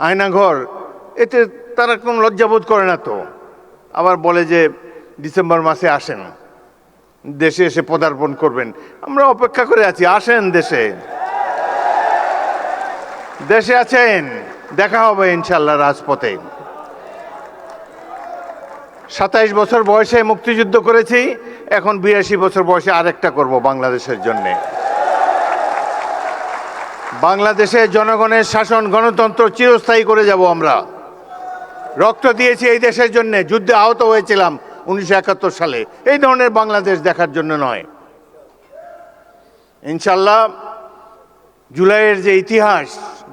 আয়নাঘর, এতে তারা কোনো লজ্জাবোধ করে না তো। আবার বলে যে ডিসেম্বর মাসে আসেন, দেশে এসে পদার্পণ করবেন। আমরা অপেক্ষা করে আছি, আসেন দেশে। দেশে আছেন, দেখা হবে ইনশাল্লাহ রাজপথে। 27 বছর বয়সে মুক্তিযুদ্ধ করেছি, এখন 82 বছর বয়সে আরেকটা করব বাংলাদেশের জন্যে। বাংলাদেশে জনগণের শাসন, গণতন্ত্র চিরস্থায়ী করে যাব আমরা। রক্ত দিয়েছি এই দেশের জন্য, যুদ্ধে আহত হয়েছিলাম 1971 সালে। এই ধরনের বাংলাদেশ দেখার জন্য নয়। ইনশাল্লাহ জুলাইয়ের যে ইতিহাস,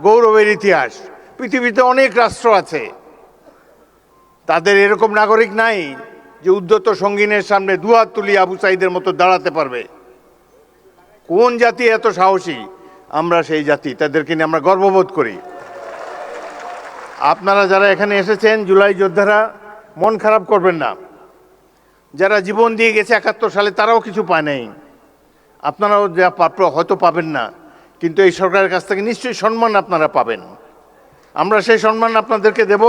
গৌরবের ইতিহাস, পৃথিবীতে অনেক রাষ্ট্র আছে, তাদের এরকম নাগরিক নাই যে উদ্ধত সঙ্গিনের সামনে দুহাত তুলি আবু সাইদের মতো দাঁড়াতে পারবে। কোন জাতি এত সাহসী? আমরা সেই জাতি, তাদেরকে নিয়ে আমরা গর্ববোধ করি। আপনারা যারা এখানে এসেছেন, জুলাই যোদ্ধারা, মন খারাপ করবেন না। যারা জীবন দিয়ে গেছে 71 সালে, তারাও কিছু পায় নাই। আপনারাও যা প্রাপ্য হয়তো পাবেন না, কিন্তু এই সরকারের কাছ থেকে নিশ্চয়ই সম্মান আপনারা পাবেন। আমরা সেই সম্মান আপনাদেরকে দেব।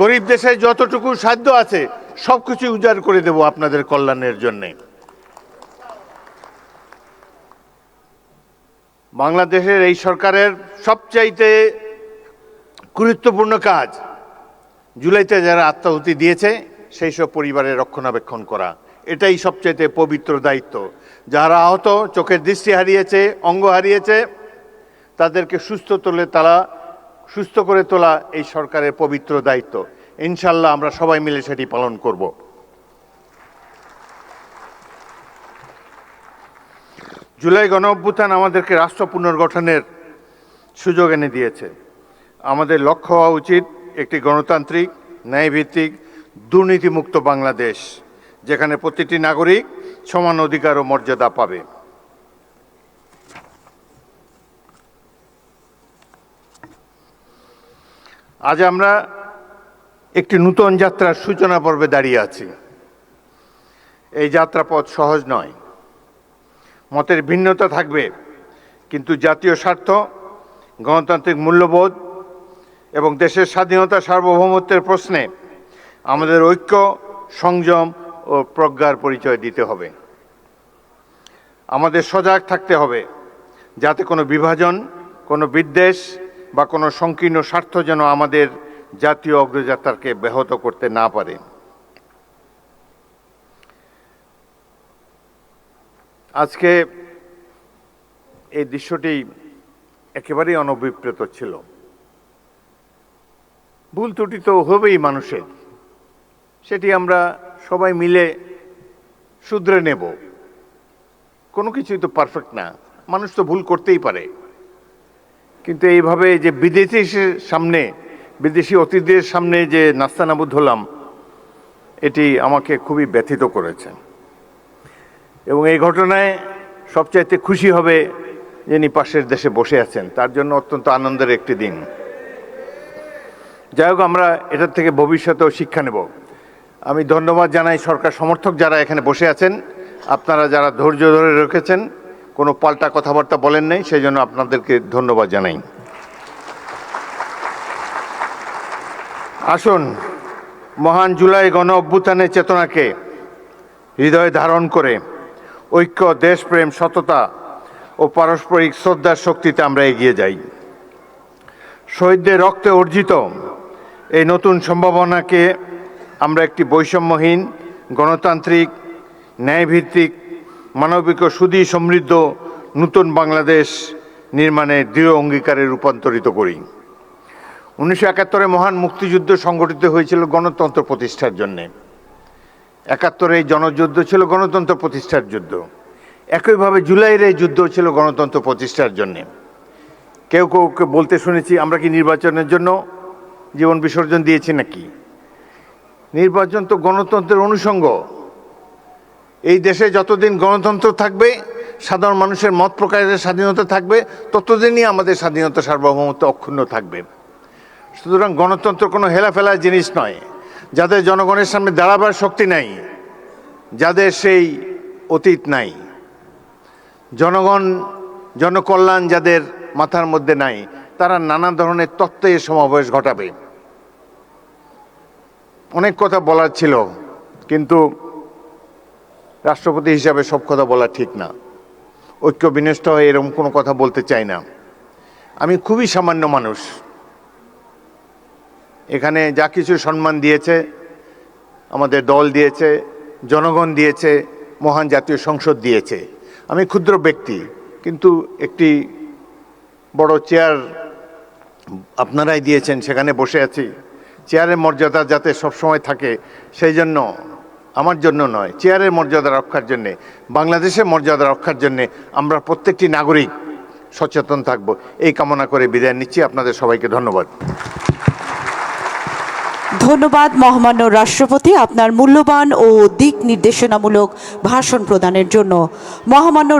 গরিব দেশে যতটুকু সাধ্য আছে সব কিছু উজাড় করে দেব আপনাদের কল্যাণের জন্যে। বাংলাদেশের এই সরকারের সবচাইতে গুরুত্বপূর্ণ কাজ, জুলাইতে যারা আত্মাহুতি দিয়েছে সেই সব পরিবারের রক্ষণাবেক্ষণ করা। এটাই সবচাইতে পবিত্র দায়িত্ব। যারা আহত, চোখের দৃষ্টি হারিয়েছে, অঙ্গ হারিয়েছে, তাদেরকে সুস্থ করে তোলা এই সরকারের পবিত্র দায়িত্ব। ইনশাল্লাহ আমরা সবাই মিলে সেটি পালন করব। জুলাই গণঅভ্যুত্থান আমাদেরকে রাষ্ট্র পুনর্গঠনের সুযোগ এনে দিয়েছে। আমাদের লক্ষ্য হওয়া উচিত একটি গণতান্ত্রিক, ন্যায়ভিত্তিক, দুর্নীতিমুক্ত বাংলাদেশ, যেখানে প্রতিটি নাগরিক সমান অধিকার ও মর্যাদা পাবে। আজ আমরা একটি নূতন যাত্রার সূচনা পর্বে দাঁড়িয়ে আছি। এই যাত্রাপথ সহজ নয়, মতের ভিন্নতা থাকবে, কিন্তু জাতীয় স্বার্থ, গণতান্ত্রিক মূল্যবোধ এবং দেশের স্বাধীনতা, সার্বভৌমত্বের প্রশ্নে আমাদের ঐক্য, সংযম ও প্রজ্ঞার পরিচয় দিতে হবে। আমাদের সজাগ থাকতে হবে যাতে কোনো বিভাজন, কোনো বিদ্বেষ বা কোনো সংকীর্ণ স্বার্থ যেন আমাদের জাতীয় অগ্রযাত্রাকে ব্যাহত করতে না পারে। আজকে এই দৃশ্যটি একেবারেই অনভিপ্রেত ছিল। ভুল ত্রুটি তো হবেই মানুষের, সেটি আমরা সবাই মিলে শুধরে নেব। কোনো কিছুই তো পারফেক্ট না, মানুষ তো ভুল করতেই পারে। কিন্তু এইভাবে যে বিদেশি অতিথিদের সামনে যে নাস্তানাবুদ হলাম, এটি আমাকে খুবই ব্যথিত করেছে। এবং এই ঘটনায় সবচাইতে খুশি হবে যিনি পাশের দেশে বসে আছেন, তার জন্য অত্যন্ত আনন্দের একটি দিন। যাই হোক, আমরা এটার থেকে ভবিষ্যতেও শিক্ষা নেব। আমি ধন্যবাদ জানাই সরকার সমর্থক যারা এখানে বসে আছেন, আপনারা যারা ধৈর্য ধরে রেখেছেন, কোনো পাল্টা কথাবার্তা বলেন নাই, সেই জন্য আপনাদেরকে ধন্যবাদ জানাই। আসুন, মহান জুলাই গণ অভ্যুত্থানের চেতনাকে হৃদয়ে ধারণ করে ঐক্য, দেশপ্রেম, সততা ও পারস্পরিক শ্রদ্ধার শক্তিতে আমরা এগিয়ে যাই। শহীদদের রক্তে অর্জিত এই নতুন সম্ভাবনাকে আমরা একটি বৈষম্যহীন, গণতান্ত্রিক, ন্যায়ভিত্তিক, মানবিক ও সুধী সমৃদ্ধ নতুন বাংলাদেশ নির্মাণের দৃঢ় অঙ্গীকারে রূপান্তরিত করি। 1971-এ মহান মুক্তিযুদ্ধ সংগঠিত হয়েছিল গণতন্ত্র প্রতিষ্ঠার জন্যে। 71-এ এই জনযুদ্ধ ছিল গণতন্ত্র প্রতিষ্ঠার যুদ্ধ। একইভাবে জুলাইয়ের এই যুদ্ধ ছিল গণতন্ত্র প্রতিষ্ঠার জন্যে। কেউ কেউকে বলতে শুনেছি, আমরা কি নির্বাচনের জন্য জীবন বিসর্জন দিয়েছি নাকি? নির্বাচন তো গণতন্ত্রের অনুষঙ্গ। এই দেশে যতদিন গণতন্ত্র থাকবে, সাধারণ মানুষের মত প্রকাশের স্বাধীনতা থাকবে, ততদিনই আমাদের স্বাধীনতা, সার্বভৌমত্ব অক্ষুণ্ণ থাকবে। সুতরাং গণতন্ত্র কোনো হেলাফেলার জিনিস নয়। যাদের জনগণের সামনে দাঁড়াবার শক্তি নাই, যাদের সেই অতীত নাই, জনগণ, জনকল্যাণ যাদের মাথার মধ্যে নাই, তারা নানা ধরনের তত্ত্বে সমাবেশ ঘটাবে। অনেক কথা বলার ছিল, কিন্তু রাষ্ট্রপতি হিসাবে সব কথা বলা ঠিক না। ঐক্য বিনষ্ট হয়ে এরকম কোনো কথা বলতে চাই না। আমি খুবই সামান্য মানুষ। এখানে যা কিছু সম্মান দিয়েছে আমাদের দল, দিয়েছে জনগণ, দিয়েছে মহান জাতীয় সংসদ দিয়েছে। আমি ক্ষুদ্র ব্যক্তি, কিন্তু একটি বড় চেয়ার আপনারাই দিয়েছেন, সেখানে বসে আছি। চেয়ারের মর্যাদা যাতে সবসময় থাকে, সেই জন্য, আমার জন্য নয়, চেয়ারের মর্যাদা রক্ষার জন্যে, বাংলাদেশের মর্যাদা রক্ষার জন্যে আমরা প্রত্যেকটি নাগরিক সচেতন থাকব, এই কামনা করে বিদায় নিচ্ছি। আপনাদের সবাইকে ধন্যবাদ। ধন্যবাদ মহামান্য রাষ্ট্রপতি, আপনার মূল্যবান ও দিক নির্দেশনামূলক ভাষণ প্রদানের জন্য। মহামান্য